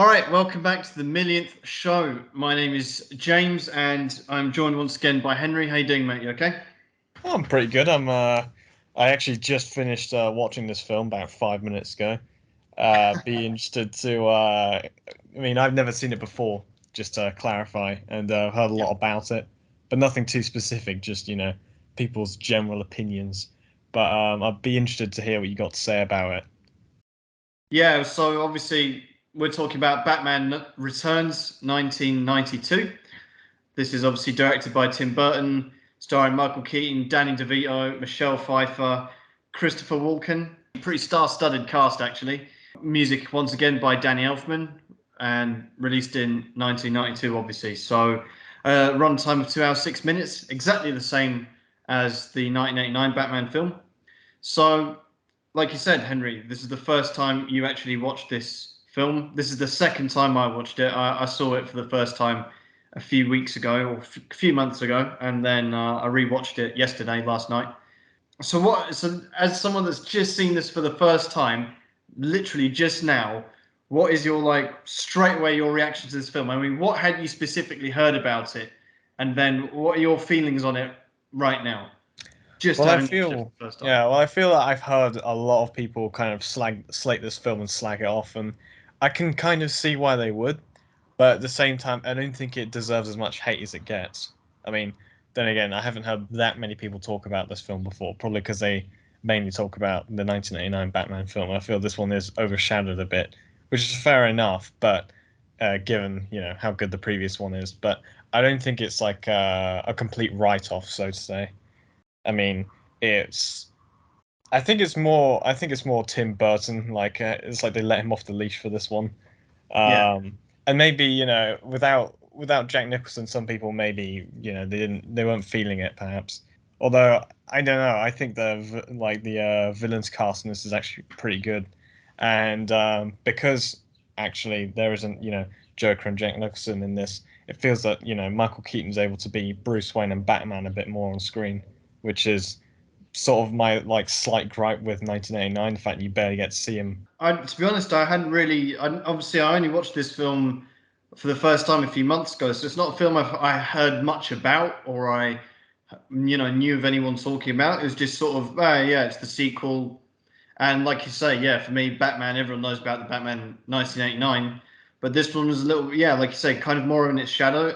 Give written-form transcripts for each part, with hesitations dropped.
All right, welcome back to the Millionth show. My name is James, and I'm joined once again by Henry. How you doing, mate? You okay? I'm pretty good. I actually just finished watching this film about 5 minutes ago. Be interested to. I mean, I've never seen it before. Just to clarify, and heard a Yeah. lot about it, but nothing too specific. Just people's general opinions. But I'd be interested to hear what you got to say about it. Yeah. So obviously, we're talking about Batman Returns, 1992. This is obviously directed by Tim Burton, starring Michael Keaton, Danny DeVito, Michelle Pfeiffer, Christopher Walken. Pretty star-studded cast, actually. Music once again by Danny Elfman, and released in 1992, obviously. So, runtime of 2 hours 6 minutes, exactly the same as the 1989 Batman film. So, like you said, Henry, this is the first time you actually watched this film. This is the second time I watched it. I saw it for the first time a few weeks ago or a few months ago, and then I rewatched it yesterday, last night. So what? So as someone that's just seen this for the first time, literally just now, what is your like straight away your reaction to this film? I mean, what had you specifically heard about it, and then what are your feelings on it right now, just Well, I having watched it for feel, the first time? yeah, well, I feel that I've heard a lot of people kind of slate this film and slag it off, and I can kind of see why they would, but at the same time, I don't think it deserves as much hate as it gets. I mean, then again, I haven't heard that many people talk about this film before, probably because they mainly talk about the 1989 Batman film. I feel this one is overshadowed a bit, which is fair enough, but given how good the previous one is, but I don't think it's like a complete write-off, so to say. I mean, it's. I think it's more Tim Burton. Like it's like they let him off the leash for this one. Yeah, And maybe without Jack Nicholson, some people maybe they weren't feeling it perhaps. Although I don't know, I think the villains cast in this is actually pretty good, and because actually there isn't Joker and Jack Nicholson in this, it feels that Michael Keaton's able to be Bruce Wayne and Batman a bit more on screen, which is sort of my like slight gripe with 1989, the fact you barely get to see him. to be honest, I hadn't really. Obviously, I only watched this film for the first time a few months ago, so it's not a film I heard much about or I knew of anyone talking about. It was just sort of, yeah, it's the sequel. And like you say, yeah, for me, Batman, everyone knows about the Batman 1989, but this one was a little, yeah, like you say, kind of more in its shadow.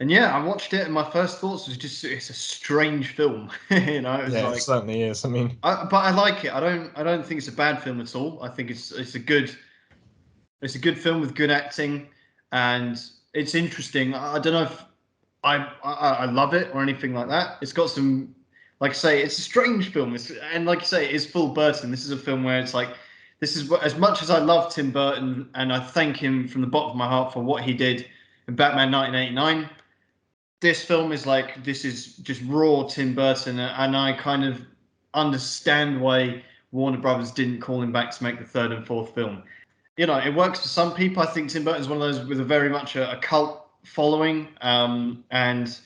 And yeah, I watched it, and my first thoughts was just it's a strange film. It was Yeah, it like, certainly is. I mean, but I like it. I don't think it's a bad film at all. I think it's a good film with good acting, and it's interesting. I don't know if I love it or anything like that. It's got some, like I say, it's a strange film. And like you say, it's full Burton. This is a film where it's like, this is as much as I love Tim Burton, and I thank him from the bottom of my heart for what he did in Batman 1989. This film is like, this is just raw Tim Burton, and I kind of understand why Warner Brothers didn't call him back to make the third and fourth film. It works for some people. I think Tim Burton's one of those with a very much a cult following, and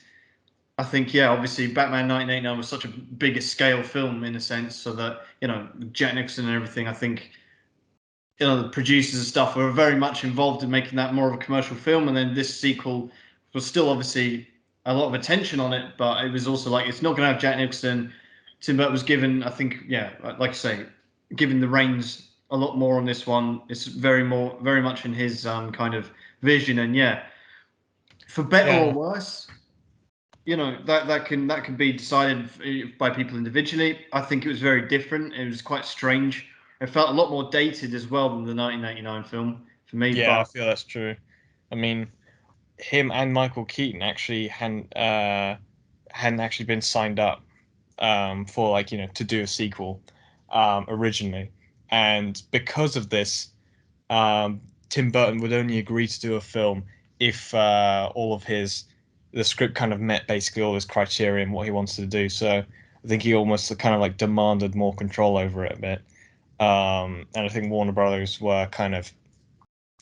I think, yeah, obviously Batman 1989 was such a bigger scale film in a sense, so that Jack Nicholson and everything. I think the producers and stuff were very much involved in making that more of a commercial film, and then this sequel was still obviously a lot of attention on it, but it was also like it's not going to have Jack Nicholson. Tim Burton was given, I think, yeah, like I say, given the reins a lot more on this one. It's very much in his kind of vision, and yeah, for better or yeah, worse, that can be decided by people individually. I think it was very different. It was quite strange. It felt a lot more dated as well than the 1989 film for me. yeah, I But feel that's true. I mean, him and Michael Keaton actually hadn't actually been signed up for like to do a sequel originally, and because of this, Tim Burton would only agree to do a film if all of his the script kind of met basically all his criteria and what he wanted to do. So I think he almost kind of like demanded more control over it a bit. And I think Warner Brothers were kind of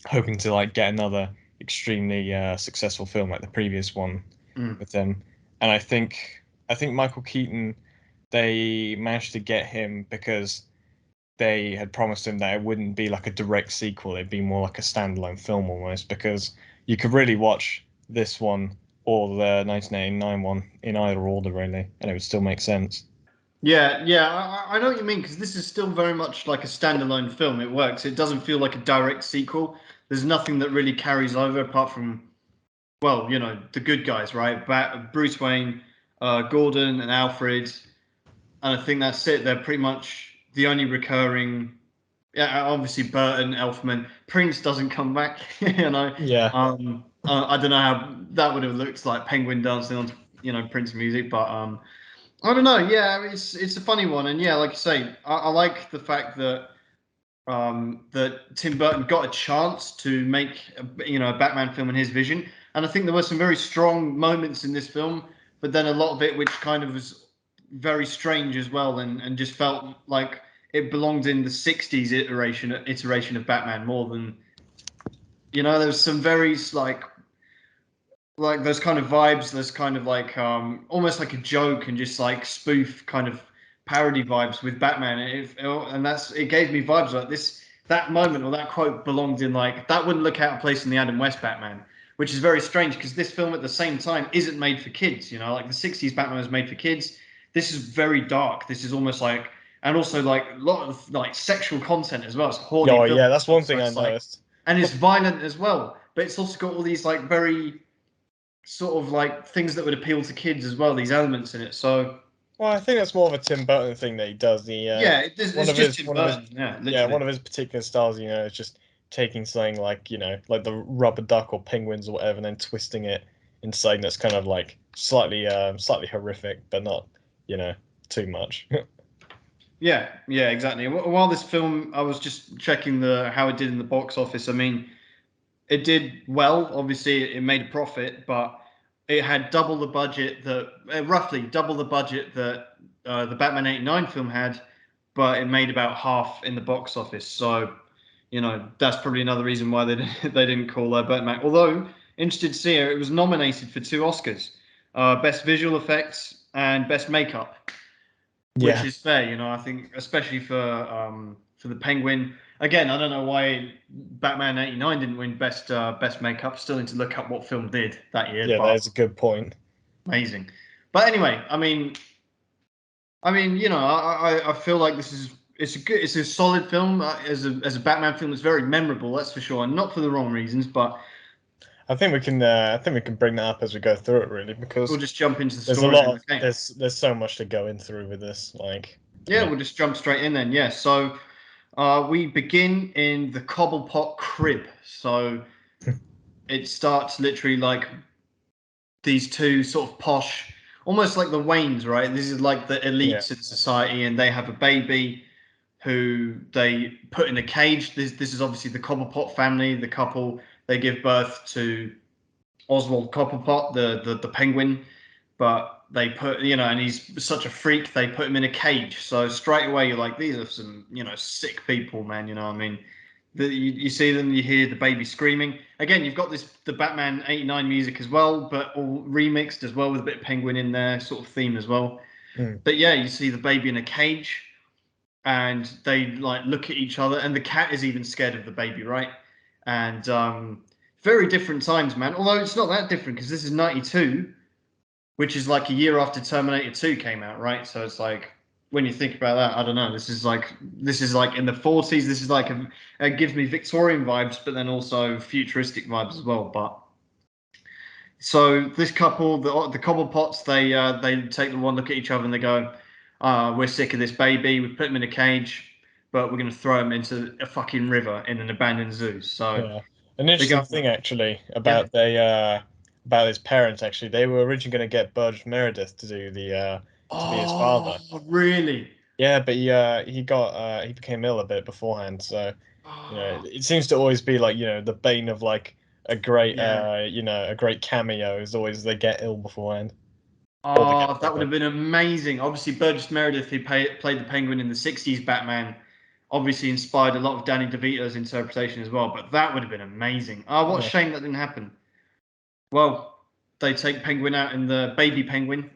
hoping to like get another extremely successful film like the previous one mm, with him. And I think Michael Keaton, they managed to get him because they had promised him that it wouldn't be like a direct sequel, it'd be more like a standalone film almost, because you could really watch this one or the 1989 one in either order, really, and it would still make sense. Yeah, yeah, I know what you mean because this is still very much like a standalone film. It works. It doesn't feel like a direct sequel. There's nothing that really carries over apart from, well, the good guys, right? Bruce Wayne, Gordon, and Alfred, and I think that's it. They're pretty much the only recurring. Yeah, obviously Burton, Elfman, Prince doesn't come back. Yeah. I don't know how that would have looked like Penguin dancing on, Prince music, but I don't know. Yeah, it's a funny one, and yeah, like you say, I like the fact that Tim Burton got a chance to make a Batman film in his vision, and I think there were some very strong moments in this film, but then a lot of it which kind of was very strange as well, and just felt like it belonged in the '60s iteration of Batman more than there was some very like those kind of vibes, those kind of like almost like a joke and just like spoof kind of parody vibes with Batman. And it gave me vibes like this. That moment or that quote belonged in like that wouldn't look out of place in the Adam West Batman, which is very strange because this film at the same time isn't made for kids. Like the '60s Batman was made for kids. This is very dark. This is almost like, and also like a lot of like sexual content as well. It's a horny Oh, film, yeah, that's one so thing I it's like, noticed. and it's violent as well. But it's also got all these like very sort of like things that would appeal to kids as well. These elements in it. So Well, I think that's more of a Tim Burton thing that he does. The yeah, one it's of just his Tim one of his Burton. Yeah, yeah, one literally. of his particular styles, is just taking something like, like the rubber duck or penguins or whatever, and then twisting it in something that's kind of like slightly horrific, but not, too much. Yeah, yeah, exactly. While this film, I was just checking the how it did in the box office. I mean, it did well. Obviously, it made a profit, but it had double the budget that roughly double the budget that the Batman '89 film had, but it made about half in the box office. So, that's probably another reason why they they didn't call Burton Mac. Although, interested to see it was nominated for 2 Oscars, Best Visual Effects and Best Makeup, which Yeah. is fair. I think especially for the Penguin. Again, I don't know why Batman '89 didn't win best makeup. Still need to look up what film did that year, Yeah, that but is a good point. amazing. But anyway, I mean, I feel like it's a solid film as a Batman film. It's very memorable, that's for sure, and not for the wrong reasons. But I think we can bring that up as we go through it, really, we'll because just jump into the there's a story lot then. of Okay. there's so much to go in through with this. Like, I Yeah, mean, we'll just jump straight in then. Yeah. So we begin in the Cobblepot crib. So it starts literally like these two sort of posh, almost like the Waynes, right? This is like the yeah, elites in society, and they have a baby who they put in a cage. This is obviously the Cobblepot family, the couple. They give birth to Oswald Cobblepot, the penguin, but they put and he's such a freak. They put him in a cage. So straight away you're like, these are some sick people, man. You know what I mean? You see them, you hear the baby screaming. Again, you've got the Batman '89 music as well, but all remixed as well with a bit of penguin in there, sort of theme as well. mm, But yeah, you see the baby in a cage, and they like look at each other, and the cat is even scared of the baby, right? And very different times, man. Although it's not that different because this is '92, which is like a year after Terminator 2 came out, right? So it's like when you think about that, I don't know. This is like in the '40s. This is like it gives me Victorian vibes, but then also futuristic vibes as well. But so this couple, the Cobblepots, they take the one look at each other and they go, "We're sick of this baby. We put him in a cage, but we're going to throw him into a fucking river in an abandoned zoo." So yeah. An they interesting go, thing actually "Yeah, about his parents. Actually, they were originally going to get Burgess Meredith to do the to be his oh, father. really? Yeah, but he became ill a bit beforehand. So, Oh, it seems to always be like, the bane of like yeah." a great cameo is always they get ill beforehand or they get Oh, that would proper. have been amazing. Obviously, Burgess Meredith, who played the Penguin in the '60s Batman, obviously inspired a lot of Danny DeVito's interpretation as well. But that would have been amazing. Oh, what a Yeah. shame that didn't happen. Well, they take Penguin out in the baby Penguin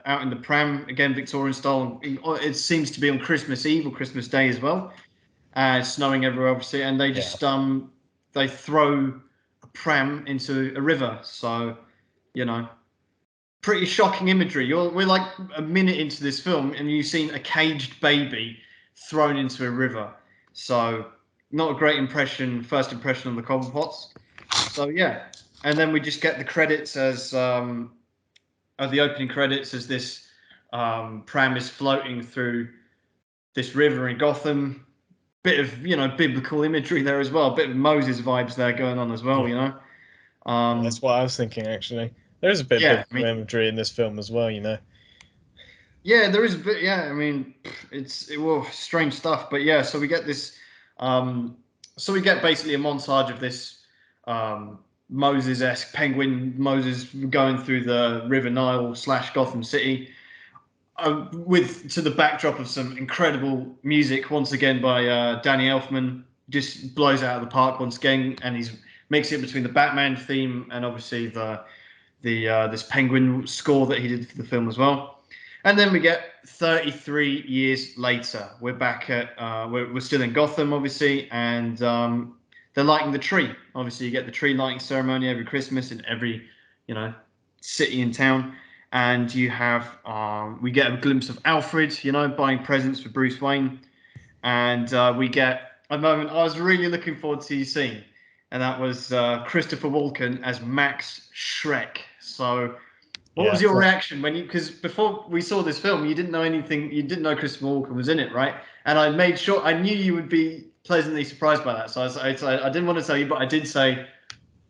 out in the pram again, Victorian style. It seems to be on Christmas Eve or Christmas Day as well. It's snowing everywhere, obviously, and they just they throw a pram into a river. So, pretty shocking imagery. We're like a minute into this film, and you've seen a caged baby thrown into a river. So, not a great first impression on the Cobblepots. So yeah, and then we just get the credits as the opening credits as this pram is floating through this river in Gotham. Bit of biblical imagery there as well. A bit of Moses vibes there going on as well. That's what I was thinking actually. There's a bit of Yeah, I biblical mean, imagery in this film as well, yeah, there is a bit. Yeah, I mean, strange stuff, but yeah. So we get this. So we get basically a montage of this Moses-esque penguin Moses going through the River Nile / Gotham City, with to the backdrop of some incredible music once again by Danny Elfman. Just blows out of the park once again, and he's mixing it between the Batman theme and obviously the this penguin score that he did for the film as well. And then we get 33 years later. We're back at we're still in Gotham, obviously, and they're lighting the tree. Obviously, you get the tree lighting ceremony every Christmas in every city and town. And you have we get a glimpse of Alfred, buying presents for Bruce Wayne, and we get a moment I was really looking forward to seeing, and that was Christopher Walken as Max Shrek. So, what was your reaction because before we saw this film, you didn't know anything, you didn't know Christopher Walken was in it, right? And I made sure I knew you would be pleasantly surprised by that. So I didn't want to tell you, but I did say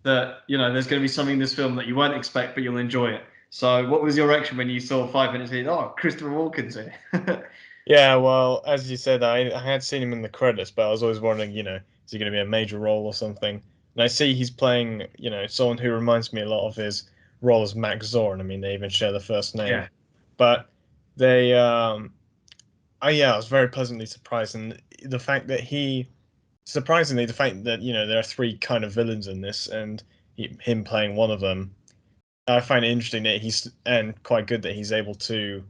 that there's going to be something in this film that you won't expect, but you'll enjoy it. So, what was your reaction when you saw 5 minutes in? Oh, Christopher Walken's here. Yeah, well, as you said, I had seen him in the credits, but I was always wondering, is he going to be a major role or something? And I see he's playing, someone who reminds me a lot of his role as Max Zorn. I mean, they even share the first name. Yeah. But I was very pleasantly surprised, and the fact that surprisingly, the fact that there are three kind of villains in this, and him playing one of them, I find it interesting that and quite good that he's able to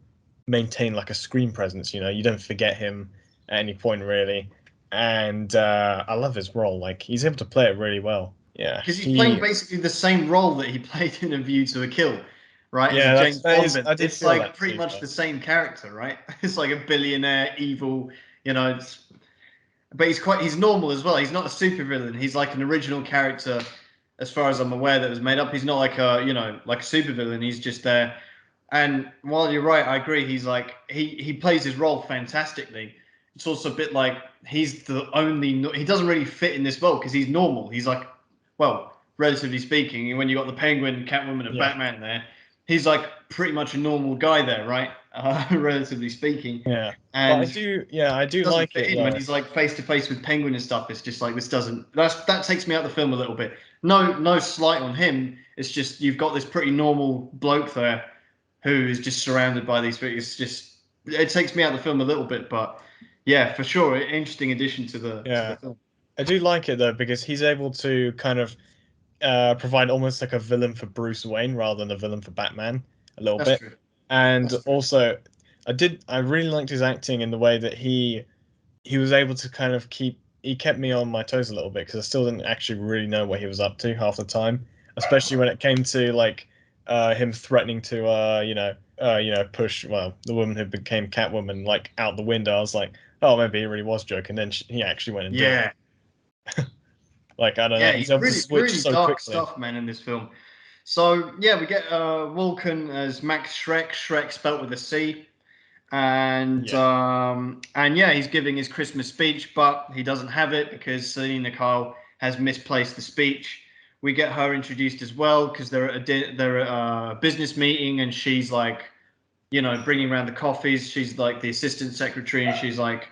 maintain like a screen presence. You don't forget him at any point really, and I love his role. Like he's able to play it really well. Yeah, Because he's playing basically the same role that he played in A View to a Kill, right? Yeah, as a James Bond villain. I did It's feel like that pretty too, much the same character, right? It's like a billionaire, evil, but he's normal as well. He's not a super villain. He's like an original character, as far as I'm aware, that was made up. He's not like a super villain. He's just there. And while you're right, I agree. He's like he plays his role fantastically. It's also a bit like he's the only. He doesn't really fit in this role because he's normal. He's like, well, relatively speaking, when you got the Penguin, Catwoman, and Batman there, he's like pretty much a normal guy there, right? Relatively speaking. Yeah, And but I do doesn't like fit it in though. when he's like face to face with Penguin and stuff. It's just like this doesn't. That takes me out of the film a little bit. No slight on him. It's just you've got this pretty normal bloke there who is just surrounded by these things. It's just it takes me out of the film a little bit, but yeah, for sure, interesting addition to the film. I do like it though because he's able to kind of provide almost like a villain for Bruce Wayne rather than a villain for Batman a little That's bit. true. And That's true. also, I really liked his acting in the way that he was able to kind of he kept me on my toes a little bit because I still didn't actually really know what he was up to half the time, especially when it came to like him threatening to push the woman who became Catwoman like out the window. I was like, oh, maybe he really was joking. Then he actually went and did it. Like I don't know, Yeah, he's he's able to really, switch really so dark quickly. stuff, man, in this film. So yeah, we get Vulcan as Max Shrek, Shrek spelt with a C, Yeah, and yeah, he's giving his Christmas speech, but he doesn't have it because Selena Kyle has misplaced the speech. We get her introduced as well because they're at a business meeting, and she's like, bringing around the coffees. She's like the assistant secretary, and she's like,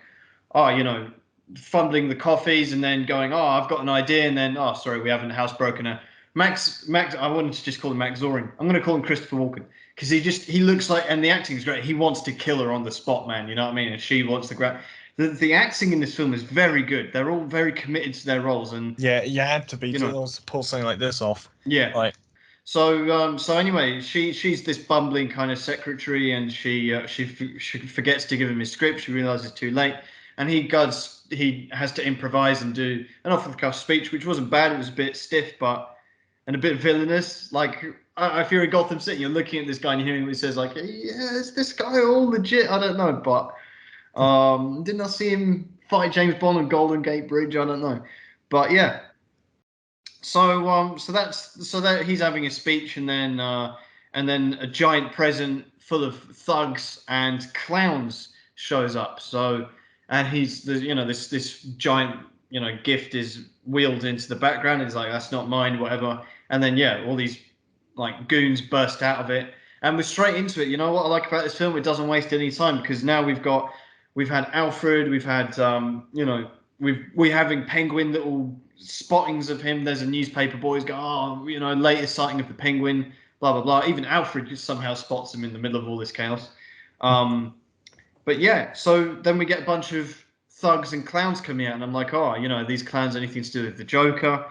oh, fumbling the coffees and then going, oh, I've got an idea, and then, oh, sorry, we haven't housebroken her. Max, I wanted to just call him Max Zorin. I'm going to call him Christopher Walken because he looks like, and the acting is great. He wants to kill her on the spot, man. You know what I mean? And she wants to grab. The acting in this film is very good. They're all very committed to their roles, and yeah, you had to be you to know, also pull something like this off. yeah. Like, So anyway, she's this bumbling kind of secretary, and she forgets to give him his script. She realizes too late, and he has to improvise and do an off the cuff speech, which wasn't bad. It was a bit stiff, but and a bit villainous. Like if you're in Gotham City, you're looking at this guy and you're hearing what he says, like, yeah, is this guy all legit? I don't know, but didn't I see him fight James Bond on Golden Gate Bridge? I don't know, but yeah. So that he's having a speech, and then a giant present full of thugs and clowns shows up. So and he's the this giant gift is wheeled into the background. He's like, that's not mine, whatever. And then yeah, all these like goons burst out of it, and we're straight into it. You know what I like about this film? It doesn't waste any time, because now we've had Alfred, we've had we're having Penguin little spottings of him. There's a newspaper boys go, oh, latest sighting of the Penguin, blah blah blah. Even Alfred just somehow spots him in the middle of all this chaos. But yeah, so then we get a bunch of thugs and clowns coming out, and I'm like, oh, these clowns anything to do with the Joker?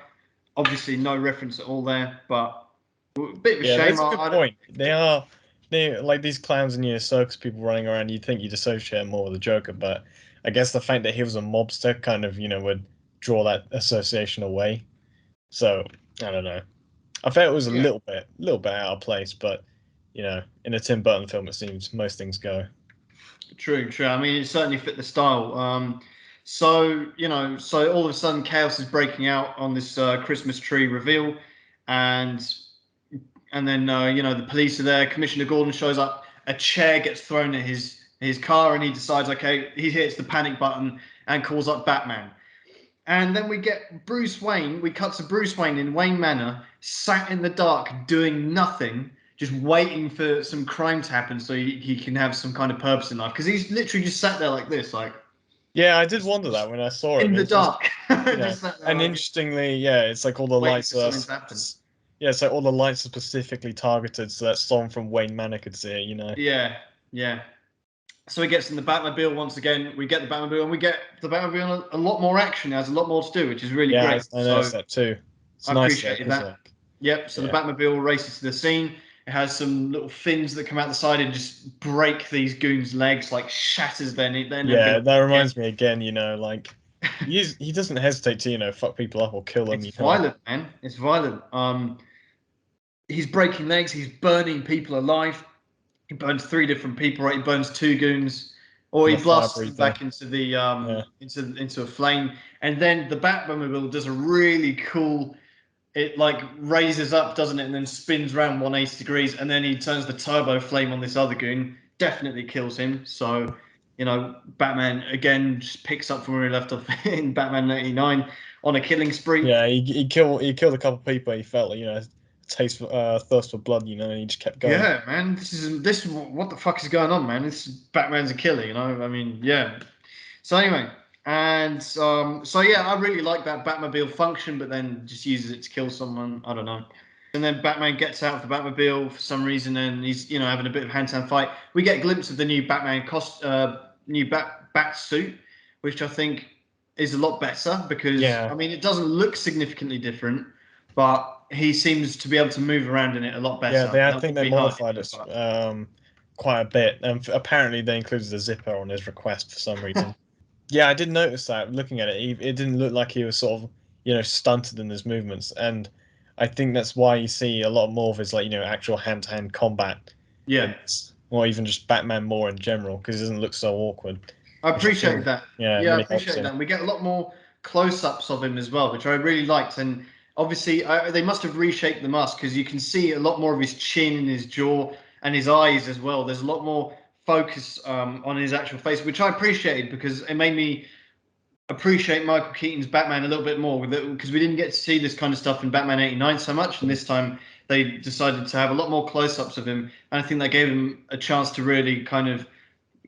Obviously, no reference at all there, but a bit of a Yeah, shame. that's a good point. They're like these clowns and circus people running around. You'd think you'd associate more with the Joker, but I guess the fact that he was a mobster kind of would draw that association away. So I don't know. I felt it was Yeah, a little bit out of place, but in a Tim Burton film, it seems most things go. true, true. I mean, it certainly fit the style. So all of a sudden, chaos is breaking out on this Christmas tree reveal, and then the police are there. Commissioner Gordon shows up. A chair gets thrown at his car, and he decides, okay, he hits the panic button and calls up Batman. And then we get Bruce Wayne. We cut to Bruce Wayne in Wayne Manor, sat in the dark, doing nothing, just waiting for some crime to happen so he can have some kind of purpose in life. Because he's literally just sat there like this, like Yeah, I did wonder that when I saw in him. the It's just dark, just sat there and like interestingly, yeah, it's like all the waiting lights for are, something to happen. yeah, so all the lights are specifically targeted so that someone from Wayne Manor could see it. Yeah, yeah. So he gets in the Batmobile once again. We get the Batmobile, and we get the Batmobile a lot more action. It has a lot more to do, which is really Yeah, great. I noticed So that too. It's I nice though, appreciated because that. like, Yep. So the yeah, Batmobile races to the scene. It has some little fins that come out the side and just break these goons' legs, like shatters their yeah, ability that again. reminds me again. Like he doesn't hesitate to fuck people up or kill them. It's violent, man. It's violent. He's breaking legs. He's burning people alive. He burns three different people. Right, he burns two goons, or And he the fire blasts them breather. back into the Yeah, into a flame. And then the Batmobile does a really cool. It like raises up, doesn't it, and then spins around 180 degrees, and then he turns the turbo flame on this other goon. Definitely kills him. So, Batman again just picks up from where he left off in Batman '89 on a killing spree. yeah. He killed a couple of people. He felt like taste for thirst for blood. And he just kept going. Yeah, man, this is what the fuck is going on, man? This Batman's a killer, I mean, yeah. So anyway, and so yeah, I really like that Batmobile function, but then just uses it to kill someone. I don't know. And then Batman gets out of the Batmobile for some reason, and he's having a bit of a hand-to-hand fight. We get a glimpse of the new Batman new bat suit, which I think is a lot better because Yeah, I mean it doesn't look significantly different, but he seems to be able to move around in it a lot yeah. better. I That think would they be hard in modified the it past. quite a bit, and apparently they included a zipper on his request for some reason. Yeah, I did notice that looking at it. It didn't look like he was sort of, stunted in his movements. And I think that's why you see a lot more of his, like, actual hand to hand combat Yeah. in this, or even just Batman more in general, because he doesn't look so awkward, I which I appreciated think, that. yeah, Yeah, I really helps appreciated that. him. And we get a lot more close-ups of him as well, which I really liked. And obviously, they must have reshaped the mask because you can see a lot more of his chin and his jaw and his eyes as well. There's a lot more focus on his actual face, which I appreciated because it made me appreciate Michael Keaton's Batman a little bit more with it because we didn't get to see this kind of stuff in Batman '89 so much, and this time they decided to have a lot more close-ups of him, and I think that gave him a chance to really kind of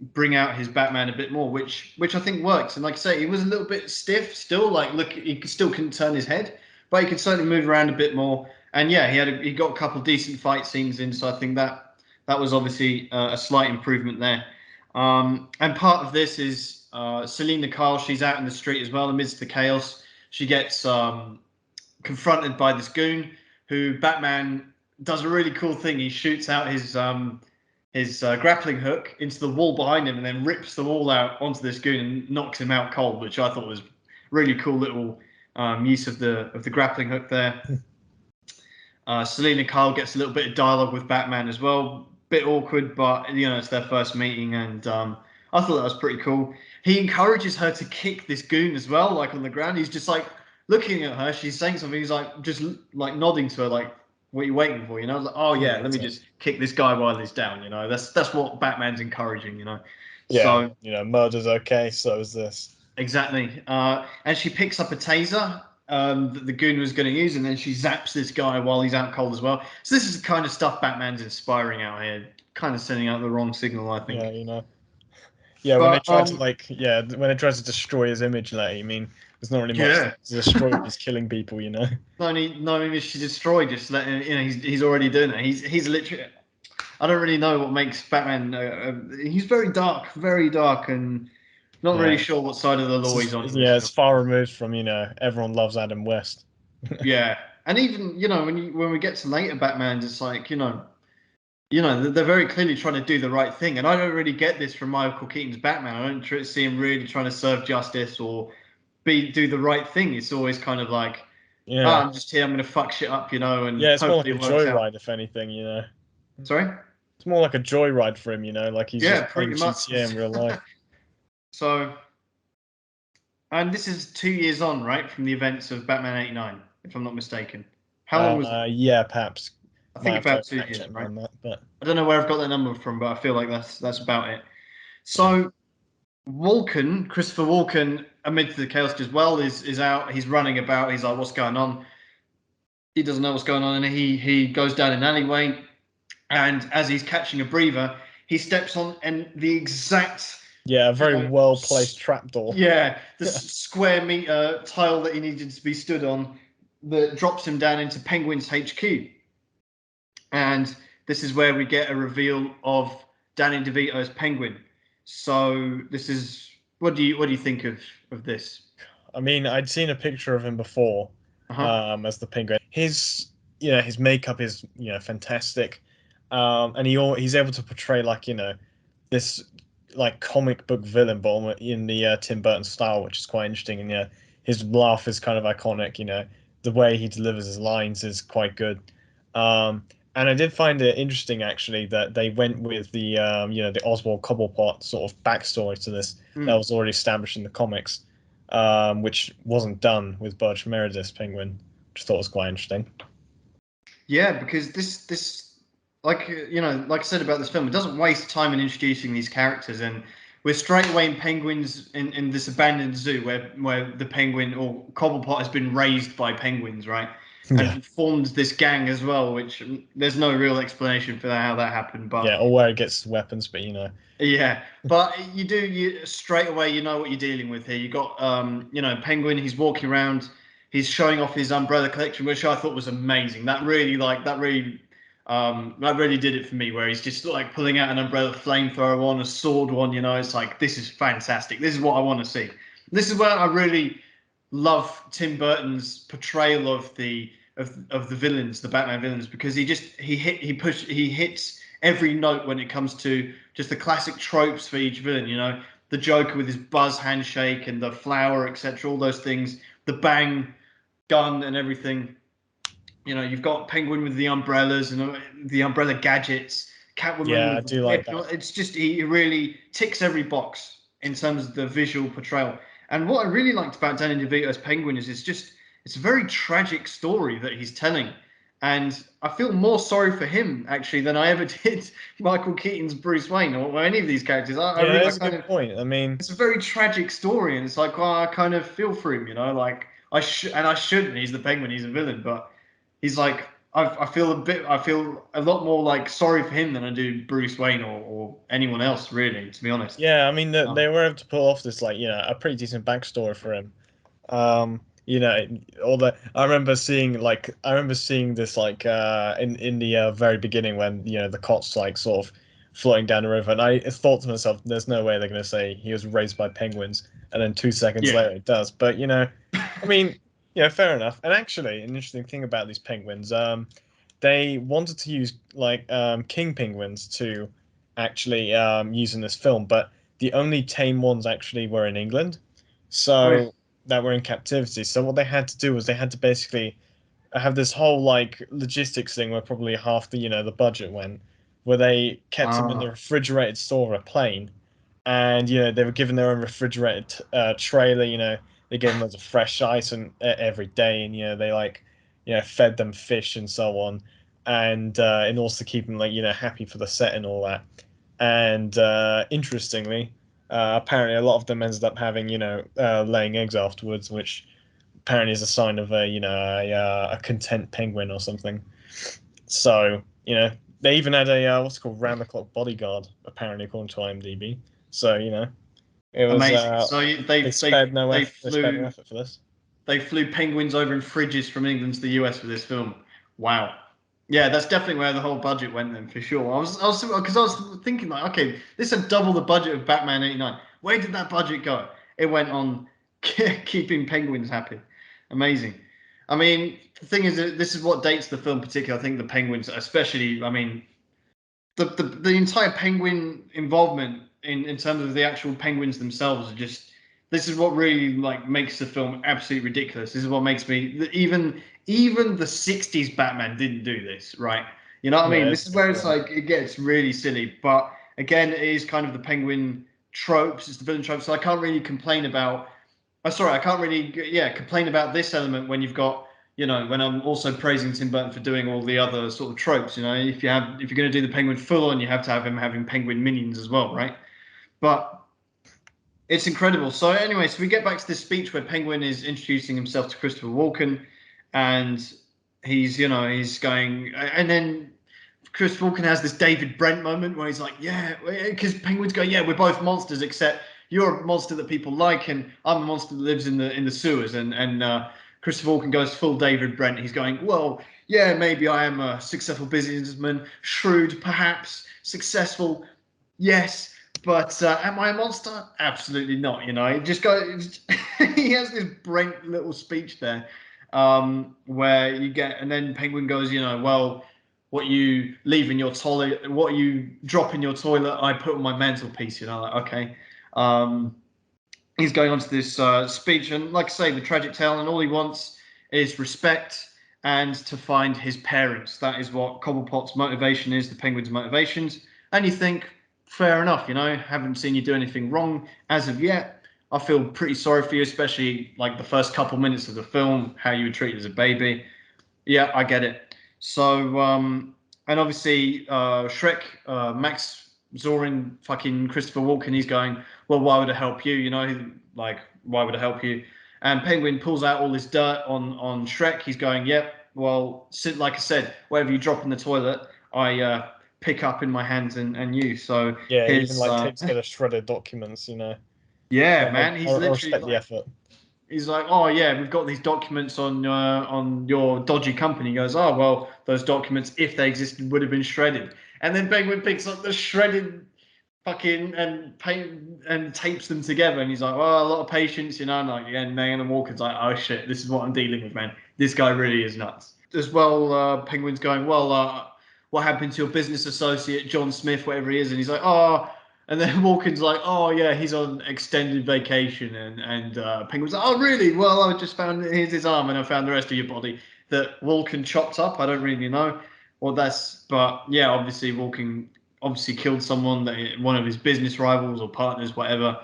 bring out his Batman a bit more, which I think works. And like I say, he was a little bit stiff still. Like, look, he still couldn't turn his head, but he could certainly move around a bit more. And yeah, he got a couple of decent fight scenes in, so I think that was obviously a slight improvement there. And part of this is Selena Kyle. She's out in the street as well amidst the chaos. She gets confronted by this goon who Batman does a really cool thing. He shoots out his grappling hook into the wall behind him, and then rips the wall out onto this goon and knocks him out cold, which I thought was really cool little use of the grappling hook there. Selena Kyle gets a little bit of dialogue with Batman as well. Bit awkward, but it's their first meeting, and I thought that was pretty cool. He encourages her to kick this goon as well, like on the ground. He's just like looking at her. She's saying something. He's like just like nodding to her, like, "What are you waiting for?" Like, "Oh yeah, let me just kick this guy while he's down." That's what Batman's encouraging. Yeah, So murder's okay. So is this. exactly. And she picks up a taser that the goon was going to use, and then she zaps this guy while he's out cold as well. So this is the kind of stuff Batman's inspiring out here, kind of sending out the wrong signal, I think. Yeah, Yeah, when they But try to when it tries to destroy his image, like, I mean, there's not really much yeah, to destroy when he's killing people. no image to destroy. Just let he's already doing it. He's literally. I don't really know what makes Batman. He's very dark, and not really Yeah, sure what side of the law he's on in this yeah, it's film. far removed from everyone loves Adam West. Yeah, and even when we get to later Batman, it's like they're very clearly trying to do the right thing, and I don't really get this from Michael Keaton's Batman. I don't see him really trying to serve justice or do the right thing. It's always kind of like, Yeah, I'm just here, I'm going to fuck shit up, and yeah, it's more like hopefully a it works out. joyride, if anything. Sorry? It's more like a joyride for him, like he's Yeah, just playing pretty much. GTA in real life. So, and this is 2 years on, right, from the events of Batman '89, if I'm not mistaken. How long was that? Yeah, perhaps I might think have to about two fact years, check me right? on that, but I don't know where I've got that number from, but I feel like that's about it. yeah, So Christopher Walken, amidst the chaos as well, is out. He's running about. He's like, "What's going on?" He doesn't know what's going on, and he goes down an alleyway. And as he's catching a breather, he steps on and the exact, yeah, a you very know, well placed trapdoor. yeah, the square meter tile that he needed to be stood on that drops him down into Penguin's HQ. And this is where we get a reveal of Danny DeVito's Penguin. So this is what do you think of this? I mean, I'd seen a picture of him before, Uh-huh. as the Penguin. His makeup is fantastic, and he's able to portray this like comic book villain, but in the Tim Burton style, which is quite interesting. And his laugh is kind of iconic. The way he delivers his lines is quite good. And I did find it interesting actually that they went with the Oswald Cobblepot sort of backstory to this that Mm. was already established in the comics, which wasn't done with Birch Meredith's Penguin, which I thought was quite interesting. Yeah, because this like like I said about this film, it doesn't waste time in introducing these characters, and we're straight away in penguins in this abandoned zoo where the penguin or Cobblepot has been raised by penguins, right? Yeah, And formed this gang as well, which there's no real explanation for how that happened, but yeah, or where it gets weapons, but yeah, but you straight away you know what you're dealing with here. You got Penguin. He's walking around. He's showing off his umbrella collection, which I thought was amazing. That really did it for me. Where he's just like pulling out an umbrella, flamethrower one, a sword one. It's like this is fantastic. This is what I want to see. This is where I really love Tim Burton's portrayal of the villains, the Batman villains, because he hits every note when it comes to just the classic tropes for each villain. The Joker with his buzz handshake and the flower, etc. All those things, the bang gun and everything. You've got Penguin with the umbrellas and the umbrella gadgets. Catwoman yeah, I with the do like whip. that. It's just he really ticks every box in terms of the visual portrayal. And what I really liked about Danny DeVito's Penguin is it's a very tragic story that he's telling. And I feel more sorry for him actually than I ever did Michael Keaton's Bruce Wayne or any of these characters. Yeah, I that's a kind good of point. I mean, it's a very tragic story, and it's like I kind of feel for him, like I shouldn't. He's the Penguin, he's a villain, but he's like I feel a lot more like sorry for him than I do Bruce Wayne or anyone else, really, to be honest. yeah, I mean they Um, were able to pull off this a pretty decent backstory for him. All the I remember seeing this in the very beginning when the cops like sort of floating down the river, and I thought to myself, "There's no way they're going to say he was raised by penguins," and then 2 seconds yeah, later it does. But I mean, fair enough. And actually, an interesting thing about these penguins, they wanted to use like king penguins to actually use in this film, but the only tame ones actually were in England, Right. so that were in captivity. So what they had to do was they had to basically have this whole like logistics thing where probably half the the budget went, where they kept them in the Ah, refrigerated store of a plane, and they were given their own refrigerated trailer. They gave them loads of fresh ice and every day, and they like fed them fish and so on, and in order to keep them like happy for the set and all that. And interestingly, apparently a lot of them ended up having laying eggs afterwards, which apparently is a sign of a content penguin or something. So they even had a what's it called, round the clock bodyguard, apparently according to IMDb. So it was amazing. So they spared no effort. They spared no effort for this. they flew penguins over in fridges from England to the US for this film. Wow. Yeah, that's definitely where the whole budget went then, for sure. Because I was thinking like, okay, this had double the budget of Batman '89. Where did that budget go? It went on keeping penguins happy. Amazing. I mean, the thing is, that this is what dates the film particularly. I think the penguins, especially. I mean, the entire penguin involvement in terms of the actual penguins themselves are just, this is what really like makes the film absolutely ridiculous. This is what makes me, even the 60s Batman didn't do this, right? You know what I No, mean? it's This is where it's different. like it gets really silly. But again, it is kind of the penguin tropes, it's the villain tropes. So I can't really complain about, sorry, I can't really, yeah, complain about this element when you've got, when I'm also praising Tim Burton for doing all the other sort of tropes. If you're going to do the Penguin full on, you have to have him having penguin minions as well, right? But it's incredible. So anyway, so we get back to this speech where Penguin is introducing himself to Christopher Walken, and he's going, and then Chris Walken has this David Brent moment where he's like, yeah, because Penguins go, yeah, we're both monsters, except you're a monster that people like, and I'm a monster that lives in the sewers. And Christopher Walken goes full David Brent. He's going, well, yeah, maybe I am a successful businessman, shrewd, perhaps, successful, yes, but am I a monster? Absolutely not. He just goes. He has this Brent little speech there, where you get, and then Penguin goes, well, what you leave in your toilet, what you drop in your toilet, I put on my mantelpiece. Like, okay. Um, he's going on to this speech, and like I say, the tragic tale, and all he wants is respect and to find his parents. That is what Cobblepot's motivation is, the Penguin's motivations. And you think, fair enough, haven't seen you do anything wrong as of yet. I feel pretty sorry for you, especially like the first couple minutes of the film, how you were treated as a baby. Yeah, I get it. So, and obviously, Shrek, Max Zorin, fucking Christopher Walken, he's going, well, why would it help you? Like, why would it help you? And Penguin pulls out all this dirt on Shrek. He's going, yep, well, like I said, whatever you drop in the toilet, I pick up in my hands and use. So Yeah, even his, like take together shredded documents. yeah, So man, I he's literally respect the like, effort. he's like, oh yeah, we've got these documents on your dodgy company. He goes, oh well, those documents, if they existed, would have been shredded. And then Penguin picks up the shredded fucking and paint and tapes them together. And he's like, well, a lot of patience, And like, yeah, and then Walker's like, oh shit, this is what I'm dealing with, man. This guy really is nuts. As well, Penguin's going, well, what happened to your business associate, John Smith, whatever he is? And he's like, oh. And then Walken's like, oh yeah, he's on extended vacation, and Penguin's like, oh really? Well, I just found here's his arm, and I found the rest of your body that Walken chopped up. I don't really know. Well, but yeah, obviously Walken obviously killed someone, that one of his business rivals or partners, whatever.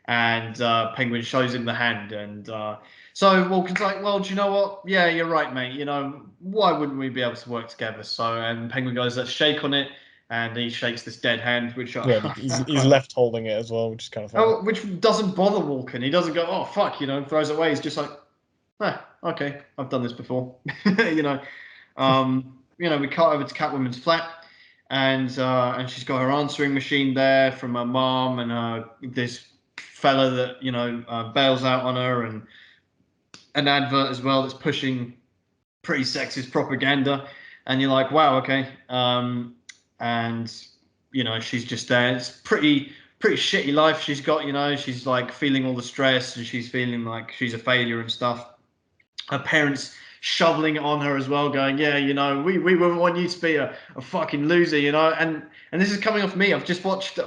And Penguin shows him the hand, and so Walken's like, well, do you know what? Yeah, you're right, mate. Why wouldn't we be able to work together? So, and Penguin goes, let's shake on it, and he shakes this dead hand, which I, Yeah, I he's found he's quite, left holding it as well, which is kind of funny. oh, which doesn't bother Walken. He doesn't go, oh fuck, throws it away. He's just like, okay, I've done this before, we cut over to Catwoman's flat, and she's got her answering machine there from her mom and this fella that bails out on her, and an advert as well that's pushing pretty sexist propaganda, and you're like, wow, okay, and she's just there. It's pretty shitty life she's got. She's like feeling all the stress, and she's feeling like she's a failure and stuff. Her parents shoveling it on her as well, going, yeah, we wouldn't want you to be a fucking loser, and this is coming off me. I've just watched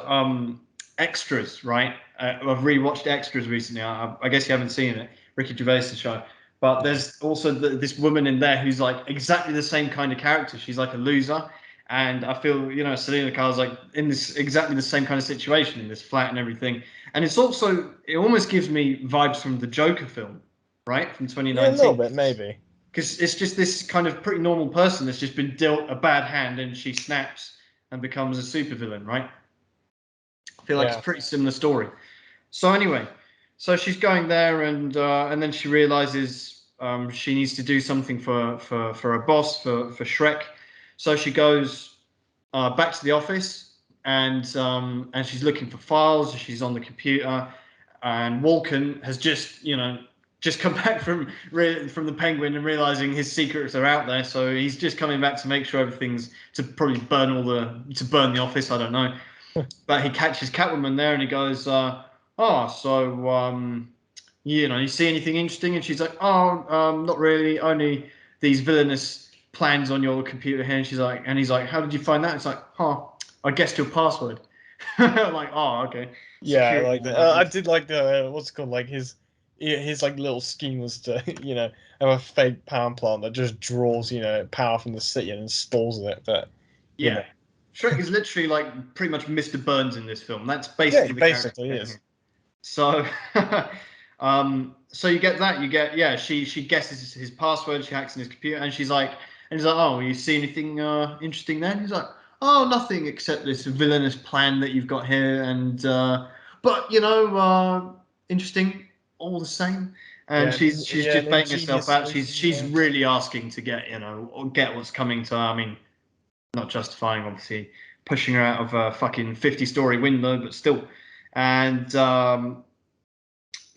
Extras, right? I've rewatched Extras recently. I guess you haven't seen it, Ricky Gervais' show. But there's also this woman in there who's like exactly the same kind of character. She's like a loser. And I feel, Selena Kyle's like in this exactly the same kind of situation in this flat and everything. And it almost gives me vibes from the Joker film, right? From Yeah, a little 2019. bit, maybe. Because it's just this kind of pretty normal person that's just been dealt a bad hand and she snaps and becomes a supervillain, right? I feel like it's a pretty similar story. So anyway, so she's going there and then she realizes she needs to do something for her boss, for Shrek. So she goes back to the office and she's looking for files. She's on the computer, and Walken has just come back from the Penguin and realizing his secrets are out there. So he's just coming back to make sure everything's to probably burn the office. I don't know, but he catches Catwoman there and he goes, you see anything interesting? And she's like, not really. Only these villainous plans on your computer here. And he's like, how did you find that? It's like, I guessed your password. Like, okay. Yeah, Security. like I did like the what's it called, like his like little scheme was to have a fake power plant that just draws power from the city and installs it. But Yeah. Shrek is literally like pretty much Mr. Burns in this film. That's basically the basically character. is. So, so you get that. She guesses his password. She hacks in his computer, and he's like, oh, you see anything interesting there? And he's like, oh, nothing except this villainous plan that you've got here, and but interesting all the same. And she's just an baiting herself ingenious out. solution, She's really asking to get what's coming to her. I mean, not justifying obviously pushing her out of a fucking 50-story window, but still. And and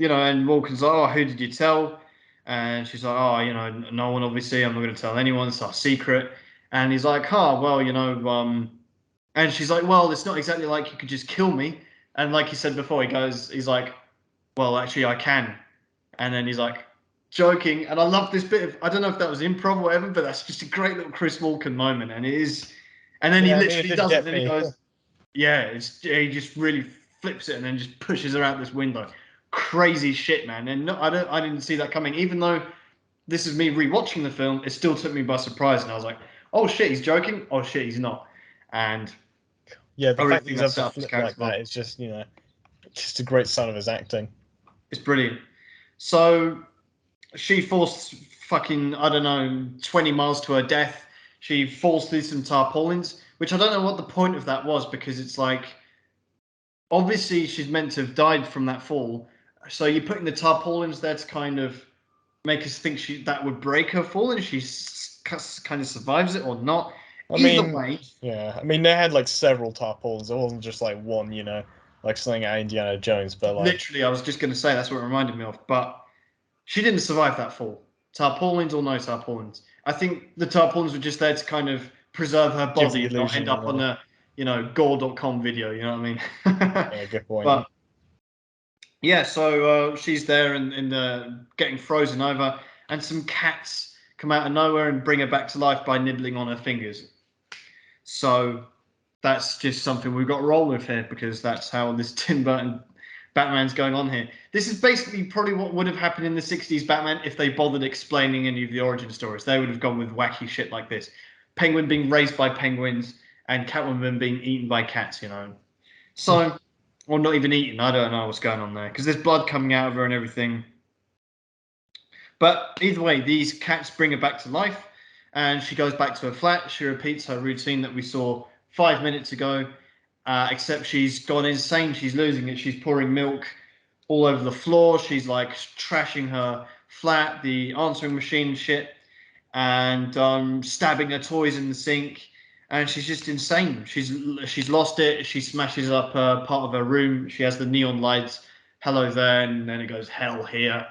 Walken's like, oh, who did you tell? And she's like, oh, no one, obviously. I'm not going to tell anyone. It's our secret. And he's like, oh, well, and she's like, well, it's not exactly like you could just kill me. And like he said before, he's like, well, actually, I can. And then he's like, joking. And I love this bit of, I don't know if that was improv or whatever, but that's just a great little Chris Walken moment. And it is, and then he literally it did does it. get And then he me. goes, yeah, he just really flips it and then just pushes her out this window. Crazy shit, man. And no, I didn't see that coming. Even though this is me rewatching the film, it still took me by surprise. And I was like, oh shit, he's joking. Oh shit, he's not. And Yeah, the I really fact that think he's that able to set up his flip like character well. that is just a great sign of his acting. It's brilliant. So she falls fucking, I don't know, 20 miles to her death. She falls through some tarpaulins, which I don't know what the point of that was, because it's like, obviously she's meant to have died from that fall. So you're putting the tarpaulins there to kind of make us think that would break her fall, and she kind of survives it or not. Either way, I mean, they had like several tarpaulins. It wasn't just like one, like something out of Indiana Jones, but like, literally, I was just going to say that's what it reminded me of. But she didn't survive that fall. Tarpaulins or no tarpaulins. I think the tarpaulins were just there to kind of preserve her give the body and not illusion. end up on a, gore.com video. You know what I mean? Yeah, good point. But yeah, so she's there and getting frozen over, and some cats come out of nowhere and bring her back to life by nibbling on her fingers. So that's just something we've got to roll with here, because that's how this Tim Burton Batman's going on here. This is basically probably what would have happened in the 60s Batman if they bothered explaining any of the origin stories. They would have gone with wacky shit like this. Penguin being raised by penguins and Catwoman being eaten by cats, So, or not even eaten. I don't know what's going on there, because there's blood coming out of her and everything. But either way, these cats bring her back to life, and she goes back to her flat. She repeats her routine that we saw 5 minutes ago, except she's gone insane. She's losing it. She's pouring milk all over the floor. She's like trashing her flat, the answering machine shit, and stabbing her toys in the sink. And she's just insane. She's lost it. She smashes up part of her room. She has the neon lights. Hello there, and then it goes hell here.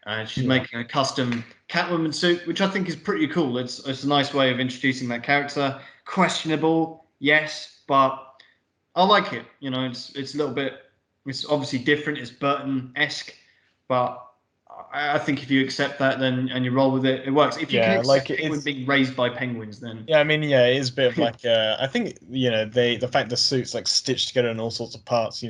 And she's making a custom Catwoman suit, which I think is pretty cool. It's a nice way of introducing that character. Questionable, yes, but I like it. It's a little bit. It's obviously different. It's Burton-esque, but I think if you accept that, then and you roll with it, it works. If you can Yeah, like accept Penguin it's being raised by penguins, then yeah. I mean, yeah, it is a bit of like I think the fact the suits like stitched together in all sorts of parts,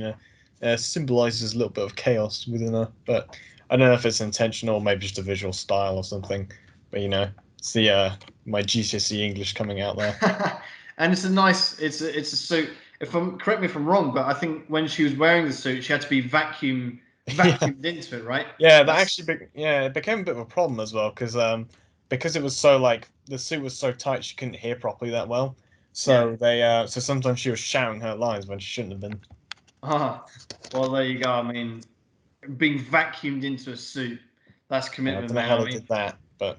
symbolizes a little bit of chaos within her. But I don't know if it's intentional, maybe just a visual style or something. But it's the my GCSE English coming out there. and it's a nice, it's a suit. If I'm correct me if I'm wrong, but I think when she was wearing the suit, she had to be Yeah. vacuumed into it, right? Yeah, that That's actually, it became a bit of a problem as well because it was so like the suit was so tight she couldn't hear properly that well. yeah. So sometimes she was shouting her lines when she shouldn't have been. Ah, well, there you go. I mean, being vacuumed into a suit, that's Yeah, I commitment, don't know man. how I they mean, did that, but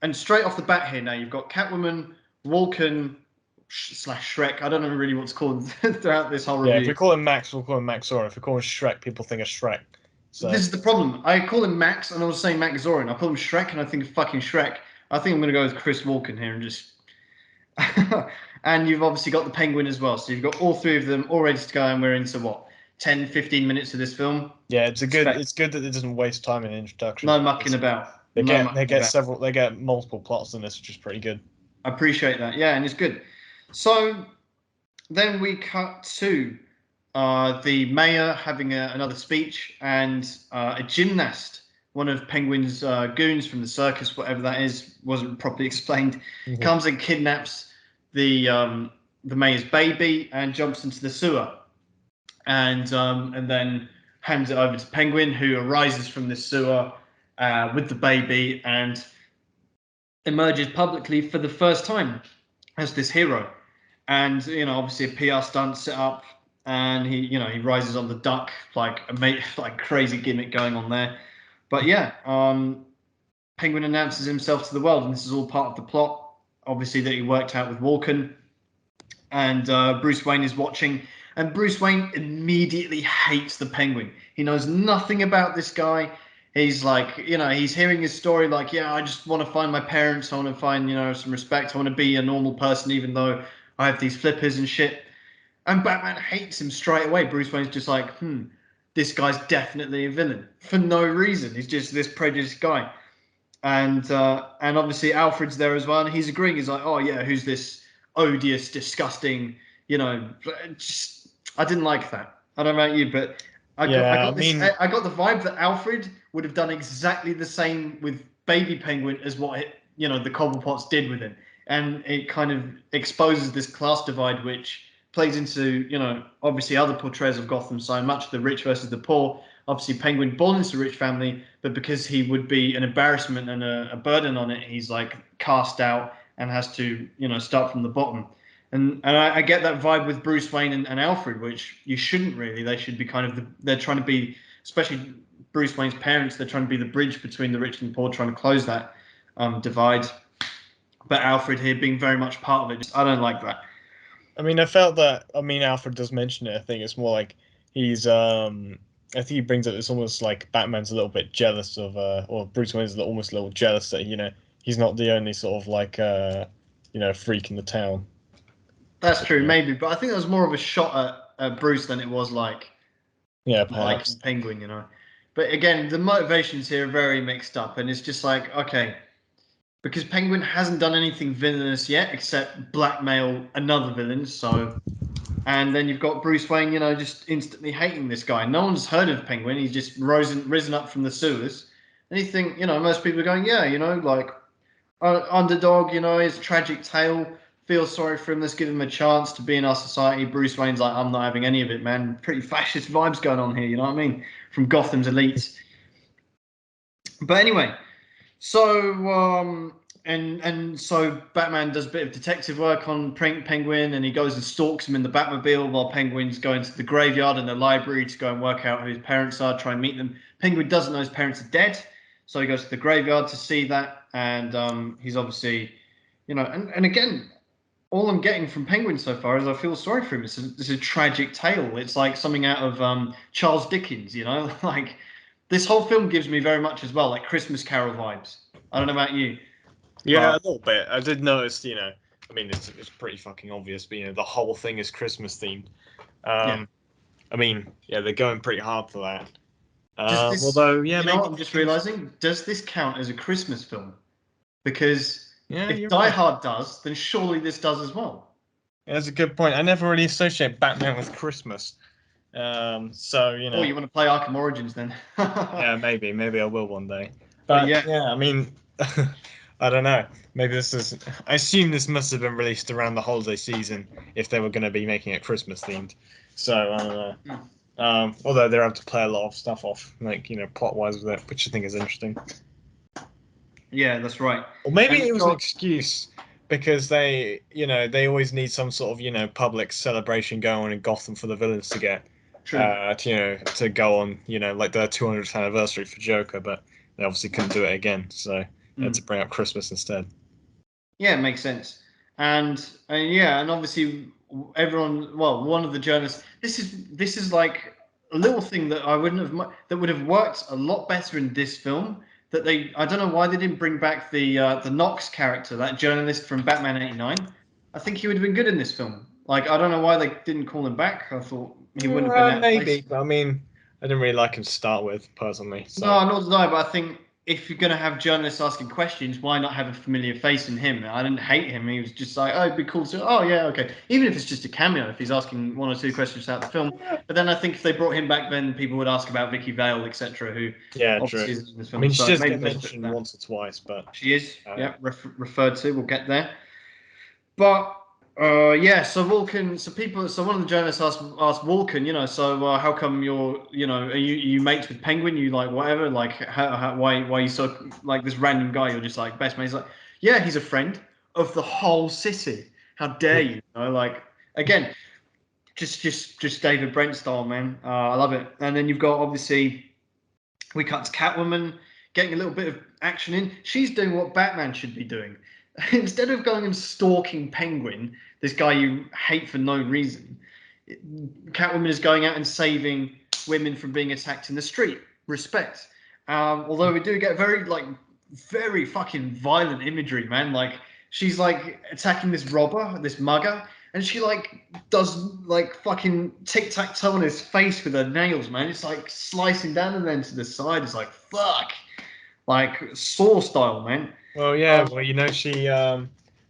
and straight off the bat here, now you've got Catwoman, Walken slash Shrek. I don't know really what to call them throughout this whole yeah, if we review. call him Max, we'll call him Max Zora. If we call him Shrek, people think of Shrek. This So is the problem. I call him Max, and I was saying Max Zorin. I call him Shrek, and I think of fucking Shrek. I think I'm going to go with Chris Walken here and just. And you've obviously got the Penguin as well. So you've got all three of them all ready to go, and we're into what, 10, 15 minutes of this film? yeah, Respect. it's good that it doesn't waste time in introduction. No mucking about. They No get they mucking get about. several they get multiple plots in this, which is pretty good. I appreciate that. Yeah, and it's good. So then we cut to the mayor having another speech, and a gymnast, one of Penguin's goons from the circus, whatever that is, wasn't properly explained, Mhm. comes and kidnaps the mayor's baby and jumps into the sewer, and then hands it over to Penguin, who arises from the sewer with the baby and emerges publicly for the first time as this hero. And obviously a PR stunt set up, and he rises on the duck, like a like crazy gimmick going on there. But yeah, Penguin announces himself to the world, and this is all part of the plot, obviously, that he worked out with Walken. And Bruce Wayne is watching, and Bruce Wayne immediately hates the Penguin. He knows nothing about this guy. He's like, he's hearing his story, like, yeah, I just want to find my parents. I want to find, some respect. I want to be a normal person, even though I have these flippers and shit. And Batman hates him straight away. Bruce Wayne's just like, this guy's definitely a villain for no reason. He's just this prejudiced guy. And obviously Alfred's there as well, and he's agreeing. He's like, oh yeah, who's this odious, disgusting, just I didn't like that. I don't know about you, but I Yeah, I got this mean, I got the vibe that Alfred would have done exactly the same with Baby Penguin as what the Cobblepots did with him, and it kind of exposes this class divide, which plays into obviously other portrayals of Gotham so much, the rich versus the poor. Obviously, Penguin born into a rich family, but because he would be an embarrassment and a burden on it, he's like cast out and has to start from the bottom. And I get that vibe with Bruce Wayne and Alfred, which you shouldn't really. They should be kind of they're trying to be, especially Bruce Wayne's parents. They're trying to be the bridge between the rich and the poor, trying to close that divide. But Alfred here being very much part of it, I don't like that. I mean, I felt that. I mean, Alfred does mention it. I think it's more like he's. I think he brings up. It's almost like Batman's a little bit jealous of, or Bruce Wayne's almost a little jealous that he's not the only sort of like freak in the town. That's So, true, maybe, but I think that was more of a shot at Bruce than it was like yeah, liking perhaps. Penguin. But again, the motivations here are very mixed up, and it's just like, okay, because Penguin hasn't done anything villainous yet except blackmail another villain. So, and then you've got Bruce Wayne, just instantly hating this guy. No one's heard of Penguin. He's just risen up from the sewers, and you think, most people are going, yeah, like underdog, his tragic tale. Feel sorry for him. Let's give him a chance to be in our society. Bruce Wayne's like, I'm not having any of it, man. Pretty fascist vibes going on here. You know what I mean? From Gotham's elites. But anyway, so and so Batman does a bit of detective work on Penguin, and he goes and stalks him in the Batmobile while Penguin's going to the graveyard and the library to go and work out who his parents are, try and meet them. Penguin doesn't know his parents are dead, so he goes to the graveyard to see that, and he's obviously, and again, all I'm getting from Penguin so far is I feel sorry for him. It's a tragic tale. It's like something out of Charles Dickens, like this whole film gives me very much as well, like Christmas Carol vibes. I don't know about you, Yeah, a but little bit. I did notice. I mean, it's pretty fucking obvious, but the whole thing is Christmas themed. yeah, I mean, yeah, they're going pretty hard for that. Does this, Although, yeah, you know maybe what I'm just things. realizing? Does this count as a Christmas film? Because Yeah, if you're Die right. Hard does, then surely this does as well. Yeah, that's a good point. I never really associate Batman with Christmas. So Or you want to play Arkham Origins then? yeah, maybe I will one day. But But yeah, yeah, I mean, I don't know. Maybe this is. I assume this must have been released around the holiday season if they were going to be making it Christmas themed. So I don't know. mm, Although they're able to play a lot of stuff off, like plot wise with it, which I think is interesting. yeah, that's right. Or maybe And it you've was an got excuse because they always need some sort of public celebration going on in Gotham for the villains to get true. to go on like their 200th anniversary for Joker, but they obviously couldn't do it again, so they had to Mm. bring up Christmas instead. Yeah, it makes sense. And yeah, and obviously everyone. Well, one of the journalists. This is like a little thing that I wouldn't have that would have worked a lot better in this film. That I don't know why they didn't bring back the Knox character, that journalist from Batman '89. I think he would have been good in this film. Like I don't know why they didn't call him back. I thought he wouldn't have been out of Maybe, place. but I mean, I didn't really like him to start with personally, so No, nor did I. But I think if you're going to have journalists asking questions, why not have a familiar face in him? I didn't hate him. He was just like, oh, it'd be cool to. Oh, yeah, okay. Even if it's just a cameo, if he's asking one or two questions throughout the film. But then I think if they brought him back, then people would ask about Vicky Vale, etc., who yeah, true. obviously isn't in this I film. mean, she So does maybe get there's a bit of mentioned that. once or twice, but She is, uh, yeah, referred to. We'll get there. But yeah, so Vulcan, so one of the journalists asked Vulcan, how come are you mates with Penguin? You like whatever, like why you so like this random guy? You're just like best mate. He's like, yeah, he's a friend of the whole city. How dare you? Like again, just David Brent style, man. I love it. And then you've got obviously we cut to Catwoman getting a little bit of action in. She's doing what Batman should be doing. Instead of going and stalking Penguin, this guy you hate for no reason, Catwoman is going out and saving women from being attacked in the street. Respect. Although we do get very fucking violent imagery, man. Like she's like attacking this robber, this mugger, and she like does like fucking tic tac toe on his face with her nails, man. It's like slicing down and then to the side. It's like fuck, like Saw style, man. well, yeah, Um, well,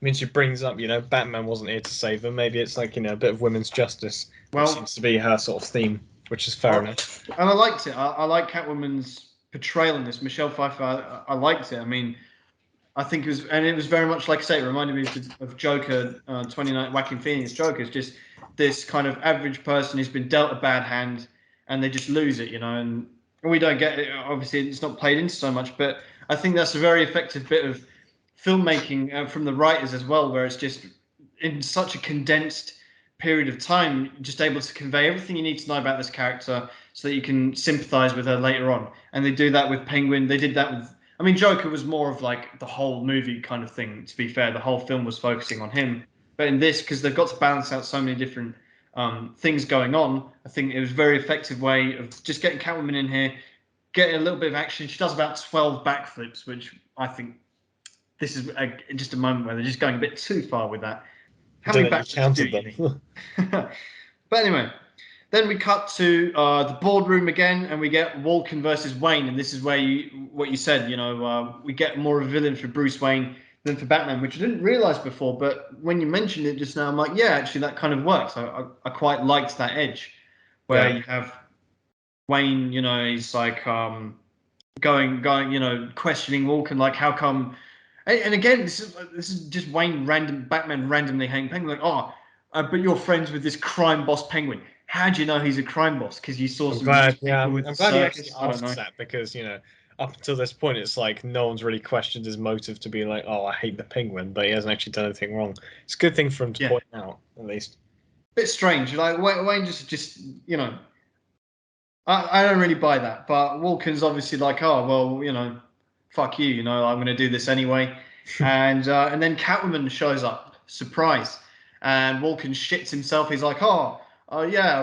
I mean, she brings up, Batman wasn't here to save them. Maybe it's like, a bit of women's justice, which well, seems to be her sort of theme, which is fair enough. and I liked it. I like Catwoman's portrayal in this. Michelle Pfeiffer, I liked it. I mean, I think it was very much like I say, it reminded me of Joker, 29, Joaquin Phoenix Joker. It's just this kind of average person who's been dealt a bad hand and they just lose it, and we don't get it. Obviously, it's not played into so much, but I think that's a very effective bit of filmmaking from the writers as well, where it's just in such a condensed period of time, just able to convey everything you need to know about this character so that you can sympathize with her later on. And they do that with Penguin. They did that with I mean, Joker was more of like the whole movie kind of thing. To be fair, the whole film was focusing on him. But in this, because they've got to balance out so many different things going on, I think it was a very effective way of just getting Catwoman in here, getting a little bit of action. She does about 12 backflips, which I think this is just a moment where they're just going a bit too far with that. I How don't many think you backflips do counted you them. need? But anyway, then we cut to the boardroom again, and we get Walken versus Wayne, and this is where what you said. We get more of a villain for Bruce Wayne than for Batman, which I didn't realize before. But when you mentioned it just now, I'm like, yeah, actually, that kind of works. I quite liked that edge, where Yeah. you have Wayne. He's like going, questioning Walken, like, how come? And again, this is just Batman randomly hating Penguin, like, oh, but you're friends with this crime boss Penguin. How do you know he's a crime boss? Because you saw I'm some glad. Yeah, newspaper with I'm the glad he actually circus. I don't asks know. that because up until this point, it's like no one's really questioned his motive to be like, oh, I hate the penguin, but he hasn't actually done anything wrong. It's a good thing for him to Yeah, point out, at least. bit strange. Like Wayne just I don't really buy that. But Walken's obviously like, oh well, fuck you. I'm going to do this anyway. And then Catwoman shows up, surprise, and Walken shits himself. He's like, oh yeah,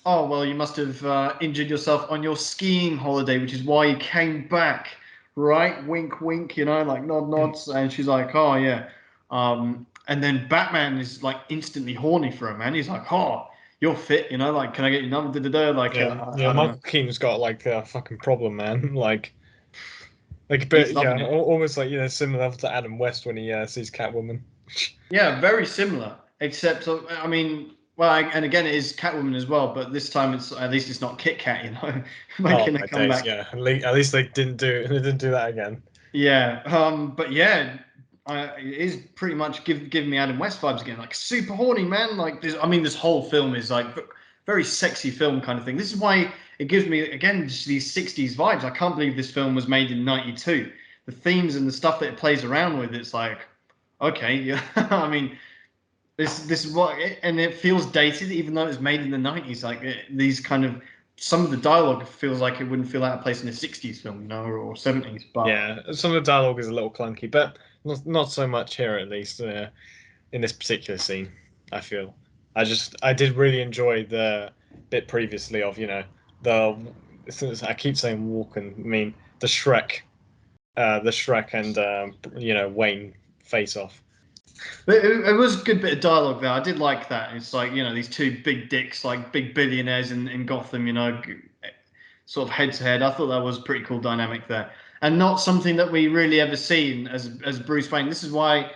oh well, you must have injured yourself on your skiing holiday, which is why you came back, right? Wink, wink. Like nod, nods. And she's like, oh yeah. And then Batman is like instantly horny for her, man. He's like, oh, you're fit, like, can I get your number? Da, da, da. Like, Yeah, yeah. I don't know. Michael Keaton's got like a fucking problem, man. Like a He's bit, loving yeah, it. almost like similar to Adam West when he sees Catwoman. Yeah, very similar, except I mean, well, and again, it is Catwoman as well, but this time it's at least it's not Kit Kat, Oh making a my days, comeback. yeah. At least they didn't do that again. Yeah, but yeah, it is pretty much giving me Adam West vibes again, like super horny man. Like this, I mean, this whole film is like very sexy film kind of thing. This is why it gives me again just these '60s vibes. I can't believe this film was made in '92. The themes and the stuff that it plays around with, it's like, okay, yeah. I mean, this is what, and it feels dated, even though it was made in the '90s. Like these kind of some of the dialogue feels like it wouldn't feel out of place in a '60s film, or '70s, but. Yeah, some of the dialogue is a little clunky, but not so much here at least in this particular scene. I feel I did really enjoy the bit previously of the since I keep saying walk and I mean the Shrek and Wayne face off. But it was a good bit of dialogue there. I did like that. It's like, these two big dicks, like big billionaires in Gotham, sort of head to head. I thought that was a pretty cool dynamic there. And not something that we really ever seen as Bruce Wayne. This is why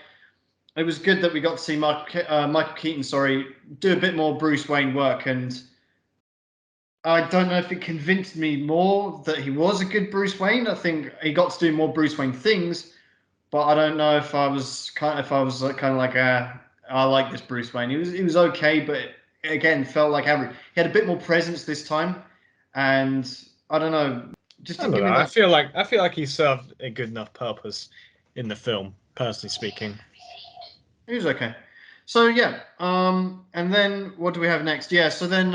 it was good that we got to see Michael Keaton, do a bit more Bruce Wayne work. And I don't know if it convinced me more that he was a good Bruce Wayne. I think he got to do more Bruce Wayne things, but I don't know if I was kind of like, I like this Bruce Wayne. He was okay, but again felt like average. He had a bit more presence this time, and I don't know, just I didn't don't give know. me that. I feel like he served a good enough purpose in the film, personally speaking. He was okay. So yeah, and then what do we have next? Yeah, so then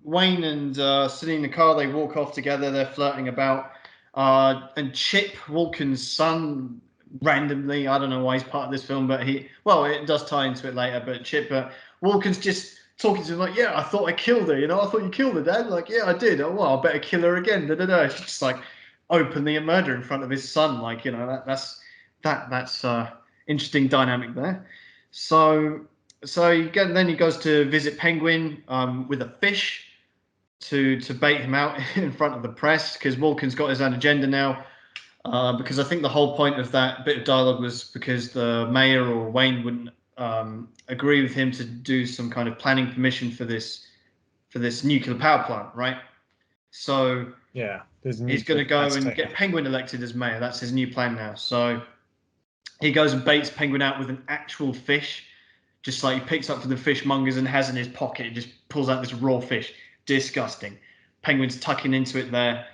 Wayne and sitting in the car, they walk off together. They're flirting about, and Chip Walken's son randomly, I don't know why he's part of this film, but well, it does tie into it later. But Chip Walken's just talking to him like, yeah, I thought I killed her. I thought you killed her, Dad. Like, yeah, I did. Oh well, I better kill her again. Da da da. It's just like openly a murder in front of his son. Like, that's interesting dynamic there. So then he goes to visit Penguin with a fish to bait him out in front of the press because Walken's got his own agenda now. Because I think the whole point of that bit of dialogue was because the mayor or Wayne wouldn't agree with him to do some kind of planning permission for this nuclear power plant, right? So Yeah, there's he's going nuclear to go and capacity. get Penguin elected as mayor. That's his new plan now. So he goes and baits Penguin out with an actual fish, just like he picks up from the fishmongers and has in his pocket. He just pulls out this raw fish. Disgusting. Penguin's tucking into it there,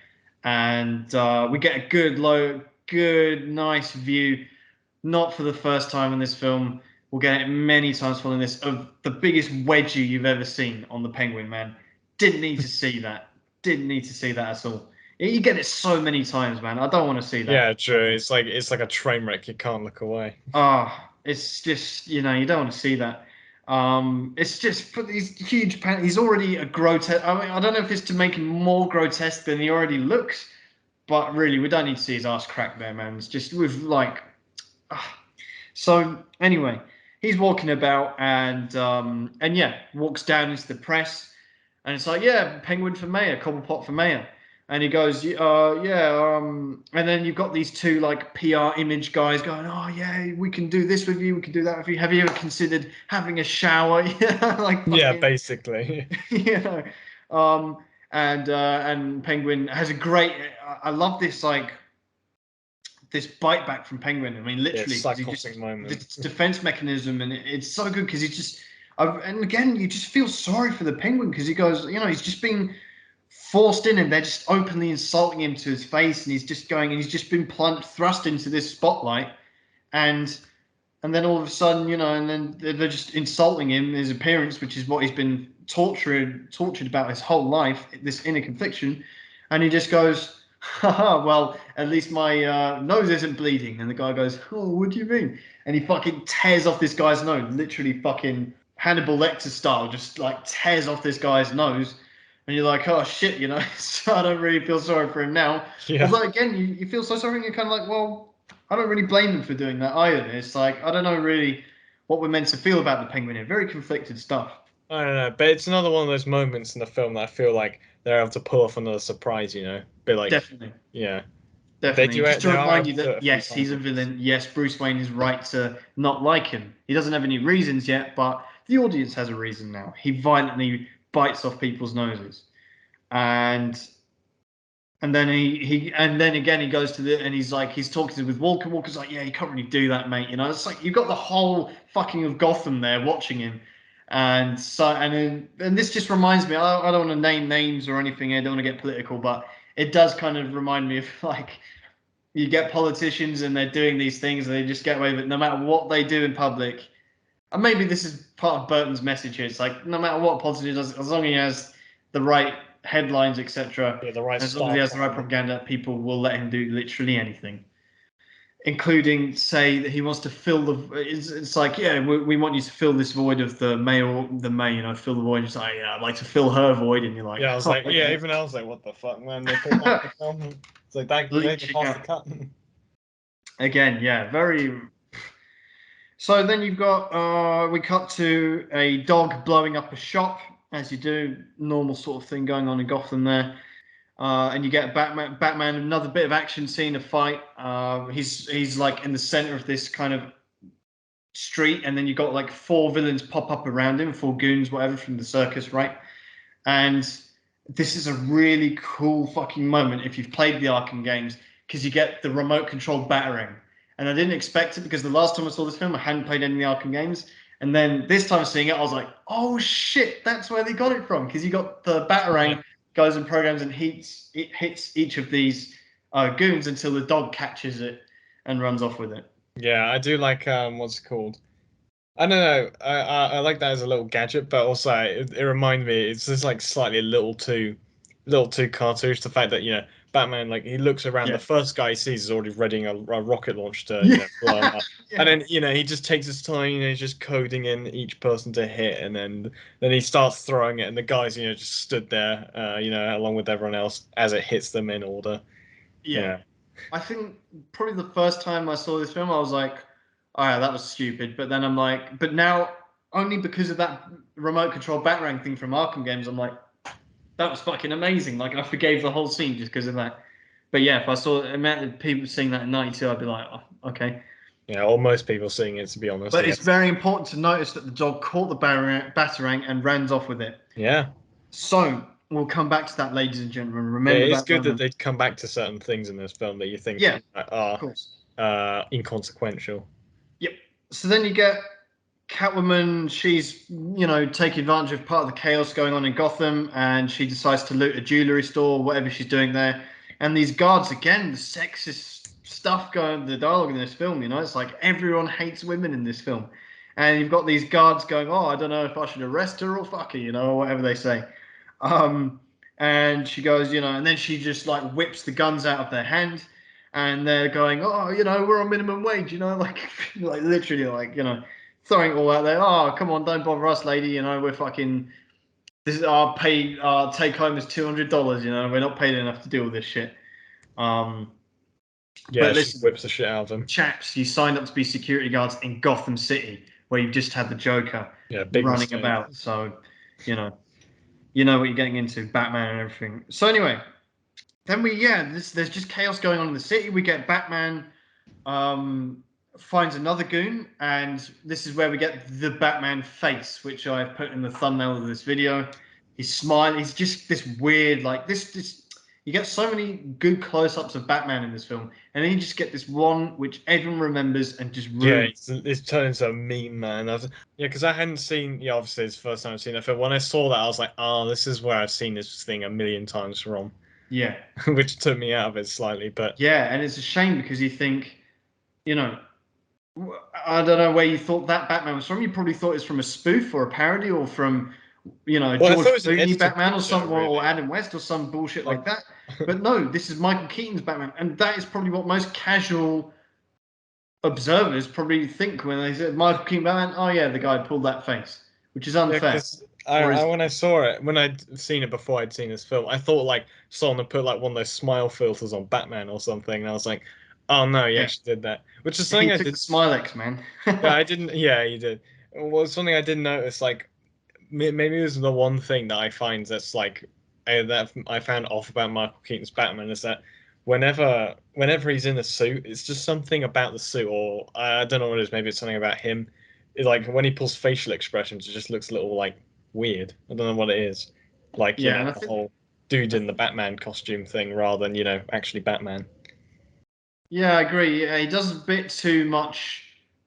and we get a good, nice view. Not for the first time in this film. We'll get it many times following this of the biggest wedgie you've ever seen on the Penguin, man. Didn't need to see that. Didn't need to see that at all. You get it so many times, man. I don't want to see that. Yeah, true. It's like a train wreck. You can't look away. It's just, you don't want to see that. It's just for these huge pants. He's already a grotesque. I mean, I don't know if it's to make him more grotesque than he already looks, but really, we don't need to see his ass crack there, man. It's just with like. ah. So anyway, he's walking about and yeah, walks down into the press, and it's like, yeah, Penguin for mayor, Cobblepot for mayor. And he goes, yeah, and then you've got these two like PR image guys going, oh yeah, we can do this with you, we can do that with you. Have you ever considered having a shower? Yeah, like Yeah, fucking, basically. you know. Um, and Penguin has a great. I love this bite back from Penguin. I mean, Yeah, literally, because he psychotic just moment. this defense mechanism, and it's so good because he's just. And again, you just feel sorry for the Penguin because he goes, he's just being forced in, and they're just openly insulting him to his face, and he's just going, and he's just been thrust into this spotlight, and then all of a sudden, and then they're just insulting him, his appearance, which is what he's been tortured about his whole life, this inner confliction, and he just goes, haha, well, at least my nose isn't bleeding. And the guy goes, oh, what do you mean? And he fucking tears off this guy's nose, literally fucking Hannibal Lecter style, just like tears off this guy's nose. And you're like, oh shit, so I don't really feel sorry for him now. Yeah. Although, again, you feel so sorry, and you're kind of like, well, I don't really blame him for doing that either. It's like, I don't know really what we're meant to feel about the Penguin here. Very conflicted stuff. I don't know, but it's another one of those moments in the film that I feel like they're able to pull off another surprise. Bit like, Definitely. yeah, they Definitely. do Just it. to They are remind able you to do that it a few yes, he's times a like this. villain. Yes, Bruce Wayne is right to not like him. He doesn't have any reasons yet, but the audience has a reason now. He violently bites off people's noses. And then and then again he goes to the and he's like he's talking with Walker. Walker's like, yeah, you can't really do that, mate. It's like you've got the whole fucking of Gotham there watching him. And this just reminds me, I don't want to name names or anything, I don't want to get political, but it does kind of remind me of like you get politicians and they're doing these things and they just get away with it no matter what they do in public. And maybe this is part of Burton's message here. It's like no matter what politician does, as long as he has the right headlines, etc., Yeah, the right as long as he star has the right power. propaganda, people will let him do literally anything, including say that he wants to fill the. It's like yeah, we want you to fill this void of the May, fill the void. It's like yeah, I'd like to fill her void, and you're like, Yeah, I was oh, like, yeah, okay, even I was like, what the fuck, man? They put that in the film. It's like that they can reaching pass the out cut. again. Yeah, very. So then you've got we cut to a dog blowing up a shop, as you do, normal sort of thing going on in Gotham there. And you get Batman, another bit of action scene, a fight. He's like in the center of this kind of street, and then you got like four villains pop up around him, four goons, whatever, from the circus, right? And this is a really cool fucking moment if you've played the Arkham games, because you get the remote control batarang. And I didn't expect it because the last time I saw this film, I hadn't played any of the Arkham games. And then this time seeing it, I was like, oh shit, that's where they got it from. Because you got the Yeah, batarang goes and programs and it hits each of these goons until the dog catches it and runs off with it. yeah, I do like what's it called? I don't know. I like that as a little gadget, but also it reminded me it's just like slightly a little too cartoonish. The fact that Batman like he looks around, the Yeah. first guy he sees is already readying a rocket launch to Yeah. blow him up, and Yeah. then he just takes his time, he's just coding in each person to hit, and then he starts throwing it, and the guys just stood there, along with everyone else as it hits them in order. Yeah. Yeah, I think probably the first time I saw this film, I was like, "Oh yeah, that was stupid." But then I'm like, but now only because of that remote control batarang thing from Arkham games, I'm like, that was fucking amazing. Like I forgave the whole scene just because of that. But yeah, if I saw the amount of people seeing that in '92, I'd be like, oh, okay. yeah. Or most people seeing it, to be honest. But Yeah, it's very important to notice that the dog caught the batarang and ran off with it. yeah. So we'll come back to that, ladies and gentlemen. Yeah, Remember it's that good that moment. they'd come back to certain things in this film that you think Yeah, of are course. inconsequential. Yep. So then you get Catwoman. She's taking advantage of part of the chaos going on in Gotham, and she decides to loot a jewelry store, whatever she's doing there. And these guards, again, the sexist stuff going, the dialogue in this film. It's like everyone hates women in this film, and you've got these guards going, "Oh, I don't know if I should arrest her or fuck her," or whatever they say. Um, and she goes, and then she just like whips the guns out of their hand, and they're going, "Oh, we're on minimum wage," like, like literally, like, throwing it all out there. Oh, come on, don't bother us, lady. We're fucking. This is our pay. Our take home is $200. We're not paid enough to deal with this shit. Um, Yeah, but she listen, whips the shit out of him. chaps, you signed up to be security guards in Gotham City, where you've just had the Joker Yeah, big running mistake. about. So, you know, you know what you're getting into, Batman and everything. So anyway, then there's just chaos going on in the city. We get Batman um, finds another goon, and this is where we get the Batman face, which I've put in the thumbnail of this video. He's smiling. He's just this weird, like this. You get so many good close-ups of Batman in this film, and then you just get this one which everyone remembers and just Yeah, ruins. it's turned into a meme, man. Yeah, because I hadn't seen. Yeah, obviously it's the first time I've seen it. But when I saw that, I was like, oh, this is where I've seen this thing a million times from, Yeah, which took me out of it slightly. But yeah, and it's a shame because you think, you know, I don't know where you thought that Batman was from. You probably thought it's from a spoof or a parody or from, well, I thought George it was an Clooney edited Batman or picture, some or really. Adam West or some bullshit Like, like that. But no, this is Michael Keaton's Batman, and that is probably what most casual observers probably think when they say Michael Keaton Batman. Oh yeah, the guy pulled that face, which is yeah, unfair. because Or I is when I saw it, when I'd seen it before I'd seen this film, I thought like someone had put like one of those smile filters on Batman or something, and I was like, oh no, he yeah, actually did that, which is he something I took the did. Smilex man. Yeah, I didn't. Yeah, you did. Well, something I didn't notice, like maybe it was the one thing that I find that's like that I found off about Michael Keaton's Batman is that whenever he's in a suit, it's just something about the suit, or I don't know what it is. Maybe it's something about him. Like when he pulls facial expressions, it just looks a little like weird. I don't know what it is. Like Yeah, and I the think whole dude in the Batman costume thing, rather than actually Batman. yeah, I agree. Yeah, he does a bit too much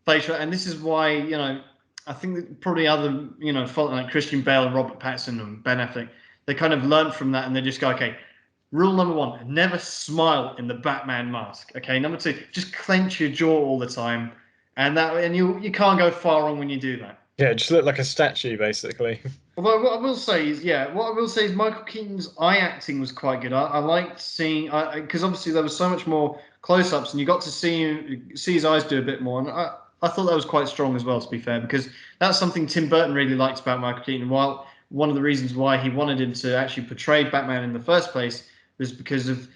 facial, and this is why I think that probably other fault like Christian Bale and Robert Pattinson and Ben Affleck, they kind of learned from that, and they just go, okay, rule number one: never smile in the Batman mask. Okay, number two: just clench your jaw all the time, and you can't go far wrong when you do that. Yeah, just look like a statue, basically. Although what I will say is, yeah, what I will say is Michael Keaton's eye acting was quite good. I liked seeing, because obviously there was so much more close-ups, and you got to see his eyes do a bit more, and I thought that was quite strong as well. To be fair, because that's something Tim Burton really liked about Michael Keaton. While one of the reasons why he wanted him to actually portray Batman in the first place was because of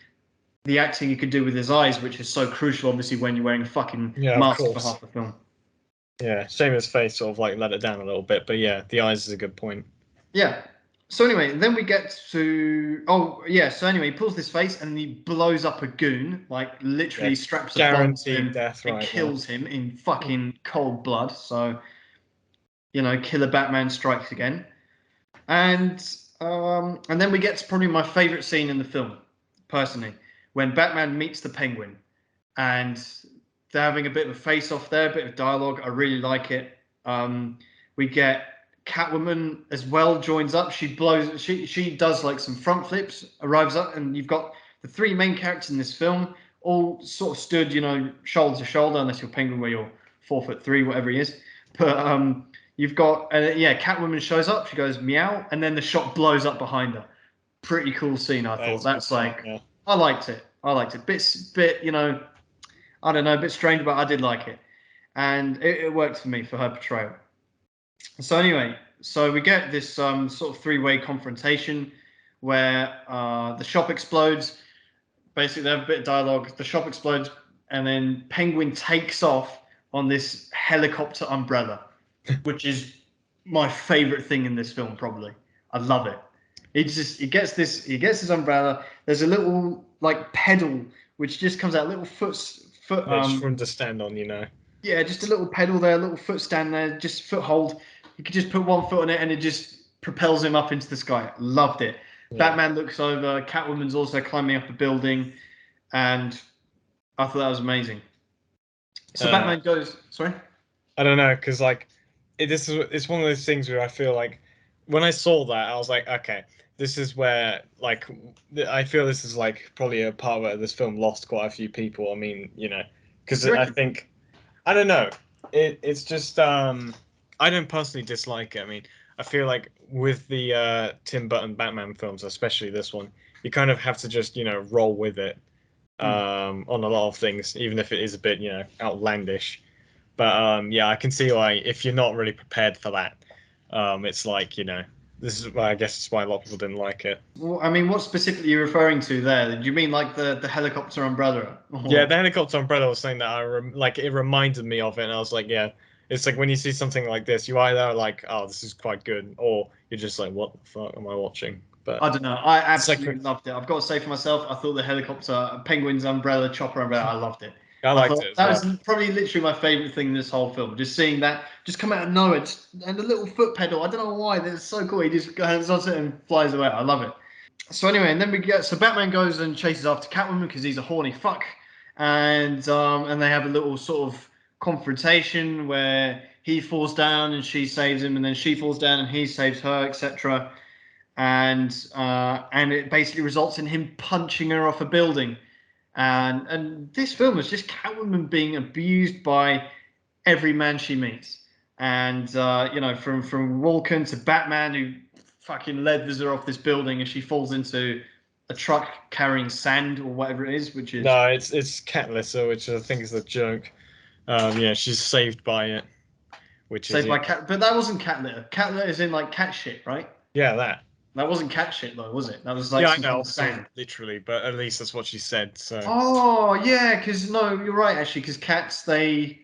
the acting he could do with his eyes, which is so crucial, obviously, when you're wearing a fucking Yeah, of mask for course. half the film. Yeah, shame his face sort of like let it down a little bit, but yeah, the eyes is a good point. Yeah. So anyway, then we get to yeah. So anyway, he pulls this face and he blows up a goon, like Yeah, literally straps a bomb to guaranteed him death and right there. kills him in fucking cold blood. So Killer Batman strikes again, and then we get to probably my favorite scene in the film, personally, when Batman meets the Penguin, and they're having a bit of a face-off there, a bit of dialogue. I really like it. We get Catwoman as well joins up. She does like some front flips, arrives up, and you've got the three main characters in this film all sort of stood, shoulder to shoulder, unless you're Penguin where you're 4'3", whatever he is. But you've got yeah, Catwoman shows up. She goes meow, and then the shot blows up behind her. Pretty cool scene, I That thought. is a good That's shot, like yeah. I liked it. I liked it. Bit, I don't know, a bit strange, but I did like it, and it worked for me for her portrayal. So anyway, so we get this sort of three-way confrontation where the shop explodes. Basically, they have a bit of dialogue. The shop explodes, and then Penguin takes off on this helicopter umbrella, which is my favorite thing in this film. Probably, I love it. He gets this umbrella. There's a little like pedal which just comes out, little foot Yeah, just for him to stand on. yeah, just a little pedal there, a little foot stand there, just foothold. You could just put one foot on it and it just propels him up into the sky. Loved it. Yeah. Batman looks over. Catwoman's also climbing up a building, and I thought that was amazing. So Uh, Batman goes, sorry. I don't know, because like it's one of those things where I feel like when I saw that, I was like, okay, this is where like I feel this is like probably a part where this film lost quite a few people. I mean, because You I reckon? think I don't know. It's just I don't personally dislike it. I mean, I feel like with the Tim Burton Batman films, especially this one, you kind of have to just roll with it Hmm. on a lot of things, even if it is a bit outlandish. But yeah, I can see why if you're not really prepared for that, it's like this is why I guess it's why a lot of people didn't like it. Well, I mean, what specifically are you referring to there? Do you mean like the helicopter umbrella? Yeah, Or the helicopter umbrella was something that like it reminded me of it, and I was like, yeah, it's like when you see something like this, you either are like, oh, this is quite good, or you're just like, what the fuck am I watching? But I don't know. I it's like absolutely loved it. I've got to say for myself, I thought the helicopter, penguin's umbrella, chopper umbrella, I loved it. I I liked thought it as that well. was probably literally my favorite thing in this whole film. Just seeing that, just come out of nowhere, and the little foot pedal. I don't know why. That's so cool. He just goes on it and flies away. I love it. So anyway, and then Batman goes and chases after Catwoman because he's a horny fuck, and they have a little sort of confrontation where he falls down and she saves him, and then she falls down and he saves her, etc. And it basically results in him punching her off a building. And this film is just Catwoman being abused by every man she meets. And from Walken to Batman, who fucking levers her off this building and she falls into a truck carrying sand or whatever it is, which is No, it's Cat Litter, which I think is a joke. Yeah, she's saved by it, which is saved by cat. But that wasn't cat litter. Cat litter is in like cat shit, right? yeah, that. That wasn't cat shit though, was it? That was like Yeah, I some know, kind of obviously, sand. literally, but at least that's what she said. So Oh yeah, because no, you're right actually. Because cats, they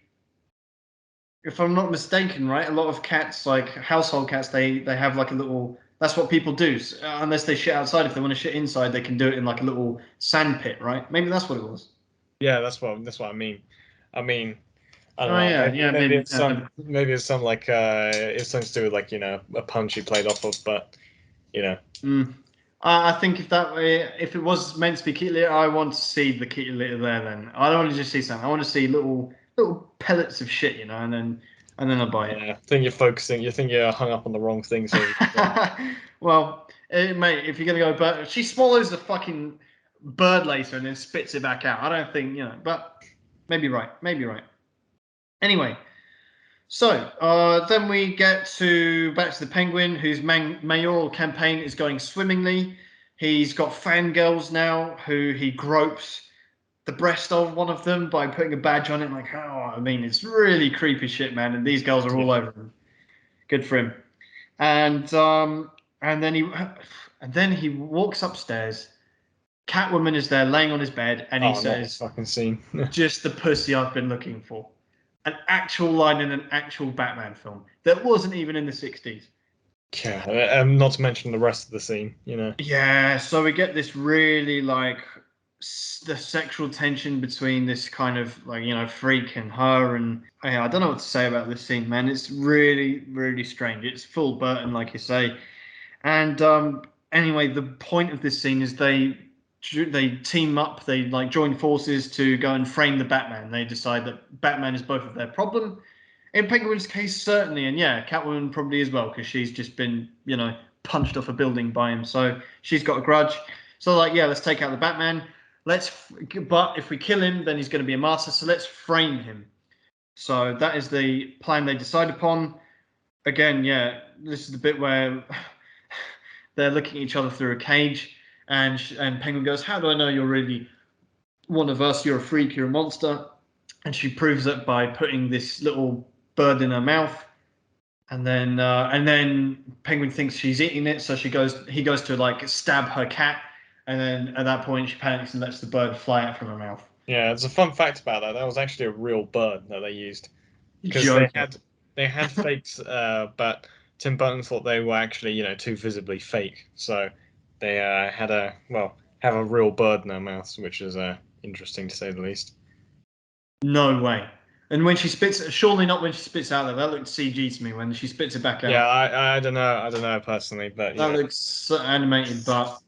if I'm not mistaken, right, a lot of cats, like household cats, they have like a little. That's what people do. Unless they shit outside, if they want to shit inside, they can do it in like a little sand pit, right? Maybe that's what it was. Yeah, that's what I mean. I mean, I don't Oh know. yeah, yeah, Maybe maybe. it's some like it's something to do with like a punch he played off of, but you know. Mm. I think if it was meant to be kitty litter, I want to see the kitty litter there. Then I don't want to just see something. I want to see little pellets of shit, and then I'll buy it. Yeah, I think you're focusing. You think you're hung up on the wrong things here. Well, mate, if you're gonna go, but she swallows the fucking bird later and then spits it back out. I don't think but maybe right, maybe right. Anyway, so then we get back to the Penguin, whose mayoral campaign is going swimmingly. He's got fangirls now who he gropes the breast of one of them by putting a badge on it. Like, oh, I mean, it's really creepy shit, man. And these girls are all over him. Good for him. And and then he walks upstairs. Catwoman is there, laying on his bed, and he Oh, not this says, fucking scene. "Just the pussy I've been looking for." An actual line in an actual Batman film that wasn't even in the 60s. Yeah, not to mention the rest of the scene. Yeah, so we get this really like the sexual tension between this kind of like freak and her, and yeah, I don't know what to say about this scene, man. It's really really strange. It's full Burton, like you say. And anyway, the point of this scene is they team up, they like join forces to go and frame the Batman. They decide that Batman is both of their problem. In Penguin's case, certainly, and yeah, Catwoman probably as well, because she's just been, punched off a building by him. So she's got a grudge. So like, yeah, let's take out the Batman. But if we kill him, then he's going to be a martyr. So let's frame him. So that is the plan they decide upon. Again, yeah, this is the bit where they're looking at each other through a cage, and Penguin goes, "How do I know you're really one of us? You're a freak. You're a monster." And she proves it by putting this little bird in her mouth, and then Penguin thinks she's eating it, so he goes to like stab her cat, and then at that point she panics and lets the bird fly out from her mouth. Yeah, it's a fun fact about that. That was actually a real bird that they used because they Joking. had they had fakes, but Tim Burton thought they were actually too visibly fake, so they had have a real bird in their mouths, which is interesting to say the least. No way. And when she spits, surely not when she spits out there. That looks CG to me when she spits it back Yeah, out. I don't know personally, but That looks so animated, but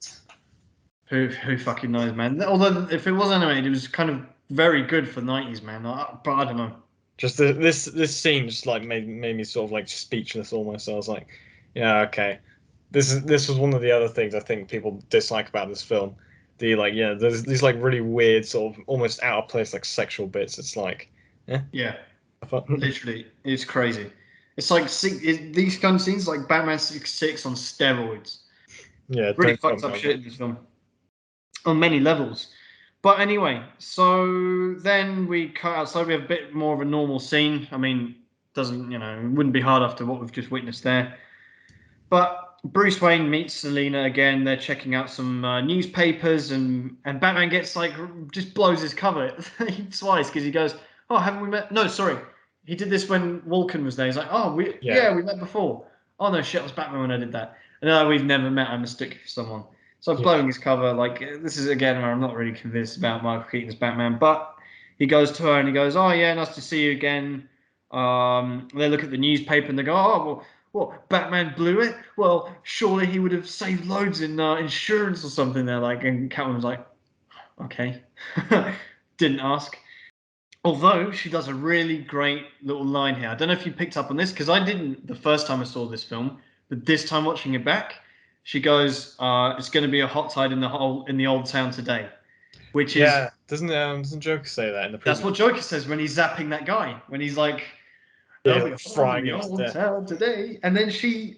who fucking knows, man? Although if it was animated, it was kind of very good for 90s, man. But I don't know. just this scene just like made me sort of like speechless almost. I was like, yeah, okay. This was one of the other things I think people dislike about this film. The like there's these like really weird sort of almost out of place like sexual bits. It's like, yeah, Yeah, literally, it's crazy. It's like these kind of scenes like Batman 66 on steroids. yeah, Really don't fucked quote me up on shit that. in this film on many levels. But anyway, so then we cut outside. We have a bit more of a normal scene. I mean, doesn't it wouldn't be hard after what we've just witnessed there. But Bruce Wayne meets Selina again. They're checking out some newspapers, and Batman gets like just blows his cover twice because he goes, "Oh, haven't we met?" No, sorry, he did this when Walken was there. He's like, "Oh, Yeah, we met before." Oh no, shit, I was Batman when I did that. And no, we've never met. I mistook you for someone. So yeah, blowing his cover, like this is again where I'm not really convinced about Michael Keaton's Batman, but he goes to her and he goes, "Oh yeah, nice to see you again." They look at the newspaper and they go, "Oh well, what, Batman blew it? Well, surely he would have saved loads in insurance or something." There, like, and Catwoman's like, "Okay," didn't ask. Although she does a really great little line here. I don't know if you picked up on this because I didn't the first time I saw this film, but this time watching it back, she goes, "It's going to be a hot tide in the old town today," which is yeah. Doesn't Joker say that in the that's previous? what Joker says when he's zapping that guy when he's like, Yeah, "There'll be like a flood in frying the him to old death. town today," and then she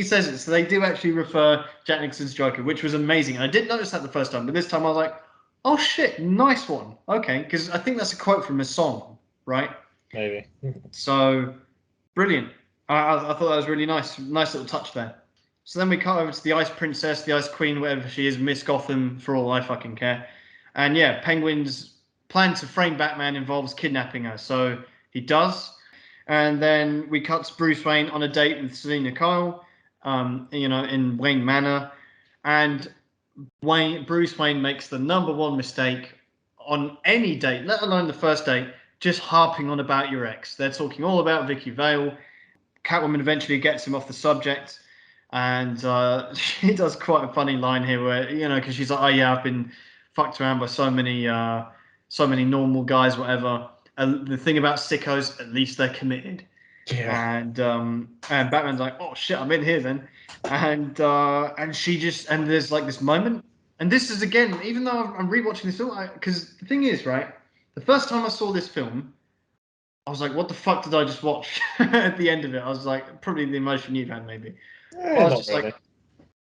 says it. So they do actually refer Jack Nixon's Joker, which was amazing. And I didn't notice that the first time, but this time I was like, "Oh shit, nice one." Okay, because I think that's a quote from a song, right? Maybe. So brilliant. I thought that was really nice little touch there. So then we cut over to the Ice Princess, the Ice Queen, whatever she is, Miss Gotham, for all I fucking care. And yeah, Penguin's plan to frame Batman involves kidnapping her. So he does. And then we cut to Bruce Wayne on a date with Selena Kyle, in Wayne Manor. And Bruce Wayne makes the number one mistake on any date, let alone the first date, just harping on about your ex. They're talking all about Vicky Vale. Catwoman eventually gets him off the subject, and she does quite a funny line here where, because she's like, "Oh yeah, I've been fucked around by so many normal guys, whatever." And the thing about sickos, at least they're committed. Yeah. And Batman's like, "Oh shit, I'm in here then," and she just and there's like this moment, and this is again, even though I'm rewatching this film, because the thing is, right, the first time I saw this film, I was like, "What the fuck did I just watch?" At the end of it, I was like, probably the emotion you've had, maybe. But I was Not just really. like,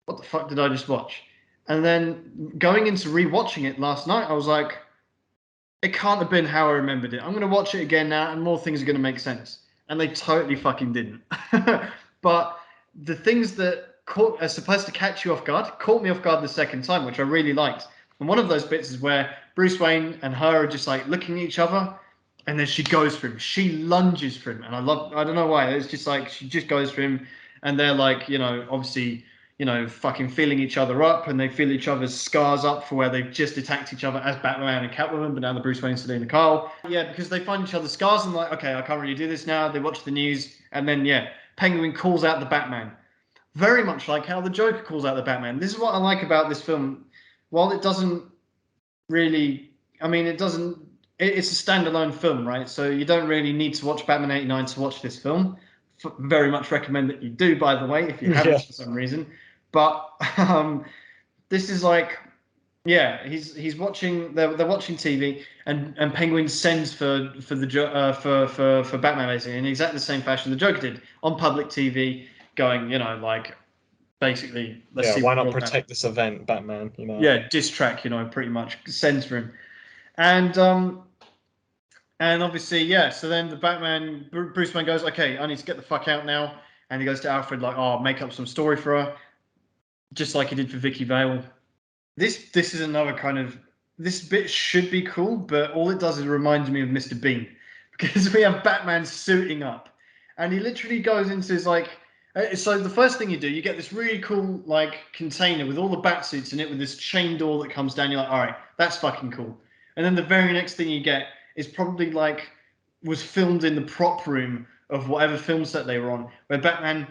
"What the fuck did I just watch?" And then going into rewatching it last night, I was like, "It can't have been how I remembered it. I'm going to watch it again now, and more things are going to make sense." And they totally fucking didn't. But the things that are supposed to catch you off guard caught me off guard the second time, which I really liked. And one of those bits is where Bruce Wayne and her are just like looking at each other, and then she goes for him. She lunges for him, and I don't know why. It's just like she just goes for him, and they're like, obviously, fucking feeling each other up, and they feel each other's scars up for where they've just attacked each other as Batman and Catwoman, but now the Bruce Wayne, Selena Kyle. Yeah, because they find each other's scars and like, okay, I can't really do this now. They watch the news, and then yeah, Penguin calls out the Batman. Very much like how the Joker calls out the Batman. This is what I like about this film. While it doesn't really, I mean, it doesn't. It's a standalone film, right? So you don't really need to watch Batman '89 to watch this film. Very much recommend that you do, by the way, if you haven't Yeah. for some reason. But this is like, yeah, he's watching. They're watching TV, and Penguin sends for the for Batman basically in exactly the same fashion the Joker did on public TV, going, like basically, let's Yeah. see Why what not you're about. protect this event, Batman? Yeah, diss track, pretty much sends for him, and obviously, yeah. So then the Bruce Wayne goes, okay, I need to get the fuck out now, and he goes to Alfred like, oh, make up some story for her, just like he did for Vicky Vale. This is another kind of this bit should be cool, but all it does is reminds me of Mr. Bean because we have Batman suiting up, and he literally goes into his like. So the first thing you do, you get this really cool like container with all the bat suits in it, with this chain door that comes down. You're like, all right, that's fucking cool. And then the very next thing you get is probably like was filmed in the prop room of whatever film set they were on, where Batman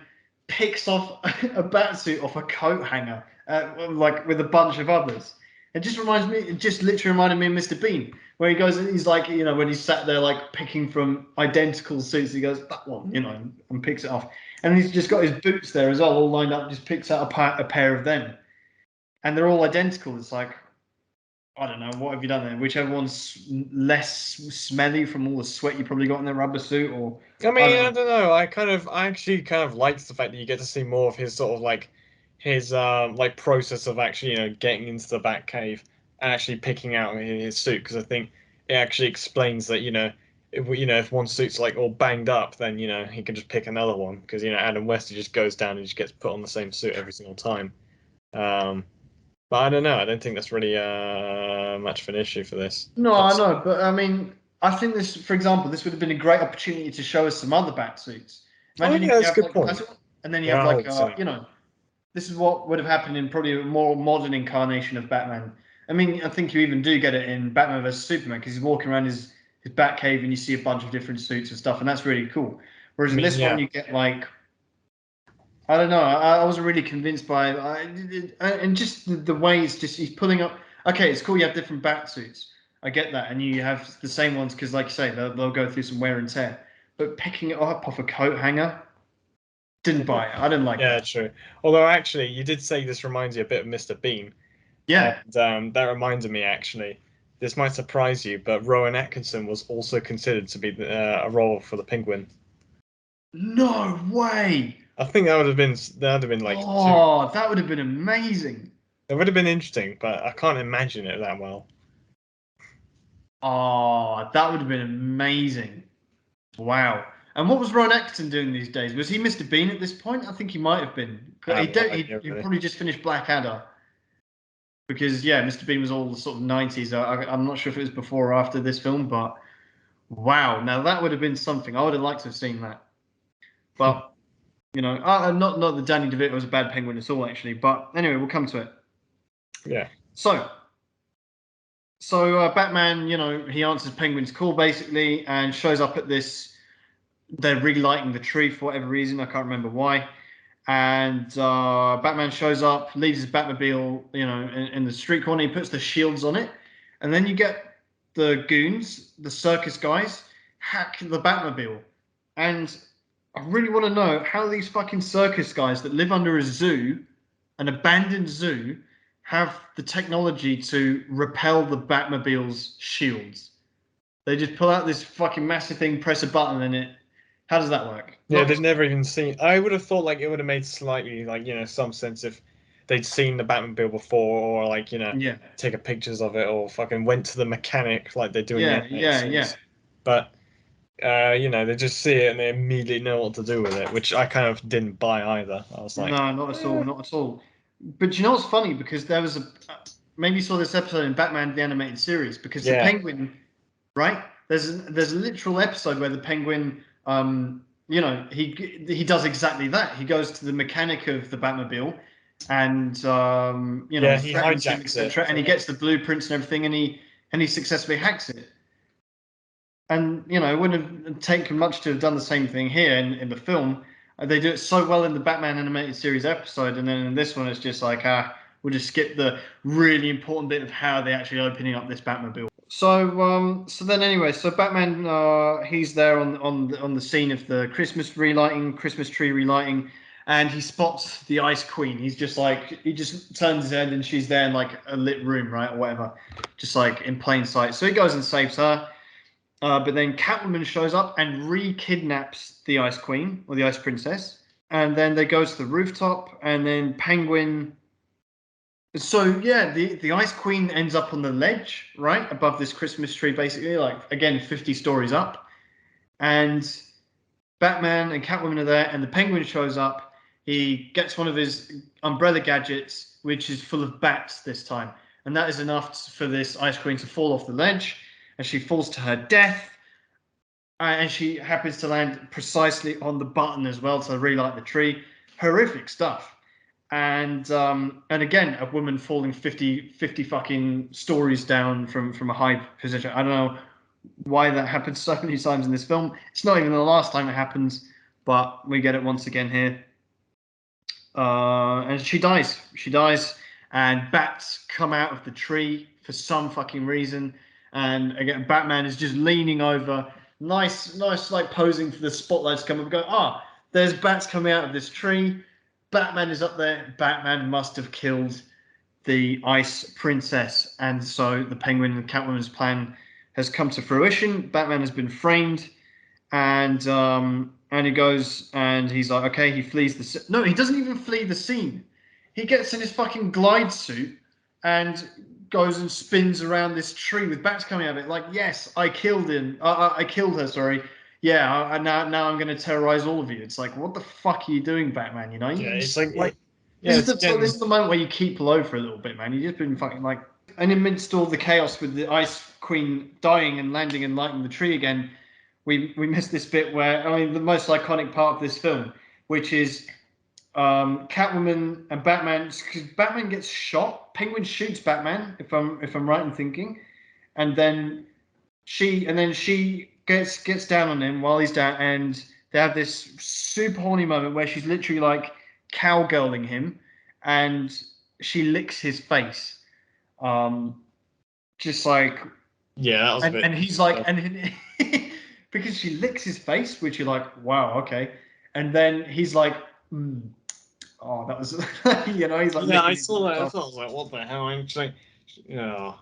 picks off a bat suit off a coat hanger, like with a bunch of others. It just reminds me. It just literally reminded me of Mr. Bean, where he goes, he's like, when he's sat there like picking from identical suits, he goes that one, and picks it off, and he's just got his boots there as well, all lined up, just picks out a pair of them, and they're all identical. It's like, I don't know, what have you done there? Whichever one's less smelly from all the sweat you probably got in the rubber suit, or I I mean, don't I know. don't know. I actually kind of liked the fact that you get to see more of his sort of like his like process of actually getting into the Batcave and actually picking out his suit because I think it actually explains that if one suit's like all banged up, then he can just pick another one because Adam West he just goes down and just gets put on the same suit every single time. Um, but I don't know. I don't think that's really much of an issue for this. No, I Plus, know, but I mean, I think this, for example, this would have been a great opportunity to show us some other bat suits. oh Imagine yeah, if you that's a have good like the point. classic one, and then you have Yeah, I like, would say. this is what would have happened in probably a more modern incarnation of Batman. I mean, I think you even do get it in Batman vs Superman because he's walking around his Bat cave and you see a bunch of different suits and stuff, and that's really cool. Whereas I in mean, this one, yeah. you get like, I don't know, I wasn't really convinced by and just the way it's just he's pulling up. Okay, it's cool. You have different bat suits. I get that, and you have the same ones because, like you say, they'll go through some wear and tear. But picking it up off a coat hanger, didn't buy it. I didn't like Yeah, that. true. Although actually, you did say this reminds you a bit of Mr. Bean, Yeah. and that reminded me actually. This might surprise you, but Rowan Atkinson was also considered to be a role for the Penguin. No way. I think that would have been like two. Oh, that would have been amazing. It would have been interesting, but I can't imagine it that well. Oh, that would have been amazing. Wow. And what was Ron Atkinson doing these days? Was he Mr. Bean at this point? I think he might have been. I He have no don't, idea he really. probably just finished Blackadder because yeah, Mr. Bean was all the sort of 90s. I'm not sure if it was before or after this film, but Wow, now that would have been something. I would have liked to have seen that. But not that Danny DeVito was a bad Penguin at all, actually. But anyway, we'll come to it. Yeah. So Batman, he answers Penguin's call basically, and shows up at this. They're relighting the tree for whatever reason. I can't remember why. And Batman shows up, leaves his Batmobile, in the street corner. He puts the shields on it, and then you get the goons, the circus guys, hack the Batmobile. And I really want to know how these fucking circus guys that live under a zoo, an abandoned zoo, have the technology to repel the Batmobile's shields. They just pull out this fucking massive thing, press a button, and it. How does that work? Yeah, they've never even seen. I would have thought like it would have made slightly like some sense if they'd seen the Batmobile before, or like Yeah. take a pictures of it, or fucking went to the mechanic like they do in the Yeah, animated series. yeah. But they just see it and they immediately know what to do with it, which I kind of didn't buy either. I was like, No, not at all, not at all. But you know what's funny? Because there was maybe you saw this episode in Batman the Animated Series, because the yeah, Penguin, right? There's a literal episode where the Penguin, he does exactly that. He goes to the mechanic of the Batmobile, and yeah, he threatens him, hijacks it. etc. And he gets the blueprints and everything, and he successfully hacks it. And it wouldn't have taken much to have done the same thing here in the film. They do it so well in the Batman animated series episode, and then in this one, it's just like, we'll just skip the really important bit of how they're actually opening up this Batmobile. So then anyway, so Batman, he's there on the scene of the Christmas tree relighting, and he spots the Ice Queen. He just turns his head, and she's there in like a lit room, right, or whatever, just like in plain sight. So he goes and saves her. But then Catwoman shows up and re-kidnaps the Ice Queen, or the Ice Princess. And then they go to the rooftop, and then Penguin. So yeah, the Ice Queen ends up on the ledge, right, above this Christmas tree, basically, like again 50 stories up. And Batman and Catwoman are there, and the Penguin shows up. He gets one of his umbrella gadgets, which is full of bats this time, and that is enough for this Ice Queen to fall off the ledge, and she falls to her death. And she happens to land precisely on the button as well to relight the tree. Horrific stuff. And again, a woman falling 50 fucking stories down from a high position. I don't know why that happens so many times in this film. It's not even the last time it happens, but we get it once again here. And she dies. She dies, and bats come out of the tree for some fucking reason. And again, Batman is just leaning over, nice, like posing for the spotlight to come up and go, there's bats coming out of this tree. Batman is up there. Batman must have killed the Ice Princess. And so the Penguin and Catwoman's plan has come to fruition. Batman has been framed, and he goes and he's like, okay, he flees the no, he doesn't even flee the scene. He gets in his fucking glide suit and goes and spins around this tree with bats coming out of it. Like, yes, I killed him. I killed her. Sorry. Yeah. Now I'm going to terrorize all of you. It's like, what the fuck are you doing, Batman? Yeah, it's this is the moment where you keep low for a little bit, man. You just been fucking like, and amidst all the chaos with the Ice Queen dying and landing and lighting the tree again, we missed this bit where, I mean, the most iconic part of this film, which is Catwoman and Batman, because Batman gets shot. Penguin shoots Batman, if I'm right in thinking, and then she gets down on him while he's down, and they have this super horny moment where she's literally like cowgirling him, and she licks his face, just like, yeah, that was a bit. And he's like, and because she licks his face, which you're like, wow, okay, and then he's like, oh, that was, he's like, yeah, I saw that. I thought, I was like, what the hell? I'm just like, yeah.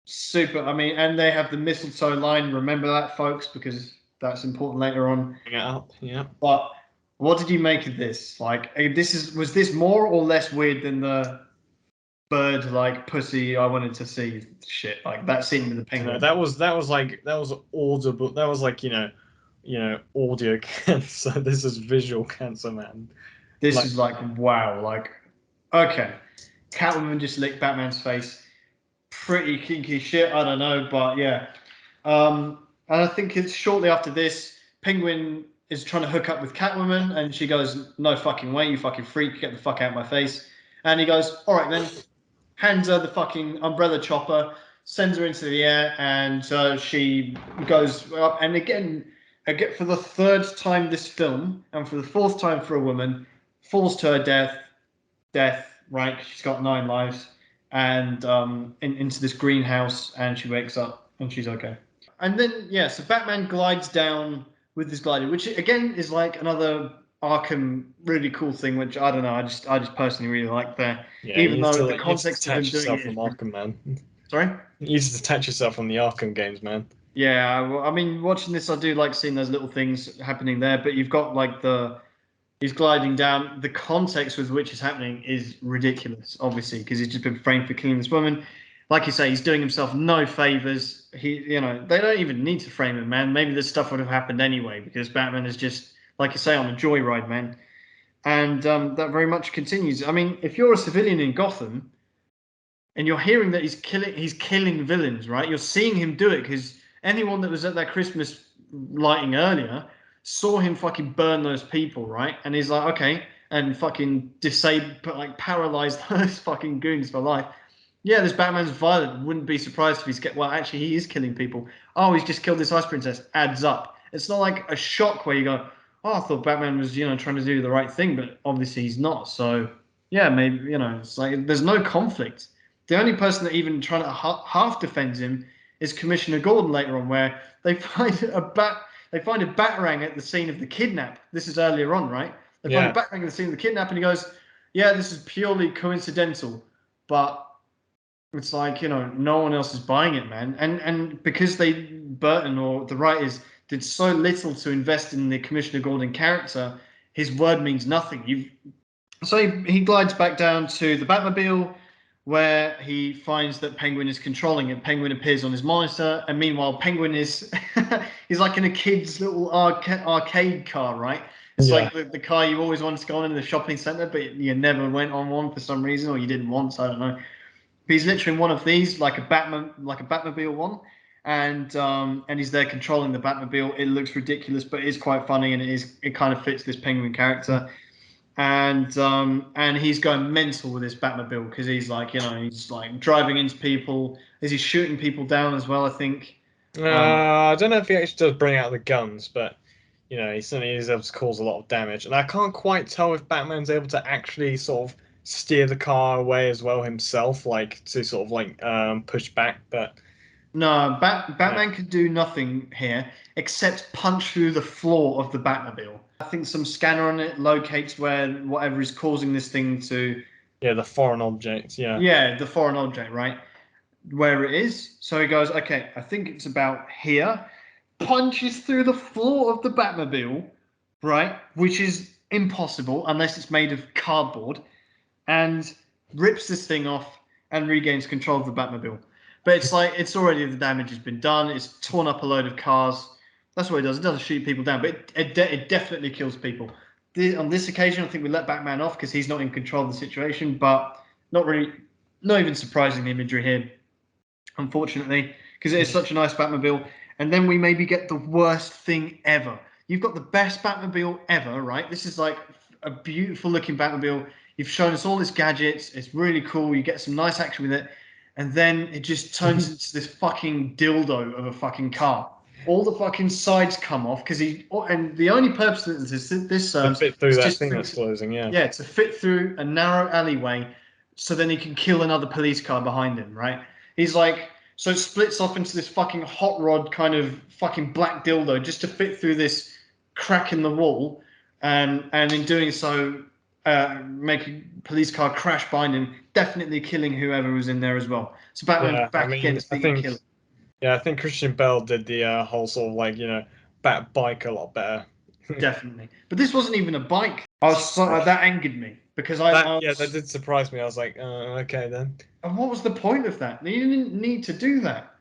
Super. I mean, and they have the mistletoe line. Remember that, folks, because that's important later on. Yeah. But what did you make of this? Like, was this more or less weird than the bird like pussy I wanted to see shit? Like that scene with the penguin. That was audible. That was like audio cancer. This is visual cancer, man. This is like, wow. Like, okay, Catwoman just licked Batman's face. Pretty kinky shit. I don't know, but yeah. And I think it's shortly after this, Penguin is trying to hook up with Catwoman, and she goes, "No fucking way, you fucking freak, get the fuck out of my face." And he goes, "All right then," hands her the fucking umbrella chopper, sends her into the air, and she goes up. And again, for the third time this film, and for the fourth time for a woman, falls to her death, right? She's got 9 lives, and into this greenhouse, and she wakes up, and she's okay. And then yeah, so Batman glides down with his glider, which again is like another Arkham really cool thing, which I don't know, I just personally really like there. Yeah, Even though the you need to context of him detach doing yourself it from is Arkham, man. sorry. You need to detach yourself from the Arkham games, man. Yeah, well, I mean, watching this, I do like seeing those little things happening there. But you've got like he's gliding down. The context with which it's happening is ridiculous, obviously, because he's just been framed for killing this woman. Like you say, he's doing himself no favors. They don't even need to frame him, man. Maybe this stuff would have happened anyway because Batman is just, like you say, on a joyride, man. And that very much continues. I mean, if you're a civilian in Gotham and you're hearing that he's killing villains, right? You're seeing him do it because anyone that was at that Christmas lighting earlier saw him fucking burn those people, right? And he's like, okay, and fucking like paralyze those fucking goons for life. Yeah, this Batman's violent. Wouldn't be surprised if well, actually, he is killing people. Oh, he's just killed this ice princess. Adds up. It's not like a shock where you go, oh, I thought Batman was, trying to do the right thing, but obviously he's not. So, yeah, maybe, it's like there's no conflict. The only person that even trying to half defends him is Commissioner Gordon later on, where they find they find a batarang at the scene of the kidnap. This is earlier on, right? They find a batarang at the scene of the kidnap, and he goes, "Yeah, this is purely coincidental, but." It's like, no one else is buying it, man. And because Burton or the writers did so little to invest in the Commissioner Gordon character, his word means nothing. So he glides back down to the Batmobile, where he finds that Penguin is controlling it. Penguin appears on his monitor, and meanwhile, Penguin is he's like in a kid's little arcade car, right? It's Yeah. like the car you always wanted to go on in the shopping center, but you never went on one for some reason, or you didn't once. I don't know. He's literally in one of these, like a Batmobile one, and he's there controlling the Batmobile. It looks ridiculous, but it is quite funny, and it kind of fits this Penguin character. And he's going mental with this Batmobile because he's like, he's like driving into people. Is he shooting people down as well? I think. I don't know if he actually does bring out the guns, but he certainly is able to cause a lot of damage. And I can't quite tell if Batman's able to actually sort of steer the car away as well himself, like to sort of like push back. But No, Batman can do nothing here except punch through the floor of the Batmobile. I think some scanner on it locates where whatever is causing this thing to. yeah, the foreign object. Yeah, Yeah, the foreign object, right? Where it is. So he goes, okay, I think it's about here. Punches through the floor of the Batmobile, right? Which is impossible unless it's made of cardboard, and rips this thing off and regains control of the Batmobile. But it's like it's already the damage has been done. It's torn up a load of cars. That's what it does. It doesn't shoot people down, but it definitely kills people. On this occasion, I think we let Batman off because he's not in control of the situation. But not really, not even surprising the imagery here, unfortunately, because it is such a nice Batmobile. And then we maybe get the worst thing ever. You've got the best Batmobile ever, right? This is like a beautiful looking Batmobile. You've shown us all its gadgets. It's really cool. You get some nice action with it. And then it just turns into this fucking dildo of a fucking car. All the fucking sides come off because and the only purpose that this to serves fit through is that just thing that's closing. Yeah, yeah, to fit through a narrow alleyway so then he can kill another police car behind him, right? He's like, so it splits off into this fucking hot rod kind of fucking black dildo just to fit through this crack in the wall. And in doing so, make a police car crash behind him, definitely killing whoever was in there as well. So Batman's yeah. I back mean, against the killer. I think Christian Bale did the whole sort of like bat bike a lot better. Definitely. But this wasn't even a bike. That angered me because I That was. did surprise me. I was like, okay then. And what was the point of that? You didn't need to do that.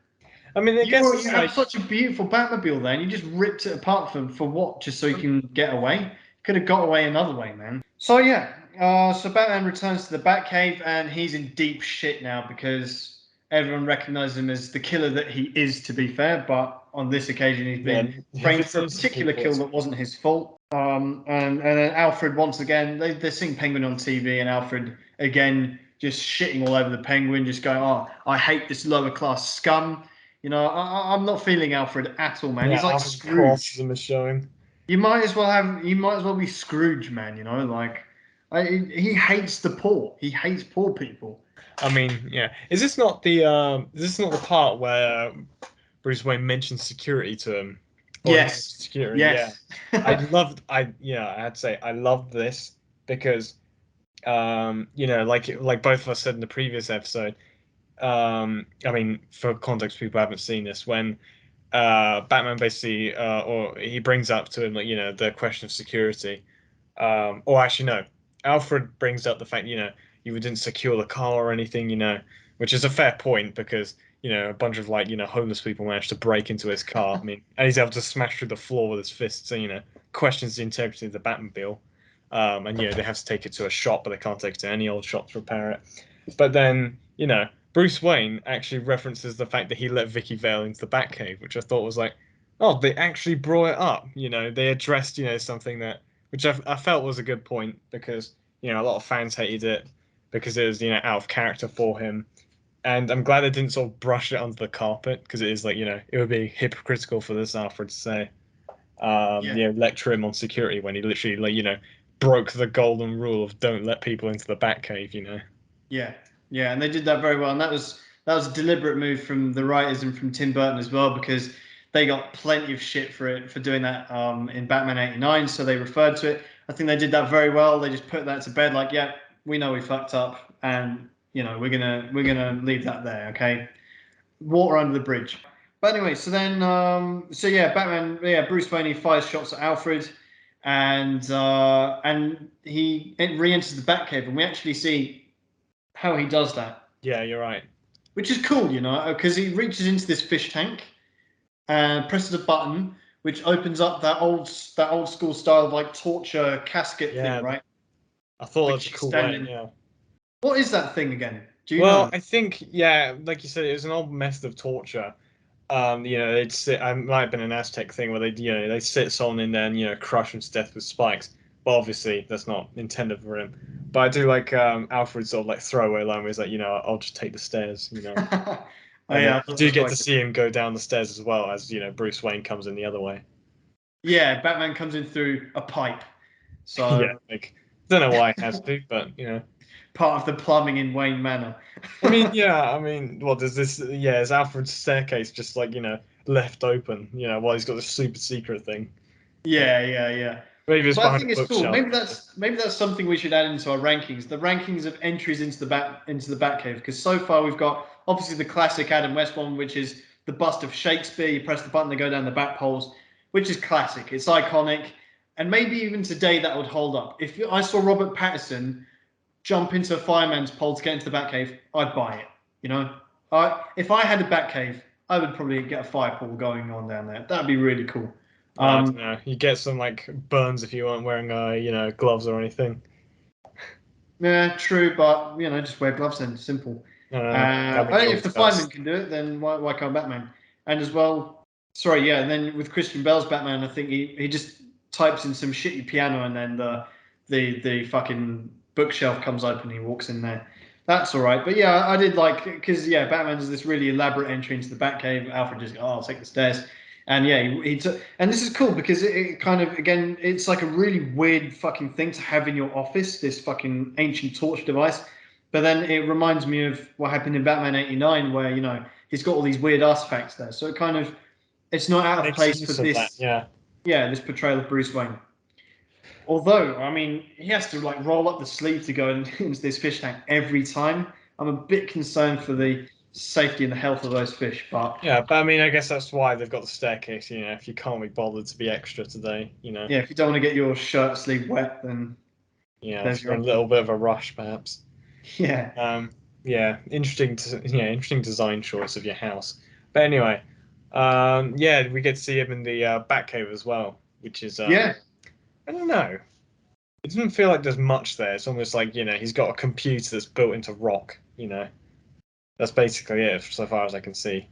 I mean, I guess You it's have like such a beautiful Batmobile there, and you just ripped it apart for what? Just so you can get away? Could have got away another way, man. So yeah, so Batman returns to the Batcave, and he's in deep shit now because everyone recognizes him as the killer that he is. To be fair, but on this occasion he's Yeah, been if framed it's for a innocent particular people, kill that wasn't his fault. And then Alfred once again, they're seeing Penguin on TV, and Alfred again just shitting all over the Penguin, just going, "Oh, I hate this lower class scum." You know, I'm not feeling Alfred at all, man. yeah, He's like Alfred Scrooge. classism is showing. You might as well be Scrooge, man. You know, like he hates the poor. He hates poor people. I mean, yeah, is this not the part where Bruce Wayne mentions security to him, or he mentions Yes, security? Yeah, yes, I had to say I loved this because like both of us said in the previous episode. I mean, for context, people haven't seen this when Batman basically or he brings up to him like the question of security. Or actually, no. Alfred brings up the fact, you didn't secure the car or anything, which is a fair point because, a bunch of homeless people managed to break into his car. I mean, and he's able to smash through the floor with his fists, so, questions the integrity of the Batmobile. And, they have to take it to a shop, but they can't take it to any old shop to repair it. But then, Bruce Wayne actually references the fact that he let Vicky Vale into the Batcave, which I thought was like, oh, they actually brought it up. They addressed, something that which I felt was a good point because a lot of fans hated it because it was out of character for him, and I'm glad they didn't sort of brush it under the carpet because it is like it would be hypocritical for this Alfred to say yeah, lecture him on security when he literally broke the golden rule of don't let people into the Batcave. yeah, yeah. And they did that very well, and that was a deliberate move from the writers and from Tim Burton as well because they got plenty of shit for it for doing that in Batman '89. So they referred to it. I think they did that very well. They just put that to bed, like, yeah, we know we fucked up, and we're gonna leave that there, okay? Water under the bridge. But anyway, so then, so yeah, Batman, yeah, Bruce Wayne he fires shots at Alfred, and he re-enters the Batcave, and we actually see how he does that, Yeah, you're right. which is cool, because he reaches into this fish tank and presses a button, which opens up that old school style of like torture casket thing, Yeah, right? I thought that was Which a he's cool way. standing. Yeah. What is that thing again? Do you Well, know? I think like you said, it was an old method of torture. They'd sit. It might have been an Aztec thing where they sit someone in there and crush them to death with spikes. But obviously, that's not intended for him. But I do like Alfred's sort of like throwaway line where he's like, I'll just take the stairs. Oh And then yeah, I you thought that do was get to quite see him go down the stairs as well as Bruce Wayne comes in the other way. Yeah, Batman comes in through a pipe. Yeah, So like don't know why he has to, but part of the plumbing in Wayne Manor. I mean, yeah, I mean, what does this? Yeah, is Alfred's staircase just like left open? While he's got this super secret thing. Yeah. Yeah, yeah, yeah. Maybe it's But I behind a think it's cool. bookshelf. Maybe that's something we should add into our rankings. The rankings of entries into the Batcave, because so far we've got obviously the classic Adam West one, which is the bust of Shakespeare. You press the button to go down the bat poles, which is classic. It's iconic, and maybe even today that would hold up. If I saw Robert Pattinson jump into a fireman's pole to get into the Batcave, I'd buy it. If I had a Batcave, I would probably get a fire pool going on down there. That'd be really cool. I don't know. You get some like burns if you aren't wearing gloves or anything. Yeah, true, but just wear gloves then. Simple. That'd be If the fireman disgust. can do it, then why can't Batman? And as well, sorry, yeah. And then with Christian Bale's Batman, I think he just types in some shitty piano, and then the fucking bookshelf comes open. And he walks in there. That's all right. But yeah, I did like because yeah, Batman does this really elaborate entry into the Batcave. Alfred just I'll take the stairs. And yeah, he took, and this is cool because it kind of again, it's like a really weird fucking thing to have in your office, this fucking ancient torch device. But then it reminds me of what happened in Batman '89, where he's got all these weird artifacts there. So it's not out of Makes place for use of that. this, Yeah. yeah, this portrayal of Bruce Wayne. Although, I mean, he has to like roll up the sleeve to go into this fish tank every time. I'm a bit concerned for the safety and the health of those fish, but Yeah, but I mean, I guess that's why they've got the staircase. If you can't be bothered to be extra today. yeah, if you don't want to get your shirt sleeve wet, then If there's you're your in a option. little bit of a rush, perhaps. Yeah. Um, yeah, interesting design choice of your house. But anyway, yeah, we get to see him in the Batcave as well, which is Yeah. I don't know. It doesn't feel like there's much there. It's almost like he's got a computer that's built into rock. That's basically it so far as I can see.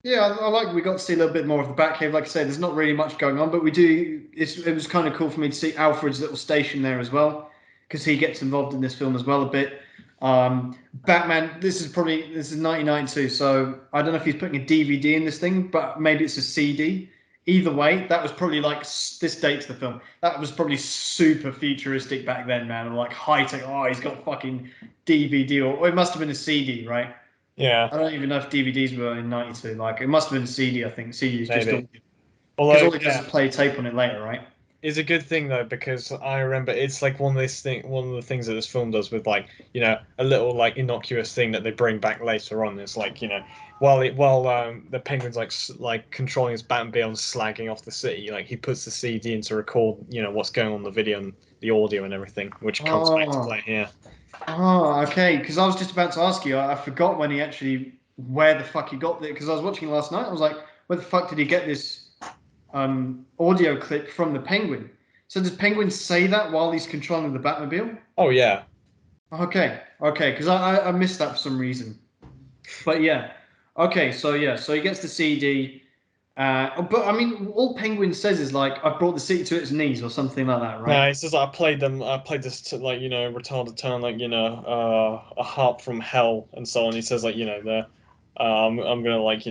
Yeah, I like we got to see a little bit more of the Batcave. Like I say, there's not really much going on, but we do. It was kind of cool for me to see Alfred's little station there as well, because he gets involved in this film as well a bit. Batman. This is 1992, so I don't know if he's putting a DVD in this thing, but maybe it's a CD. Either way, that was probably like this dates the film. That was probably super futuristic back then, man. Like high tech. Oh, he's got fucking DVD, or it must have been a CD, right? Yeah, I don't even know if DVDs were in '92. Like it must have been CD. I think CD is just maybe. all because Although, all it does yeah, is play tape on it later, right? it's a good thing though because I remember it's like one of the things that this film does with like a little like innocuous thing that they bring back later on. It's like while the Penguin's like controlling his Batmobile and slagging off the city, like he puts the CD in to record what's going on in the video and the audio and everything, which comes back to Oh, play here. okay. Because I was just about to ask you. I forgot when he actually where the fuck he got it. Because I was watching last night. I was like, where the fuck did he get this audio clip from the Penguin? So does Penguin say that while he's controlling the Batmobile? Oh yeah, Okay. Because I missed that for some reason. But yeah. Okay. So yeah. So he gets the CD. But I mean, all Penguin says is like, "I brought the city to its knees" or something like that, right? no, he says I played them. I played this to like retarded turn like a harp from hell and so on. He says like I'm gonna like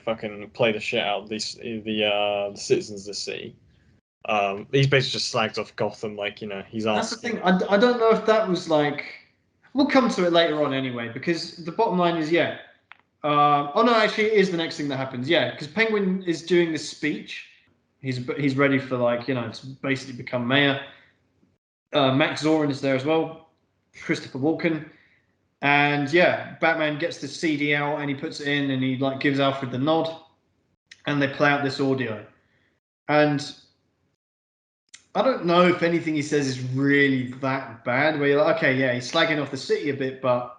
fucking play the shit out of the citizens of the city. He's basically just slagged off Gotham, like he's That's the asking. thing. I don't know if that was like. We'll come to it later on anyway, because the bottom line is, yeah. Oh no, actually, it is the next thing that happens. Yeah, because Penguin is doing this speech. He's ready for like to basically become mayor. Max Zorin is there as well. Christopher Walken. And yeah, Batman gets the CD out and he puts it in and he like gives Alfred the nod and they play out this audio. And I don't know if anything he says is really that bad. Where you're like, okay, yeah, he's slagging off the city a bit, but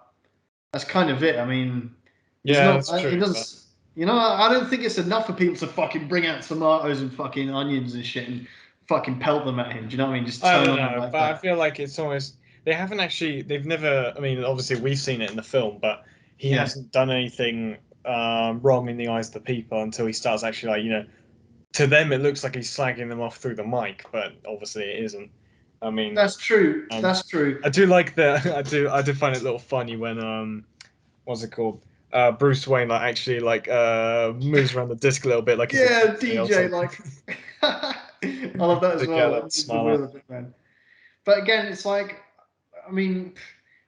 that's kind of it. I mean, he's Yeah, not. that's He true. But doesn't. I don't think it's enough for people to fucking bring out tomatoes and fucking onions and shit and fucking pelt them at him. Do you know what I mean? Just I turn don't on him know. like But I that. feel like it's almost they haven't actually. They've never. I mean, obviously we've seen it in the film, but he Yeah, hasn't done anything wrong in the eyes of the people until he starts actually to them it looks like he's slagging them off through the mic, but obviously it isn't. I mean, that's true. um, That's true. I do like the I do find it a little funny when what's it called? Bruce Wayne like actually moves around the disc a little bit like he's a Yeah, DJ or DJ. something. Like, I love that as To get well. that Like, moves the smile wheel a bit, man. But again, it's like, I mean,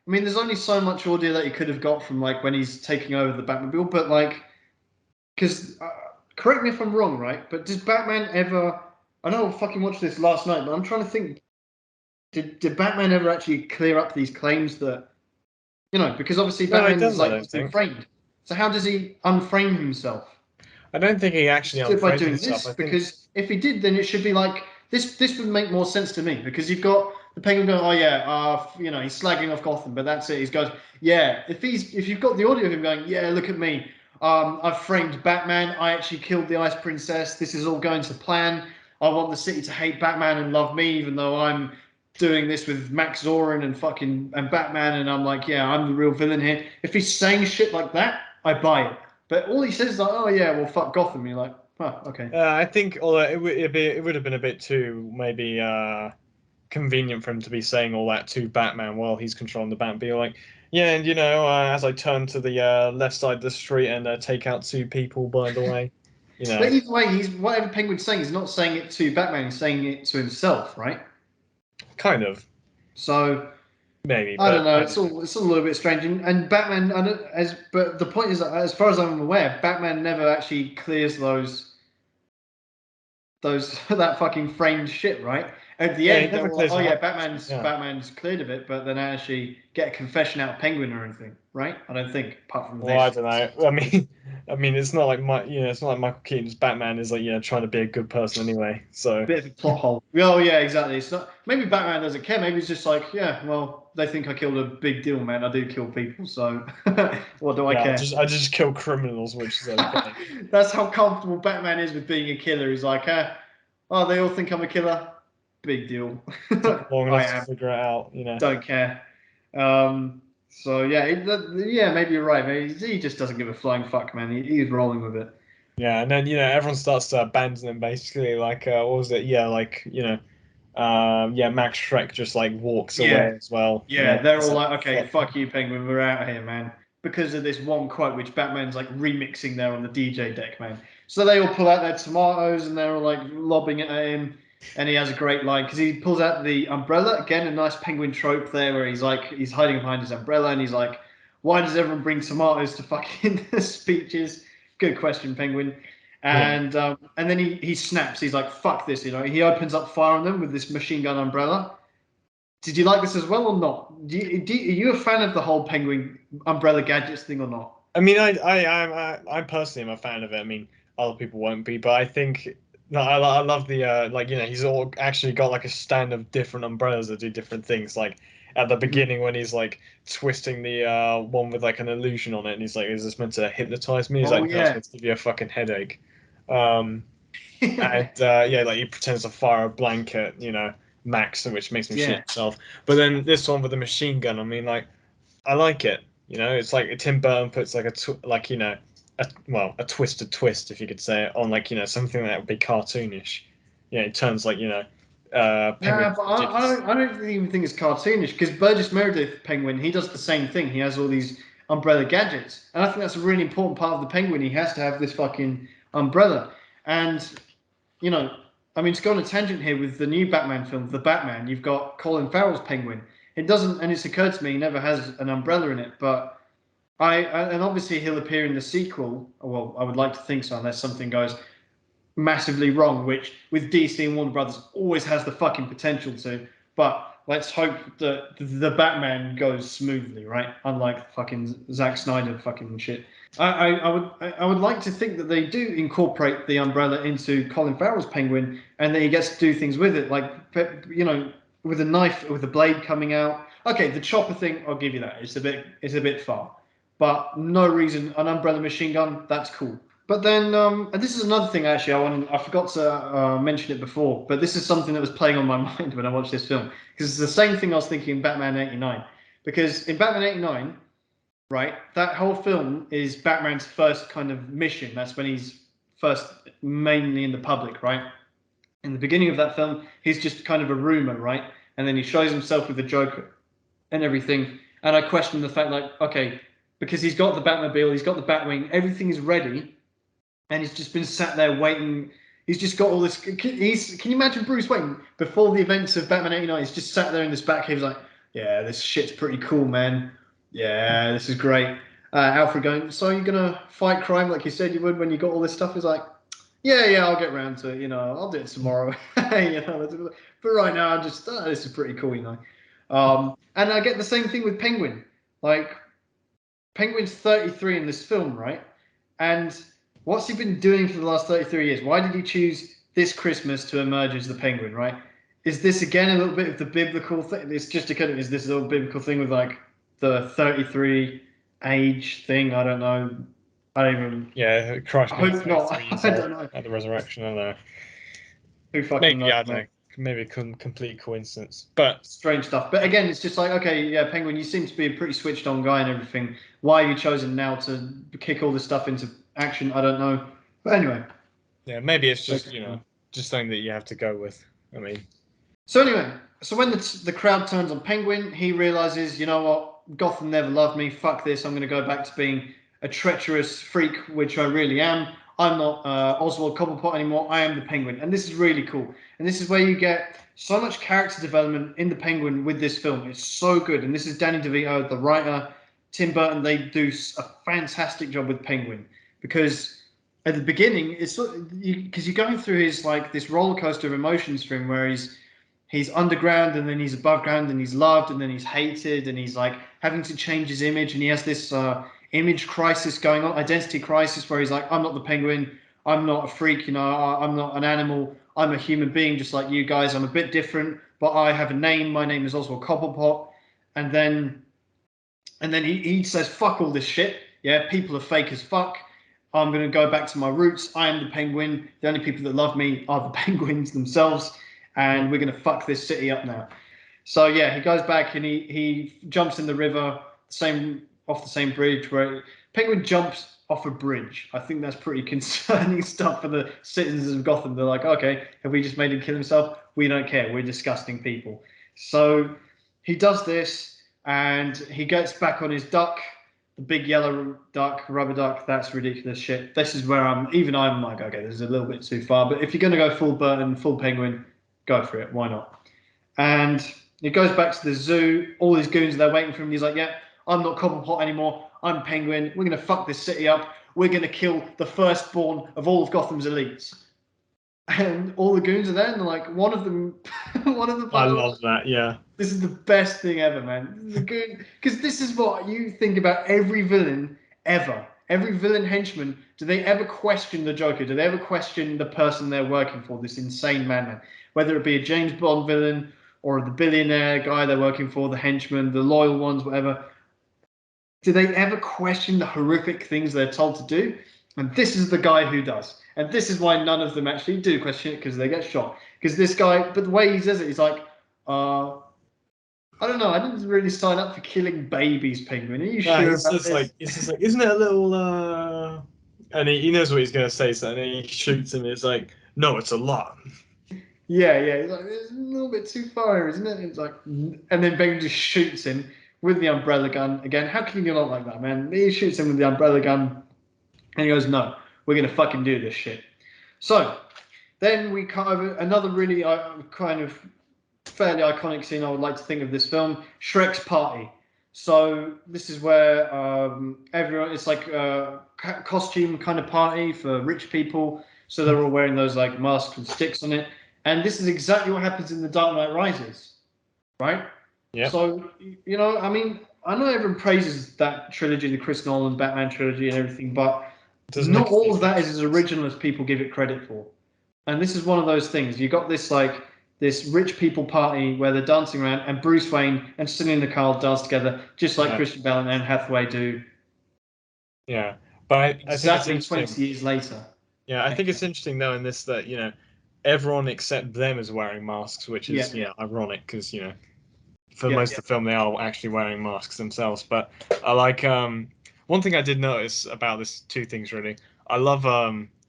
there's only so much audio that you could have got from like when he's taking over the Batmobile, but like, because correct me if I'm wrong, right? But does Batman ever? I know I fucking watched this last night, but I'm trying to think. Did Batman ever actually clear up these claims that Because obviously No, he Batman is doesn't. I like don't he's been think. framed. So how does he unframe himself? I don't think he actually Just do it by unframed doing himself. I this, think. because if he did, then it should be like this. This would make more sense to me, because you've got the Penguin going, "Oh yeah, he's slagging off Gotham," but that's it. He goes, "Yeah." If you've got the audio of him going, "Yeah, look at me. I've framed Batman. I actually killed the Ice Princess. This is all going to plan. I want the city to hate Batman and love me, even though I'm doing this with Max Zorin and Batman." And I'm like, "Yeah, I'm the real villain here." If he's saying shit like that, I buy it. But all he says is like, "Oh yeah, well fuck Gotham." You're like, "Oh, okay." I think, although it would have been a bit too maybe convenient for him to be saying all that to Batman while he's controlling the Batmobile. Like, yeah, and as I turn to the left side of the street and take out two people, by the way, you But know, either way, he's whatever Penguin's saying, he's not saying it to Batman. He's saying it to himself, right? kind of So maybe, I don't but know. I It's don't know. all a little bit strange. And Batman, I don't, as but the point is, that, as far as I'm aware, Batman never actually clears those that fucking framed shit, right? At the Yeah, he end, they're never all like, clears "Oh it yeah, up. Batman's Yeah. Batman's cleared of it," but then I actually get a confession out of Penguin or anything, right? I don't think, apart from Well, I this don't know. It's not like it's not like Michael Keaton's Batman is like trying to be a good person anyway. So bit of a plot hole. Oh yeah, exactly. It's not. Maybe Batman doesn't care. Maybe he's just like, yeah, well, they think I killed a big deal, man. I do kill people, so what do I yeah, care? I just kill criminals, which is okay. That's how comfortable Batman is with being a killer. He's like, oh, they all think I'm a killer. Big deal. Took long I enough to am. figure it out. Don't care. Um, So yeah, yeah, maybe you're right. Maybe he just doesn't give a flying fuck, man. He's rolling with it. Yeah, and then everyone starts to abandon him basically. Like, what was it? Yeah, like yeah, Max Shrek just like walks Yeah, away as well, and yeah, they're everyone's all like, like, okay, "Fuck." fuck you, Penguin, we're out of here, man. Because of this one quote, which Batman's like remixing there on the DJ deck, man. So they all pull out their tomatoes and they're all like lobbing it at him. And he has a great line because he pulls out the umbrella. Again, a nice Penguin trope there where he's like, he's hiding behind his umbrella and he's like, why does everyone bring tomatoes to fucking speeches? Good question, Penguin. Yeah. And then he snaps. He's like, fuck this, you know. He opens up fire on them with this machine gun umbrella. Did you like this as well or not? Are you a fan of the whole Penguin umbrella gadgets thing or not? I mean, I personally am a fan of it. I mean, other people won't be, but I think no, I love the like he's all actually got like a stand of different umbrellas that do different things. Like at the Mm. beginning when he's like twisting the one with like an illusion on it, and he's like, "Is this meant to hypnotize me?" He's Oh like, "No, it's yeah. meant to give you a fucking headache." Um, and yeah, like he pretends to fire a blanket, Max, which makes him shit Yeah. himself. But then this one with the machine gun, I mean, like I like it. It's like Tim Burton puts like a twisted twist, if you could say it, on like something that would be cartoonish. It turns like Nah, Penguin but ridiculous. I don't even think it's cartoonish because Burgess Meredith Penguin, he does the same thing. He has all these umbrella gadgets, and I think that's a really important part of the Penguin. He has to have this fucking umbrella, and you know, I mean, to go on a tangent here with the new Batman film, The Batman, you've got Colin Farrell's Penguin. It doesn't, and it's occurred to me, he never has an umbrella in it, but and obviously he'll appear in the sequel. Well, I would like to think so, unless something goes massively wrong, which with DC and Warner Brothers always has the fucking potential to. But let's hope that the Batman goes smoothly, right? Unlike fucking Zack Snyder fucking shit. I would like to think that they do incorporate the umbrella into Colin Farrell's Penguin, and that he gets to do things with it, like with a knife, with a blade coming out. Okay, the chopper thing, I'll give you that. It's a bit far, but no reason an umbrella machine gun. That's cool. But then, and this is another thing actually. I forgot to mention it before, but this is something that was playing on my mind when I watched this film because it's the same thing I was thinking in Batman '89. Because in Batman '89, right, that whole film is Batman's first kind of mission. That's when he's first mainly in the public, right? In the beginning of that film, he's just kind of a rumor, right? And then he shows himself with the Joker and everything. And I question the fact, like, okay, because he's got the Batmobile, he's got the Batwing, everything is ready and he's just been sat there waiting. He's just got all this. Can you imagine Bruce Wayne before the events of Batman '89? He's just sat there in this Batcave, like, yeah, this shit's pretty cool, man. Yeah, this is great. Alfred going, so you're gonna fight crime like you said you would when you got all this stuff? He's like, yeah, I'll get around to it. I'll do it tomorrow. But right now, I just this is pretty cool. And I get the same thing with Penguin. Like Penguin's 33 in this film, right? And what's he been doing for the last 33 years? Why did he choose this Christmas to emerge as the Penguin, right? Is this again a little bit of the biblical thing? It's just a kind of, is this a little biblical thing with like the 33 age thing? I don't know. I don't even. Yeah, I Christ being hope not. 33 years I old don't know. at the resurrection. I don't know. Who fucking Maybe knows, I don't man? know. Maybe a complete coincidence. But Strange stuff. But again, it's just like, okay, yeah, Penguin, you seem to be a pretty switched on guy and everything. Why have you chosen now to kick all this stuff into action? I don't know. But anyway. yeah, maybe it's just Okay. just something that you have to go with. I mean, So anyway, so when the crowd turns on Penguin, he realizes, you know what, Gotham never loved me. Fuck this. I'm going to go back to being a treacherous freak, which I really am. I'm not Oswald Cobblepot anymore. I am the Penguin, and this is really cool. And this is where you get so much character development in the Penguin with this film. It's so good. And this is Danny DeVito, the writer, Tim Burton. They do a fantastic job with Penguin because at the beginning, it's because you're going through his like this roller coaster of emotions for him, where he's underground and then he's above ground and he's loved and then he's hated and he's like having to change his image and he has this image crisis going on, identity crisis, where he's like, I'm not the Penguin, I'm not a freak, I'm not an animal, I'm a human being just like you guys, I'm a bit different, but I have a name, my name is Oswald Cobblepot. And then he says, fuck all this shit. Yeah, people are fake as fuck. I'm going to go back to my roots. I am the Penguin. The only people that love me are the Penguins themselves. yeah, And we're going to fuck this city up now. So, yeah, he goes back and he jumps in the river. off the same bridge where Penguin jumps off a bridge. I think that's pretty concerning stuff for the citizens of Gotham. They're like, okay, have we just made him kill himself? We don't care. We're disgusting people. So he does this, and he gets back on his duck, the big yellow duck, rubber duck. That's ridiculous shit. This is where I'm like, okay, this is a little bit too far. But if you're going to go full Burton, full Penguin, go for it. Why not? And he goes back to the zoo. All his goons are there waiting for him. He's like, yeah, I'm not Cobblepot anymore. I'm Penguin. We're going to fuck this city up. We're going to kill the firstborn of all of Gotham's elites. And all the goons are there, and they're like, one of them. I love that. Yeah. This is the best thing ever, man. Because this is what you think about every villain ever. Every villain henchman. Do they ever question the Joker? Do they ever question the person they're working for? This insane madman. Whether it be a James Bond villain or the billionaire guy they're working for, the henchman, the loyal ones, whatever. Do they ever question the horrific things they're told to do? And this is the guy who does. And this is why none of them actually do question it, because they get shot. Because this guy, but the way he says it, he's like, I don't know. I didn't really sign up for killing babies, Penguin. Are you sure He's about just this? like, isn't it a little? And he knows what he's gonna say, so and he shoots him. It's like, no, it's a lot. Yeah. He's like, it's a little bit too far, isn't it? It's like, and then Penguin just shoots him with the umbrella gun again. How can you not like that, man? He shoots him with the umbrella gun, and he goes, "No, we're gonna fucking do this shit." So then we cut over another really kind of fairly iconic scene I would like to think of this film, Shrek's party. So this is where everyone, it's like a costume kind of party for rich people. So they're all wearing those like masks with sticks on it. And this is exactly what happens in The Dark Knight Rises, right? Yeah. So, you know, I mean, I know everyone praises that trilogy, the Chris Nolan Batman trilogy and everything, but not all of that is as original as people give it credit for. And this is one of those things. You got this like this rich people party where they're dancing around, and Bruce Wayne and Selina Kyle dance together, just like Christian Bale and Anne Hathaway do. Yeah, but I think Exactly it's 20 years later. Yeah, I think it's interesting though in this that everyone except them is wearing masks, which is ironic because for most of the film they are actually wearing masks themselves. But I like one thing I did notice about this, two things really. I love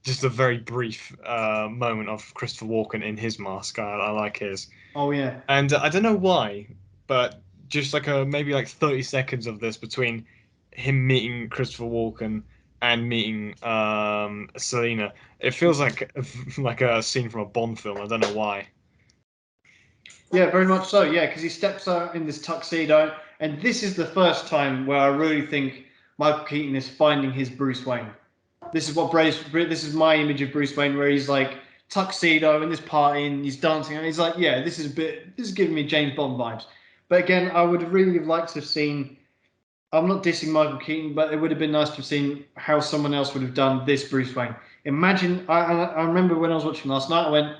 just a very brief moment of Christopher Walken in his mask. I like his. Oh yeah. And I don't know why, but just like maybe like 30 seconds of this between him meeting Christopher Walken and meeting Selina, it feels like a scene from a Bond film. I don't know why. Yeah, very much so. Yeah, because he steps out in this tuxedo, and this is the first time where I really think Michael Keaton is finding his Bruce Wayne. This is this is my image of Bruce Wayne, where he's like tuxedo in this party and he's dancing, and he's like, yeah, this is giving me James Bond vibes. But again, I would really have liked to have seen. I'm not dissing Michael Keaton, but it would have been nice to have seen how someone else would have done this Bruce Wayne. Imagine, I remember when I was watching last night, I went,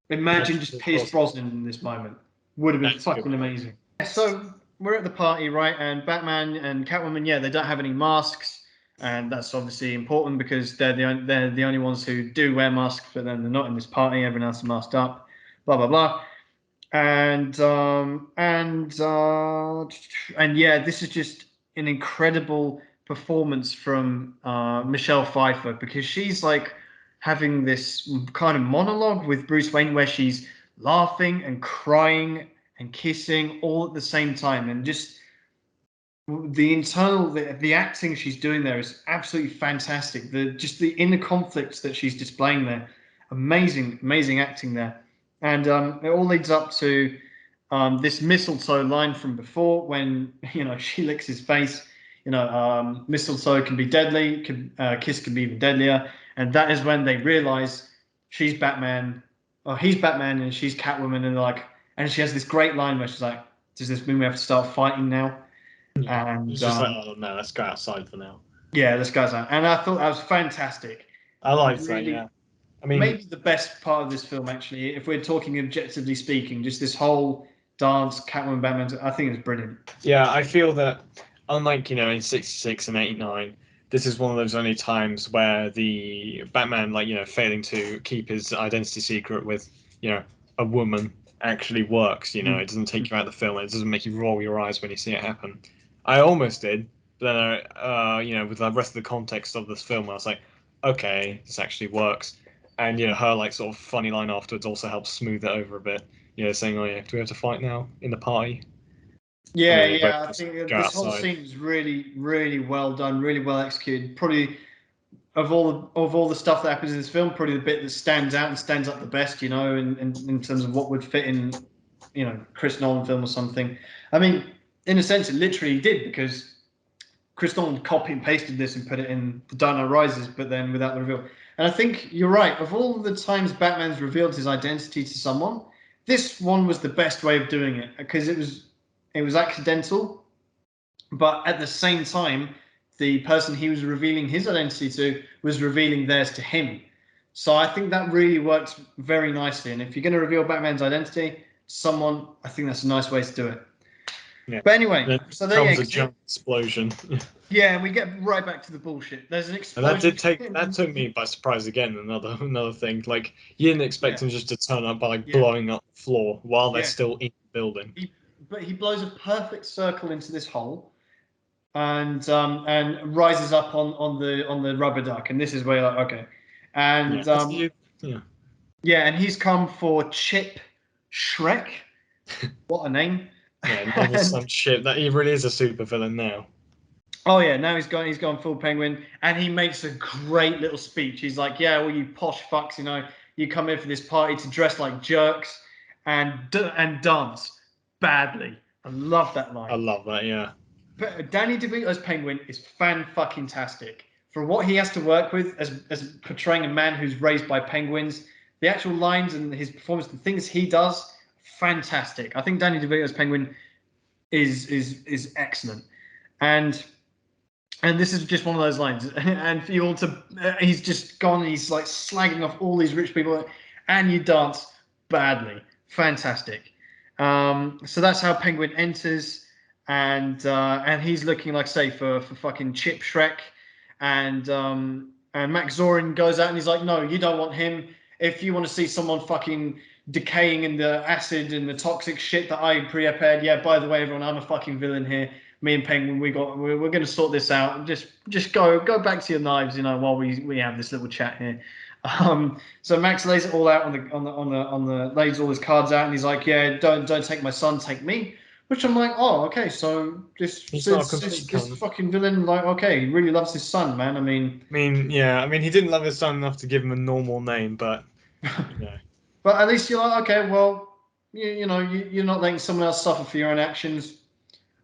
imagine just Pierce Brosnan in this moment. Would have been fucking amazing. So we're at the party, right? And Batman and Catwoman, yeah, they don't have any masks. And that's obviously important because they're the only ones who do wear masks, but then they're not in this party. Everyone else is masked up, blah, blah, blah. And yeah, this is just an incredible performance from Michelle Pfeiffer, because she's like having this kind of monologue with Bruce Wayne where she's laughing and crying and kissing all at the same time, and just the acting she's doing there is absolutely fantastic. The inner conflicts that she's displaying there, amazing acting there. And it all leads up to this mistletoe line from before, when she licks his face. Mistletoe can be deadly, kiss can be even deadlier, and that is when they realize she's Batman, or he's Batman, and she's Catwoman, and she has this great line where she's like, "Does this mean we have to start fighting now?" Yeah. And it's just like, oh no, let's go outside for now. Yeah, let's go outside. And I thought that was fantastic. I like that. Yeah. I mean, maybe the best part of this film, actually, if we're talking objectively speaking, just this whole dance, Catwoman, Batman, I think it's brilliant. Yeah, I feel that unlike, in 66 and 89, this is one of those only times where the Batman, failing to keep his identity secret with, a woman actually works. It doesn't take you out of the film. It doesn't make you roll your eyes when you see it happen. I almost did, but then with the rest of the context of this film, I was like, okay, this actually works. And her like sort of funny line afterwards also helps smooth it over a bit. Saying, "Oh yeah, do we have to fight now in the party?" And Yeah, then they both yeah. I just think go this whole outside. scene is really, really well done, really well executed. Probably of all the stuff that happens in this film, probably the bit that stands out and stands up the best, in terms of what would fit in, Chris Nolan film or something. I mean, in a sense, it literally did because Chris Nolan copy and pasted this and put it in The Dark Knight Rises, but then without the reveal. And I think you're right. Of all the times Batman's revealed his identity to someone, this one was the best way of doing it because it was accidental, but at the same time, the person he was revealing his identity to was revealing theirs to him. So I think that really works very nicely. And if you're going to reveal Batman's identity to someone, I think that's a nice way to do it. Yeah. But anyway, Then so there comes you a go. giant explosion. Yeah, we get right back to the bullshit. There's an And that explosion. took me by surprise again. Another thing, like you didn't expect Yeah, him just to turn up by like yeah, blowing up the floor while they're yeah. still in the building. But he blows a perfect circle into this hole, and rises up on the rubber duck. And this is where you're like, okay, Yeah, and yeah, yeah, and he's come for Chip Shrek. What a name! yeah. Name is And some shit. That he really is a supervillain now. oh yeah, now he's gone full penguin, and he makes a great little speech. He's like, "Yeah, well, you posh fucks, you come in for this party to dress like jerks and dance badly." I love that I line. love that. Yeah, But Danny DeVito's Penguin is fan fucking tastic for what he has to work with as portraying a man who's raised by penguins. The actual lines and his performance, the things he does, fantastic. I think Danny DeVito's Penguin is excellent, and and this is just one of those lines. And for you all to, he's just gone. He's like slagging off all these rich people, and you dance badly. Fantastic. So that's how Penguin enters, and he's looking like say for fucking Chip Shrek, and Max Zorin goes out and he's like, no, you don't want him. If you want to see someone fucking decaying in the acid and the toxic shit that I prepared, yeah. By the way, everyone, I'm a fucking villain here. Me and Penguin, we're going to sort this out. Just go back to your knives, while we have this little chat here. So Max lays it all out on the lays all his cards out, and he's like, yeah, don't take my son, take me. Which I'm like, oh, okay. So this he's not a this complete this, this cunt. fucking villain, like, okay, he really loves his son, man. I mean, I mean, yeah. I mean, he didn't love his son enough to give him a normal name, but you know, but at least you're like, okay, well, you're not letting someone else suffer for your own actions.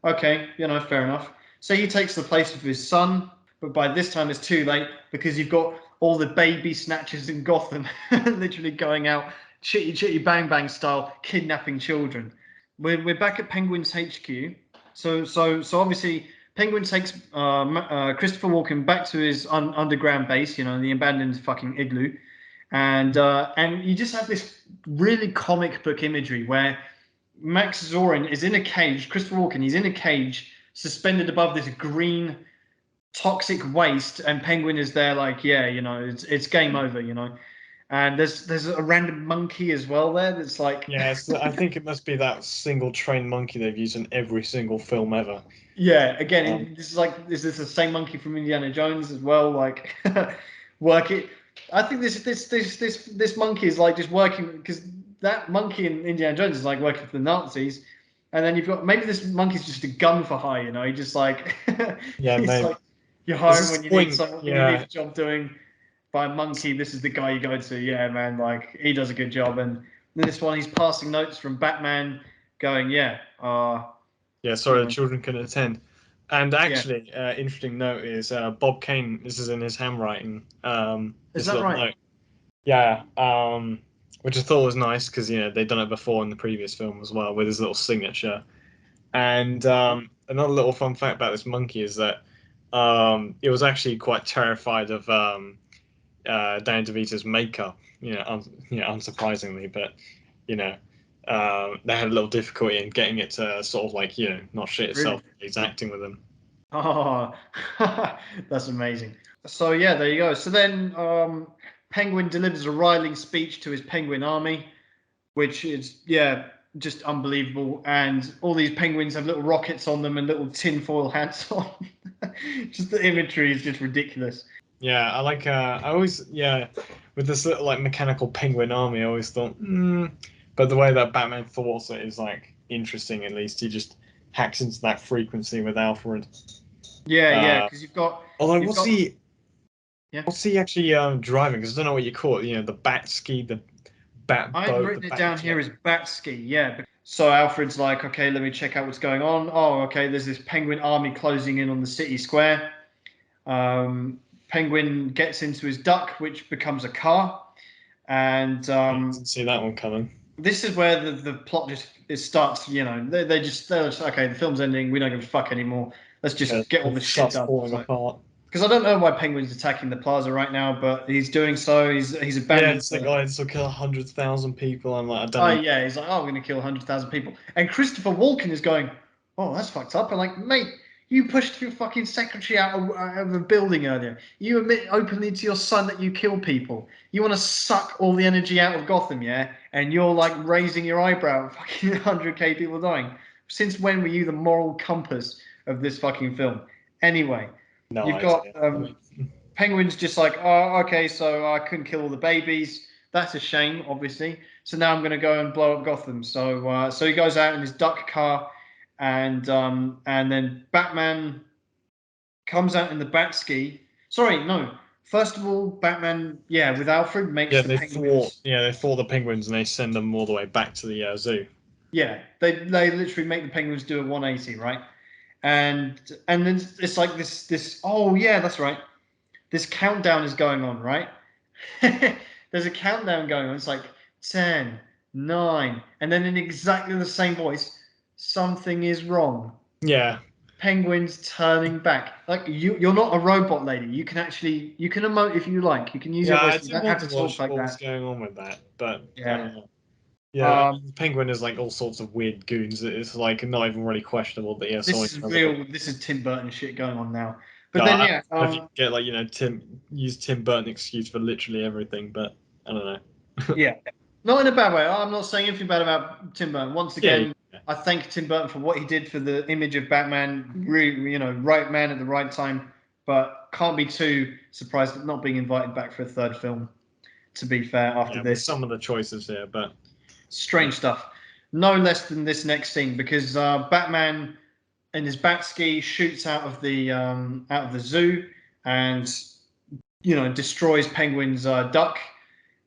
Okay, fair enough. So he takes the place of his son, but by this time it's too late because you've got all the baby snatchers in Gotham literally going out chitty chitty bang bang style, kidnapping children. We're back at Penguin's HQ. So obviously Penguin takes Christopher Walken back to his underground base, the abandoned fucking igloo, and you just have this really comic book imagery where Max Zorin is in a cage. Christopher Walken, he's in a cage suspended above this green toxic waste, and Penguin is there like, yeah, it's game over. And there's a random monkey as well there that's like, yeah. I think it must be that single trained monkey they've used in every single film ever. yeah. Again, Um, this is the same monkey from Indiana Jones as well. Like, work it. I think this monkey is like just working because that monkey in Indiana Jones is like working for the Nazis, and then you've got maybe this monkey's just a gun for hire. He just like yeah, he's maybe. like you Is hire him this when the you need point? someone when you need Yeah, a job doing by a monkey. This is the guy you go to. Yeah, man. Like he does a good job, and then this one he's passing notes from Batman, going, yeah, yeah. you Sorry, the know, children couldn't attend. And yeah. actually, interesting note is Bob Kane. This is in his handwriting. Is This that little right? note. Yeah. Which I thought was nice because they'd done it before in the previous film as well with his little signature. And another little fun fact about this monkey is that it was actually quite terrified of Danny DeVito's makeup. Unsurprisingly, but you know, they had a little difficulty in getting it to sort of like not shit Really? itself. He's acting with them. Oh, that's amazing. So yeah, there you go. So then Penguin delivers a riling speech to his penguin army, which is, yeah. just unbelievable. And all these penguins have little rockets on them and little tinfoil hats on. Just the imagery is just ridiculous. Yeah, I like. I always, yeah, with this little like mechanical penguin army, I always thought, but the way that Batman thoughts it is like interesting. At least he just hacks into that frequency with Alfred. Yeah, Uh, because although you've got yeah. what's he actually driving? Because I don't know what you call it. You know, the bat ski, the bat I've boat, the written it bat down jet. here as Batski, yeah. So Alfred's like, okay, let me check out what's going on. Oh, okay, there's this penguin army closing in on the city square. Penguin gets into his duck, which becomes a car. And Yeah, didn't see that one coming. this is where the plot just it starts. You know, they're just okay. The film's ending. We don't give a fuck anymore. Let's Yeah, just get all it this shit starts done. It's falling like apart. because I don't know why Penguin's attacking the plaza right now, but he's doing so. He's Yeah, abandoned it's like, the. oh, this will kill 100,000 people. I'm like, I don't Oh know. yeah, he's like, oh, I'm gonna kill 100,000 people. And Christopher Walken is going, oh, that's fucked up. And like, mate, you pushed your fucking secretary out of a building earlier. You admit openly to your son that you kill people. You want to suck all the energy out of Gotham, yeah? And you're like raising your eyebrow at fucking 100k people dying. Since when were you the moral compass of this fucking film? Anyway, No you've got idea. I mean, Penguin's just like, oh, okay, so I couldn't kill all the babies. That's a shame, obviously. So now I'm going to go and blow up Gotham. So he goes out in his duck car, and then Batman comes out in the bat ski. Sorry, no. First of all, Batman, yeah, with Alfred makes yeah, the Penguins. they thwart the penguins and they send them all the way back to the zoo. Yeah, they literally make the Penguins do a 180, right? And then it's like this. Oh yeah, that's right. This countdown is going on, right? There's a countdown going on. It's like 10, 9, and then in exactly the same voice, something is wrong. Yeah, Penguins turning back. Like you're not a robot lady. You can emote if you like. You can use your yeah, I voice. You do don't want have to to talk watch like what was that. going on with that, but I Yeah. don't know. Yeah, Um, the penguin is like all sorts of weird goons. It's like not even really questionable that yeah, this someone is has a. real. This is Tim Burton shit going on now. But No, then I yeah, don't know if you get like Tim Burton excuse for literally everything, but I don't know. yeah, not in a bad way. I'm not saying anything bad about Tim Burton. Once Yeah, again, I thank Tim Burton for what he did for the image of Batman. Really, right man at the right time. But can't be too surprised at not being invited back for a third film. To be fair, after yeah, with this, some of the choices here, but strange stuff. No less than this next scene because Batman in his bat ski shoots out of the zoo and destroys Penguin's duck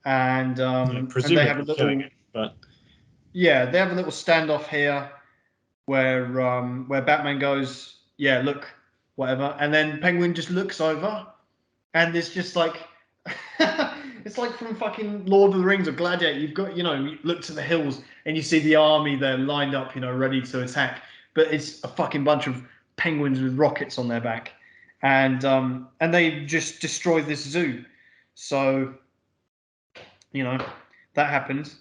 yeah, and they have a presumably killing little it. But yeah, they have a little standoff here where Batman goes, yeah, look, whatever, and then Penguin just looks over, and it's just like it's like from fucking Lord of the Rings or Gladiator. You've got you look to the hills and you see the army there lined up, ready to attack, but it's a fucking bunch of penguins with rockets on their back, and they just destroy this zoo. So you know that happens.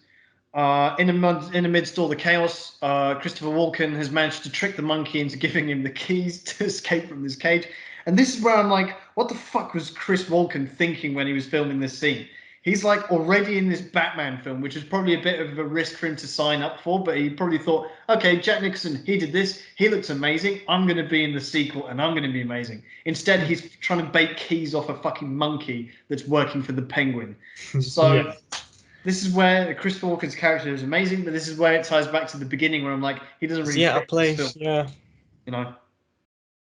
In amidst all the chaos, Christopher Walken has managed to trick the monkey into giving him the keys to escape from this cage. And this is where I'm like, what the fuck was Chris Walken thinking when he was filming this scene? He's like already in this Batman film, which is probably a bit of a risk for him to sign up for, but he probably thought, okay, Jack Nicholson, he did this, he looks amazing, I'm going to be in the sequel and I'm going to be amazing. Instead, he's trying to bake keys off a fucking monkey that's working for the Penguin. So yeah, this is where Christopher Walken's character is amazing, but this is where it ties back to the beginning where I'm like, he doesn't is really he out fit of in this film, place? Yeah, you know.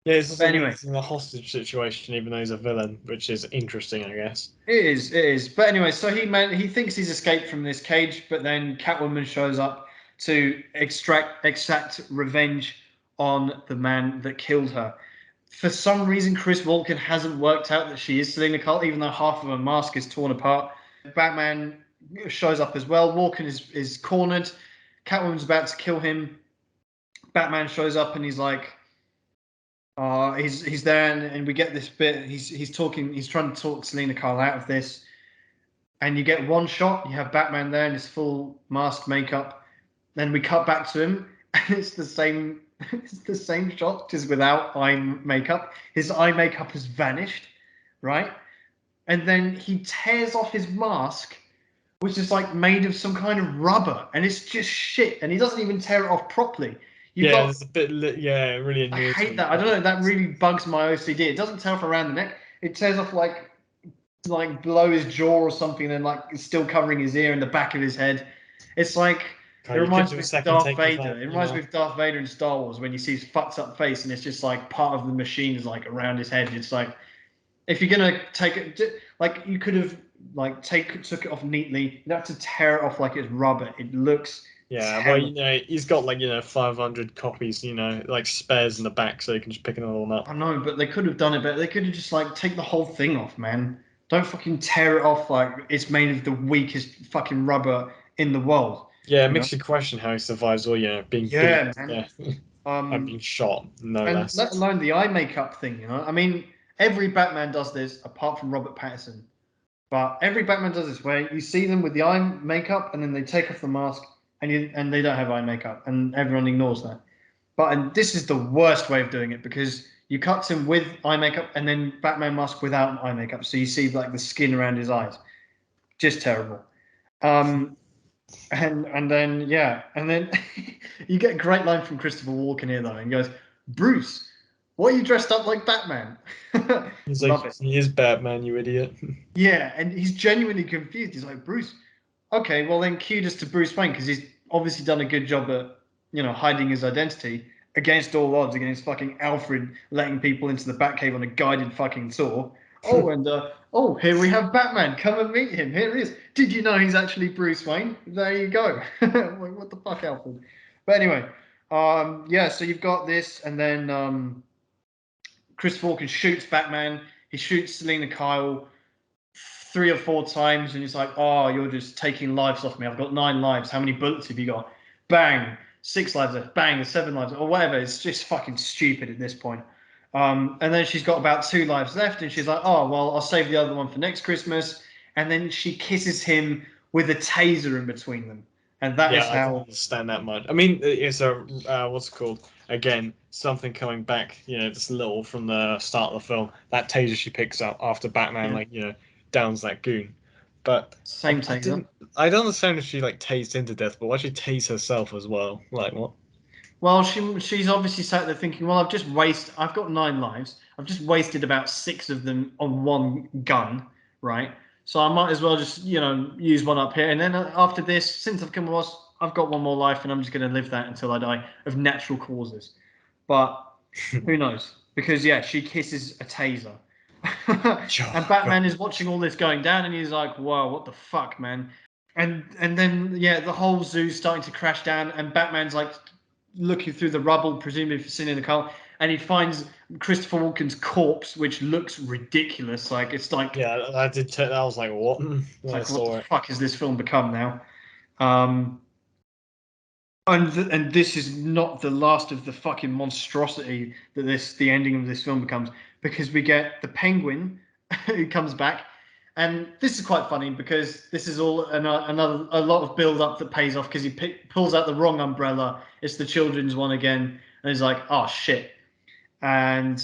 yeah. It's But also weird anyway, he's in a hostage situation, even though he's a villain, which is interesting, I guess. it is. But anyway, so he thinks he's escaped from this cage, but then Catwoman shows up to exact revenge on the man that killed her. For some reason, Chris Walken hasn't worked out that she is Selena Kyle, even though half of her mask is torn apart. Batman shows up as well. Walken is cornered. Catwoman's about to kill him. Batman shows up and he's like, he's there, and we get this bit. He's talking. He's trying to talk Selena Kyle out of this, and you get one shot. You have Batman there in his full mask makeup. Then we cut back to him, and it's the same. It's the same shot, just without eye makeup. His eye makeup has vanished, right? And then he tears off his mask which is like made of some kind of rubber, and it's just shit. And he doesn't even tear it off properly. You've Yeah, got it's a bit. Yeah, it really I annoys hate me. that. I don't know. That really bugs my OCD. It doesn't tear off around the neck. It tears off like below his jaw or something, and like it's still covering his ear and the back of his head. It's like it You could reminds do me a of second Darth take of Vader. that, It you reminds me know. of Darth Vader in Star Wars when you see his fucked up face and it's just like part of the machine is like around his head. It's like if you're gonna take it, like you could have like took it off neatly. You have to tear it off like it's rubber. It looks Yeah, well, terrible. he's got like 500 copies, like spares in the back, so you can just pick another one up. I know, but they could have done it better. They could have just like take the whole thing off, man. Don't fucking tear it off like it's made of the weakest fucking rubber in the world. Yeah, it You know? makes you question how he survives all, being beaten Yeah, to man. death and being Um, shot, no and less. let alone the eye makeup thing. I mean, every Batman does this apart from Robert Pattinson. But every Batman does this where you see them with the eye makeup and then they take off the mask and they don't have eye makeup and everyone ignores that. But and this is the worst way of doing it because you cut him with eye makeup and then Batman mask without eye makeup, so you see like the skin around his eyes. Just terrible. Um, and then yeah, and then you get a great line from Christopher Walken here though, and he goes, "Bruce, why are you dressed up like Batman?" He's like, Love it. he is Batman, you idiot. Yeah, and he's genuinely confused. He's like, Bruce, okay, well then cue us to Bruce Wayne because he's obviously done a good job at hiding his identity against all odds against fucking Alfred letting people into the Batcave on a guided fucking tour. Oh, and oh, here we have Batman. Come and meet him. Here he is. Did you know he's actually Bruce Wayne? There you go. What the fuck, Alfred? But anyway, yeah. So you've got this, and then Chris Walken shoots Batman. He shoots Selena Kyle 3 or 4 times, and it's like, oh, you're just taking lives off me. I've got 9 lives. How many bullets have you got? Bang, 6 lives left. Bang, 7 lives, or whatever. It's just fucking stupid at this point. And then she's got about 2 lives left, and she's like, oh, well, I'll save the other one for next Christmas. And then she kisses him with a taser in between them, and that Yeah, is I didn't how. understand that much. I mean, it's a what's it called? Again, something coming back, just a little from the start of the film. That taser she picks up after Batman, Yeah, downs that goon. But same I taser. didn't. I don't understand if she like tased him to death, but why she tase herself as well? Like what? Well, she's obviously sat there thinking, well, I've got 9 lives. I've just wasted about 6 of them on one gun, right? So I might as well just, use one up here. And then after this, since I've come across, I've got one more life, and I'm just going to live that until I die of natural causes. But who knows? Because yeah, she kisses a taser, and Oh God. Batman is watching all this going down, and he's like, "Whoa, what the fuck, man?" And then yeah, the whole zoo's starting to crash down, and Batman's like looking through the rubble, presumably for seeing in the car, and he finds Christopher Walken's corpse, which looks ridiculous. Like it's like Yeah, I did. I was like, what? it's When I like what the saw it. fuck has this film become now? Um, and this is not the last of the fucking monstrosity that the ending of this film becomes, because we get the Penguin who comes back, and this is quite funny because this is all another a lot of build up that pays off because he pulls out the wrong umbrella. It's the children's one again, and he's like, oh shit, and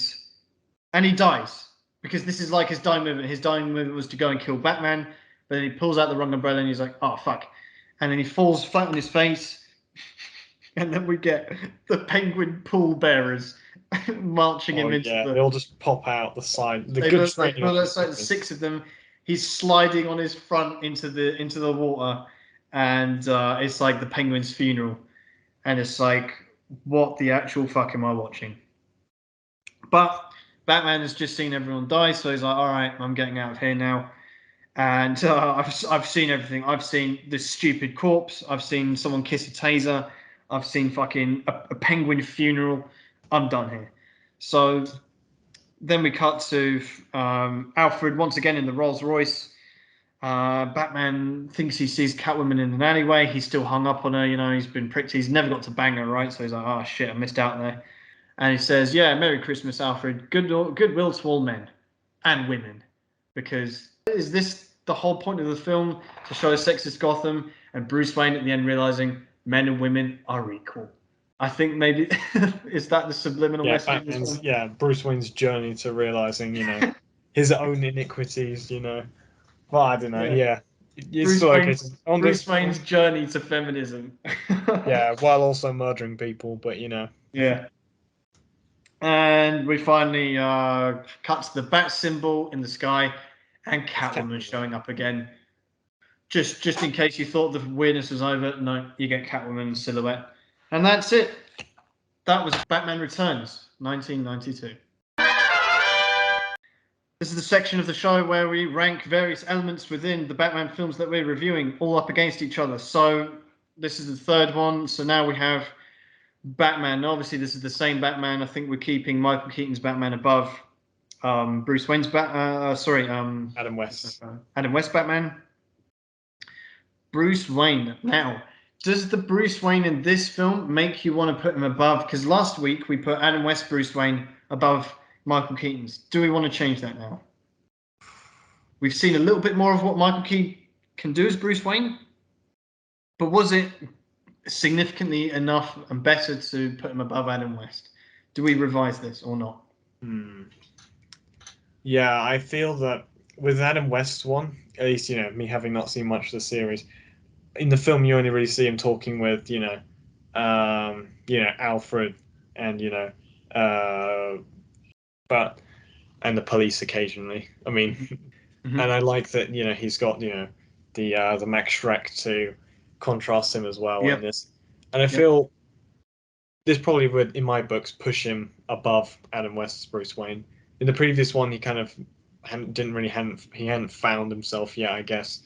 he dies because this is like his dying movement. His dying movement was to go and kill Batman, but then he pulls out the wrong umbrella and he's like, oh fuck, and then he falls flat on his face. And then we get the penguin pall bearers marching Oh him into yeah, they the. all just pop out the side. The They good look. They training of pull these outside guys. 6 of them. He's sliding on his front into the water, and it's like the penguin's funeral, and it's like, what the actual fuck am I watching? But Batman has just seen everyone die, so he's like, all right, I'm getting out of here now. And I've seen everything. I've seen this stupid corpse. I've seen someone kiss a taser. I've seen fucking a penguin funeral. I'm done here. So then we cut to Alfred once again in the Rolls Royce. Batman thinks he sees Catwoman in an alleyway. He's still hung up on her. He's been pricked. He's never got to bang her, right? So he's like, oh shit, I missed out there. And he says, yeah, Merry Christmas, Alfred. Goodwill to all men and women. Because is this the whole point of the film, to show sexist Gotham and Bruce Wayne at the end realizing men and women are equal? I think maybe is that the subliminal Yeah, message of this film? Bruce Wayne's journey to realizing, his own iniquities. Well, I don't know. Yeah. Yeah, It's still okay. On Bruce this, Wayne's journey to feminism. yeah, while also murdering people, but you know. Yeah. And we finally cut to the bat symbol in the sky and It's Catwoman Catwoman. showing up again. Just in case you thought the weirdness was over, no, you get Catwoman silhouette. And that's it. That was Batman Returns, 1992. This is the section of the show where we rank various elements within the Batman films that we're reviewing all up against each other. So this is the third one. So now we have Batman. Obviously, this is the same Batman. I think we're keeping Michael Keaton's Batman above Bruce Wayne's Adam West. Adam West Batman. Bruce Wayne. Now, does the Bruce Wayne in this film make you want to put him above? Because last week we put Adam West Bruce Wayne above Michael Keaton's. Do we want to change that now? We've seen a little bit more of what Michael Keaton can do as Bruce Wayne, but was it significantly enough and better to put him above Adam West? Do we revise this or not? Yeah, I feel that with Adam West's one, at least me having not seen much of the series, in the film you only really see him talking with Alfred and but and the police occasionally. I mean, and I like that he's got the Max Shrek to contrast him as well in this, and I feel this probably would in my books push him above Adam West's Bruce Wayne. In the previous one, he kind of hadn't found himself yet, I guess,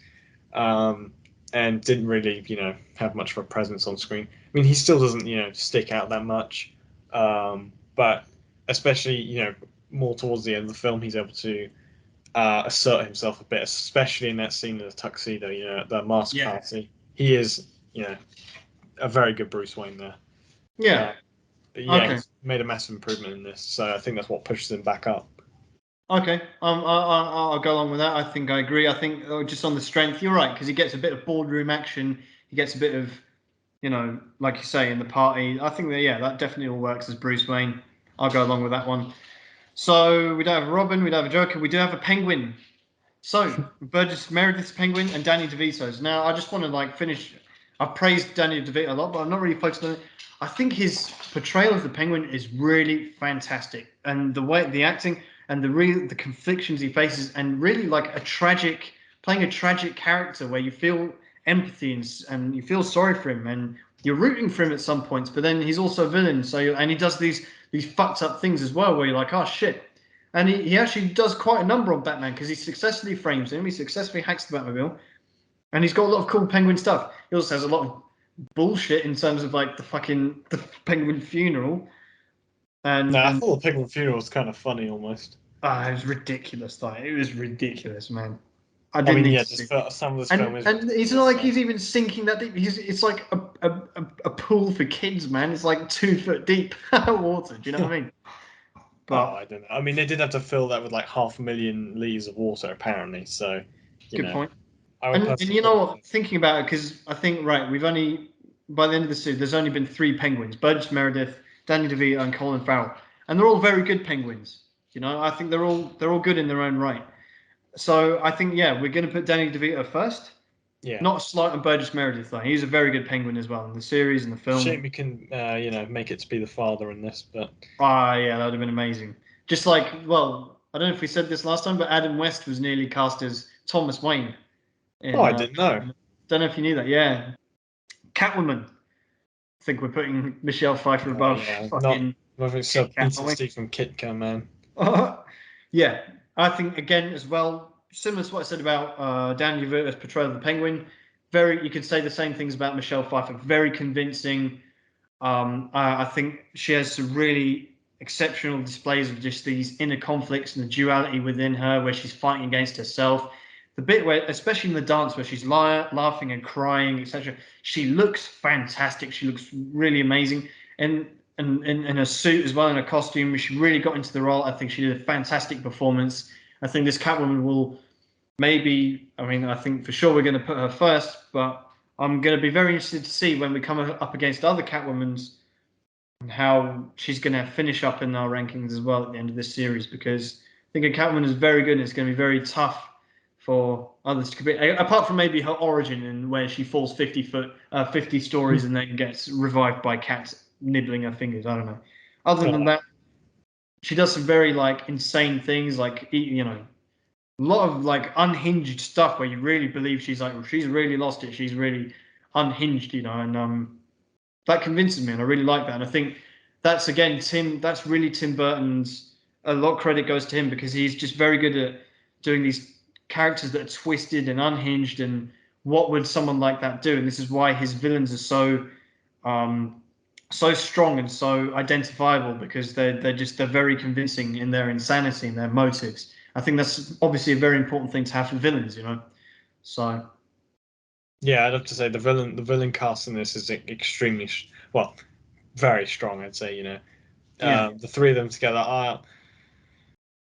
and didn't really have much of a presence on screen. I mean, he still doesn't stick out that much, but especially more towards the end of the film, he's able to assert himself a bit, especially in that scene in the tuxedo, at the mask party. He is a very good Bruce Wayne there. Yeah. But yeah, he's made a massive improvement in this, so I think that's what pushes him back up. Okay, I'll go along with that. I think I agree. I think just on the strength, you're right, because he gets a bit of boardroom action. He gets a bit of, like you say, in the party. I think that definitely all works as Bruce Wayne. I'll go along with that one. So we don't have a Robin, we don't have a Joker, we do have a Penguin. So Burgess Meredith's Penguin and Danny DeVito's. Now I just want to finish. I've praised Danny DeVito a lot, but I'm not really focused on it. I think his portrayal of the Penguin is really fantastic, and the acting and the conflictions he faces, and really playing a tragic character where you feel empathy and you feel sorry for him and you're rooting for him at some points, but then he's also a villain. And he does these fucked up things as well, where you're like, oh shit. And he actually does quite a number on Batman because he successfully frames him, he successfully hacks the Batmobile, and he's got a lot of cool Penguin stuff. He also has a lot of bullshit in terms of the Penguin funeral. And I thought the Penguin funeral was kind of funny almost. It was ridiculous. It was ridiculous, man. I mean, just some of this film is. And it's not like he's even sinking that deep. It's like a pool for kids, man. It's like 2 foot deep water. Do you know what I mean? But, I don't know. I mean, they did have to fill that with 500,000 liters of water, apparently. So, good point. And you know what? Thinking about it, because I think we've only by the end of the series, there's only been 3 Penguins: Burgess Meredith, Danny DeVito, and Colin Farrell, and they're all very good Penguins. I think they're all good in their own right. So I think we're going to put Danny DeVito first. Yeah. Not slight on Burgess Meredith though. He's a very good Penguin as well in the series and the film. Shame we can make it to be the father in this, but yeah, that would have been amazing. Just I don't know if we said this last time, but Adam West was nearly cast as Thomas Wayne. I didn't know. Don't know if you knew that. Yeah, Catwoman. I think we're putting Michelle Pfeiffer above. Nothing so Steve from Kitka, man. Yeah, I think again as well, similar to what I said about Danny DeVito's portrayal of the Penguin. You could say the same things about Michelle Pfeiffer. Very convincing. I think she has some really exceptional displays of just these inner conflicts and the duality within her, where she's fighting against herself. The bit where, especially in the dance, where she's laughing and crying, etc., she looks fantastic. She looks really amazing, and in her suit as well, in her costume, she really got into the role. I think she did a fantastic performance. I think this Catwoman will I think for sure we're going to put her first, but I'm going to be very interested to see when we come up against other Catwomans and how she's going to finish up in our rankings as well at the end of this series, because I think a Catwoman is very good and it's going to be very tough for others could be, apart from maybe her origin and where she falls 50 stories and then gets revived by cats nibbling her fingers. I don't know. Other than that, she does some very like insane things, like a lot of like unhinged stuff where you really believe she's like, well, she's really lost it. She's really unhinged, and that convinces me, and I really like that. And I think that's again That's really Tim Burton's. A lot of credit goes to him because he's just very good at doing these characters that are twisted and unhinged. And what would someone like that do? And this is why his villains are so strong and so identifiable, because they're very convincing in their insanity and their motives. I think that's obviously a very important thing to have for villains. So Yeah, I'd have to say the villain cast in this is extremely well, very strong. I'd say yeah, the three of them together are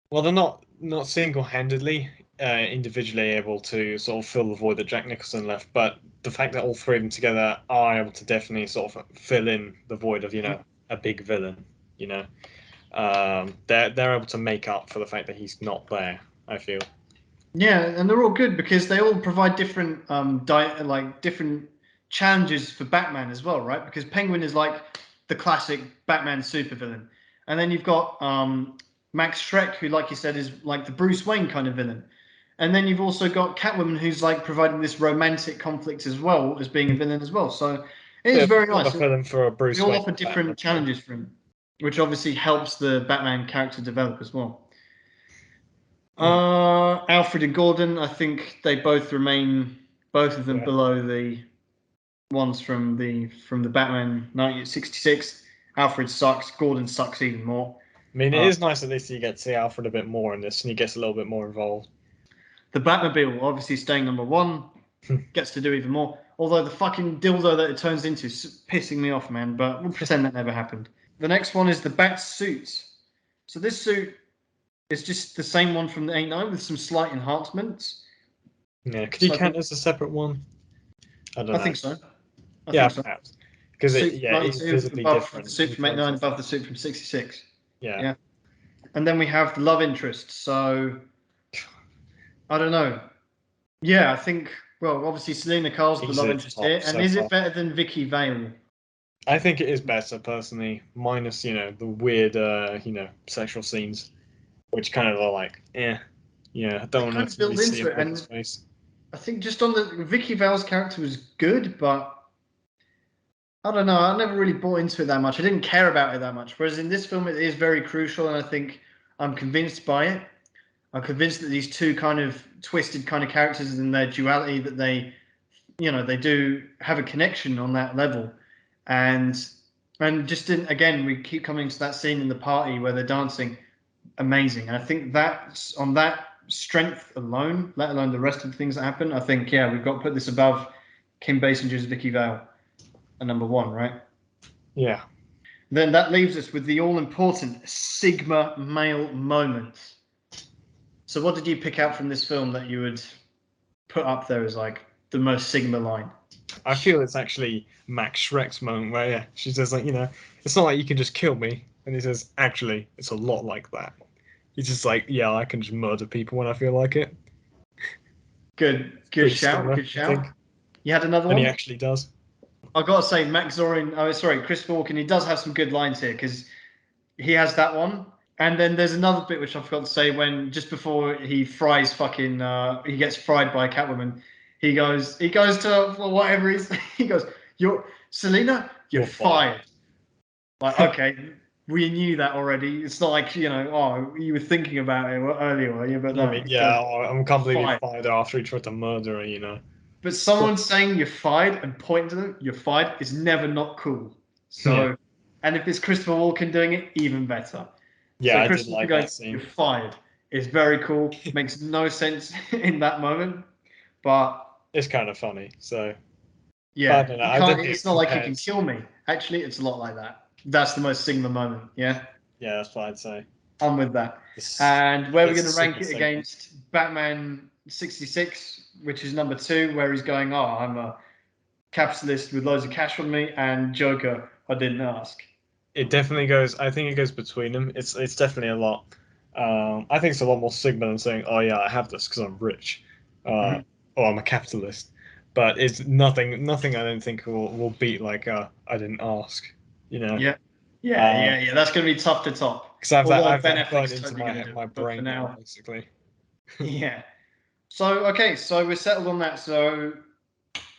well, they're not single-handedly, individually able to sort of fill the void that Jack Nicholson left, but the fact that all three of them together are able to definitely sort of fill in the void of a big villain. They're able to make up for the fact that he's not there. I feel. yeah, and they're all good because they all provide different different challenges for Batman as well, right? Because Penguin is like the classic Batman supervillain, and then you've got Max Schreck, who, like you said, is like the Bruce Wayne kind of villain. And then you've also got Catwoman, who's like providing this romantic conflict as well as being a villain as well. So it is very Bit of nice. a villain for a They Bruce all Wayne offer Batman different film. challenges for him, which obviously helps the Batman character develop as well. Yeah. Alfred and Gordon, I think they both remain, both of them Yeah. below the ones from the Batman 1966. Alfred sucks. Gordon sucks even more. I mean, it is nice at least you get to see Alfred a bit more in this, and he gets a little bit more involved. The Batmobile, obviously staying number one, gets to do even more. Although the fucking dildo that it turns into is pissing me off, man. But we'll pretend that never happened. The next one is the Bat suit. So this suit is just the same one from the 89 with some slight enhancements. Yeah, could you So count as a separate one? I don't I know. think so. I Yeah, think so. perhaps. Because Suit it from is 92 visibly above the different suit in from terms 89 of above the suit from 66. yeah. Yeah. And then we have the love interest. So I don't know. Yeah, I think, well, obviously Selena Kyle's the He's love a interest top here. And so is far. it better than Vicky Vale? I think it is better personally, minus the weird sexual scenes, which kind of are like I They don't kind want of to really build see into a it. woman's And face. I think just on the Vicky Vale's character was good, but I don't know. I never really bought into it that much. I didn't care about it that much. Whereas in this film, it is very crucial. And I think I'm convinced by it. I'm convinced that these two kind of twisted kind of characters and their duality, that they do have a connection on that level. And just again, we keep coming to that scene in the party where they're dancing. Amazing. And I think that's on that strength alone, let alone the rest of the things that happen. I think, yeah, we've got to put this above Kim Basinger's Vicky Vale at number one, right? Yeah. Then that leaves us with the all important Sigma male moment. So, what did you pick out from this film that you would put up there as like the most Sigma line? I feel it's actually Max Shrek's moment where she says like, it's not like you can just kill me, and he says, actually, it's a lot like that. He's just like, yeah, I can just murder people when I feel like it. Good Pretty shout, similar, good I shout. think. You had another And he one? actually does. I've got to say, Max Zorin. Oh, sorry, Chris Walken. He does have some good lines here because he has that one. And then there's another bit which I forgot to say when just before he fries he gets fried by Catwoman. He goes to for whatever he goes, "You're Selena, you're You're fired. fired." Like, okay, we knew that already. It's not like, oh, you were thinking about it earlier, were you? But I no, mean, he yeah, goes, I "You're can't believe he fired." fired her after he tried to murder her. But someone saying you're fired and pointing to them, you're fired, is never not cool. Yeah. So, and if it's Christopher Walken doing it, even better. Yeah, So I did Christopher Walken like going, that "You're scene. fired," is very cool. Makes no sense in that moment, but It's kind of funny. So, but I yeah, don't know. you I can't. did think It's it not like you can compares. kill me. Actually, it's a lot like that. That's the most Sigma moment. Yeah. Yeah, that's what I'd say. I'm with that. This, And where we're it's going a to rank Sigma it segment. against Batman 66, which is number two, where he's going, "Oh, I'm a capitalist with loads of cash on me," and Joker, "I didn't ask." It definitely goes. I think it goes between them. It's definitely a lot. I think it's a lot more Sigma than saying, "Oh yeah, I have this because I'm rich." uh, or I'm a capitalist. But it's nothing. I don't think will beat like I didn't ask. You know, Yeah, yeah, because yeah, yeah. That's going to be tough to top. I Although have Ben that burned Affleck's into totally going to do my it. But for brain now, now, basically. yeah. So okay, so we're settled on that. So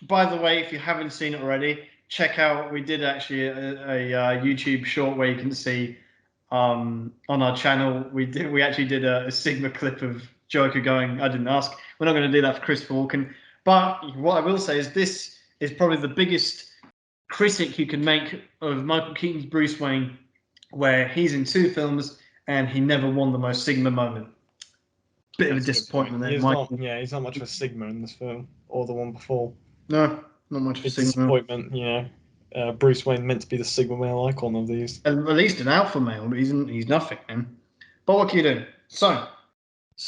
by the way, if you haven't seen it already, check out. We did actually a YouTube short where you can see on our channel. We actually did a Sigma clip of Joker going, "I didn't ask." We're not going to do that for Christopher Walken. But what I will say is this is probably the biggest critic you can make of Michael Keaton's Bruce Wayne, where he's in 2 films and he never won the most Sigma moment. Bit of a That's a good point. disappointment there, He's not. Michael. Yeah, he's not much of a Sigma in this film or the one before. No, not much of a Big Sigma. disappointment. You know, Bruce Wayne meant to be the Sigma male icon of these. At least an alpha male, but he's nothing, man. But what can you do? So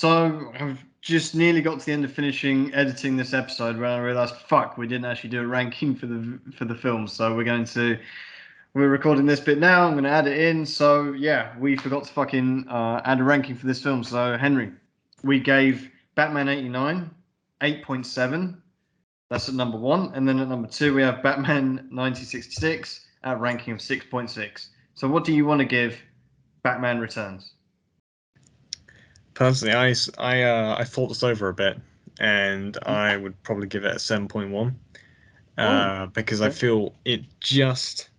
I've just nearly got to the end of finishing editing this episode where I realised, fuck, we didn't actually do a ranking for the film. So we're recording this bit now. I'm going to add it in. So yeah, we forgot to fucking add a ranking for this film. So Henry, we gave Batman '89 8.7. That's at number 1, and then at number 2 we have Batman 1966 at a ranking of 6.6. So what do you want to give Batman Returns? Personally, I thought this over a bit, and I would probably give it a 7.1. Oh, Because I okay. feel it just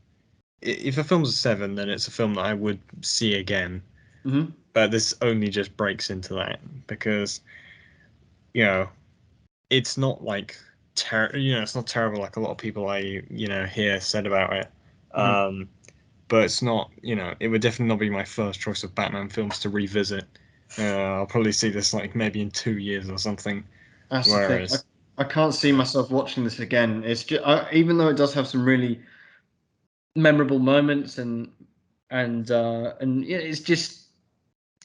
if a film's a 7, then it's a film that I would see again. Mm-hmm. But this only just breaks into that because you know it's not like it's not terrible like a lot of people I hear said about it. Mm-hmm. Um, but it's not, it would definitely not be my first choice of Batman films to revisit. I'll probably see this like maybe in 2 years or something. That's the thing. Whereas, I can't see myself watching this again. It's just even though it does have some really memorable moments and yeah, it's just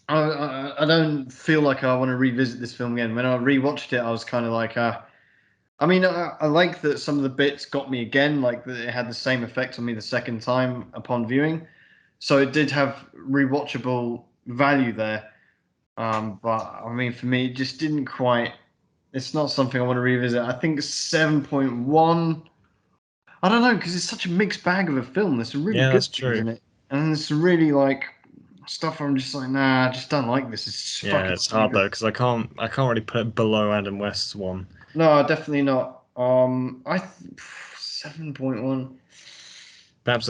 I don't feel like I want to revisit this film again. When I rewatched it, I was kind of like, I mean, I like that some of the bits got me again, like that it had the same effect on me the second time upon viewing. So it did have rewatchable value there. But I mean, for me, it just didn't quite. It's not something I want to revisit. I think 7.1. I don't know because it's such a mixed bag of a film. There's some really yeah, good that's things true. in it, and there's some really like stuff where I'm just like, nah, I just don't like this. It's Yeah, fucking it's hard stupid. though because I can't really put it below Adam West's one. No, definitely not. 7.1. Perhaps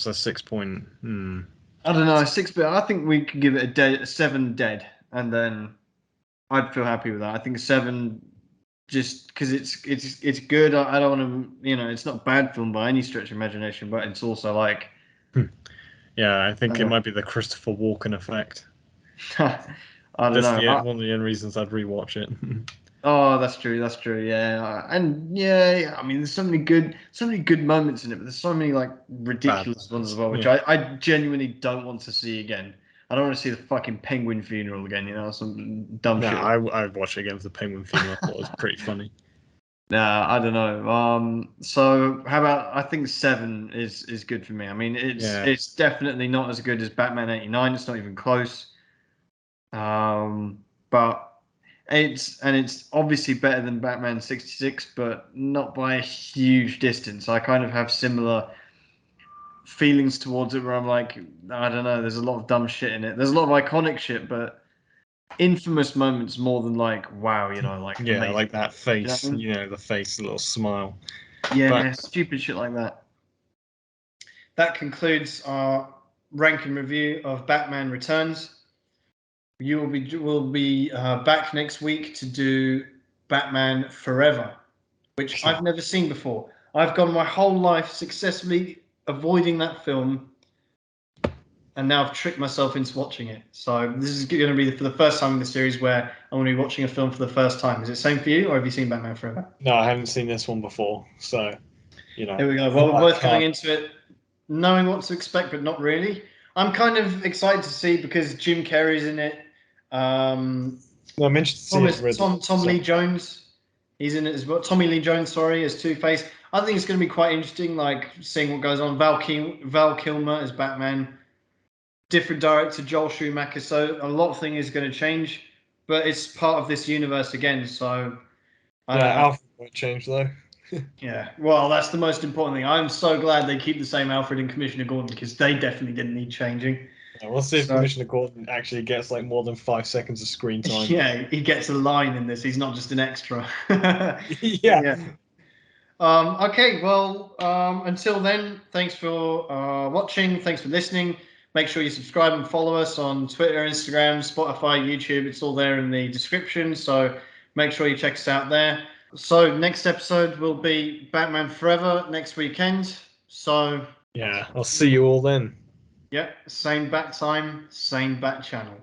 a 6 point. I don't know, 6 bit. I think we could give it a 7 dead, and then I'd feel happy with that. I think 7, just because it's good. I don't want to, it's not a bad film by any stretch of imagination, but it's also like, Yeah, I think it uh, might be the Christopher Walken effect. I don't That's know. one of the only reasons I'd rewatch it. Oh, that's true. That's true. Yeah, and yeah. I mean, there's so many good moments in it, but there's so many like Bad ridiculous ones as moments. well, which Yeah. I genuinely don't want to see again. I don't want to see the fucking penguin funeral again. Some dumb No, shit. I'd watch it again for the Penguin funeral. I thought it was pretty funny. Nah, I don't know. So how about I think 7 is good for me. I mean, Yeah. it's definitely not as good as Batman '89. It's not even close. But it's obviously better than Batman '66, but not by a huge distance. I kind of have similar feelings towards it where I'm like, I don't know, there's a lot of dumb shit in it. There's a lot of iconic shit, but infamous moments more than like, wow, like Yeah, amazing. like that You know what face, I mean? the face, the little smile. But Yeah, stupid shit like that. That concludes our rank and review of Batman Returns. You will be back next week to do Batman Forever, which I've never seen before. I've gone my whole life successfully avoiding that film, and now I've tricked myself into watching it. So this is going to be for the first time in the series where I'm going to be watching a film for the first time. Is it the same for you, or have you seen Batman Forever? no, I haven't seen this one before, so Here we go. Well, we're I both going can't. into it knowing what to expect, but not really. I'm kind of excited to see because Jim Carrey's in it. Um, No, I'm interested to see if Riddler. Tom Lee Jones, he's in it as well. Tommy Lee Jones, sorry, as Two Face. I think it's going to be quite interesting, like seeing what goes on. Val Kilmer as Batman, different director Joel Schumacher. So a lot of things is going to change, but it's part of this universe again. So Yeah, Alfred won't change though. Yeah, well, that's the most important thing. I'm so glad they keep the same Alfred and Commissioner Gordon because they definitely didn't need changing. Yeah, we'll see if So, Commissioner Gordon actually gets like more than 5 seconds of screen time. yeah, he gets a line in this. He's not just an extra. Yeah. Yeah. Okay, well, until then, thanks for watching. Thanks for listening. Make sure you subscribe and follow us on Twitter, Instagram, Spotify, YouTube. It's all there in the description. So make sure you check us out there. So next episode will be Batman Forever next weekend. So Yeah, I'll see you all then. yeah, same bat time, same bat channel.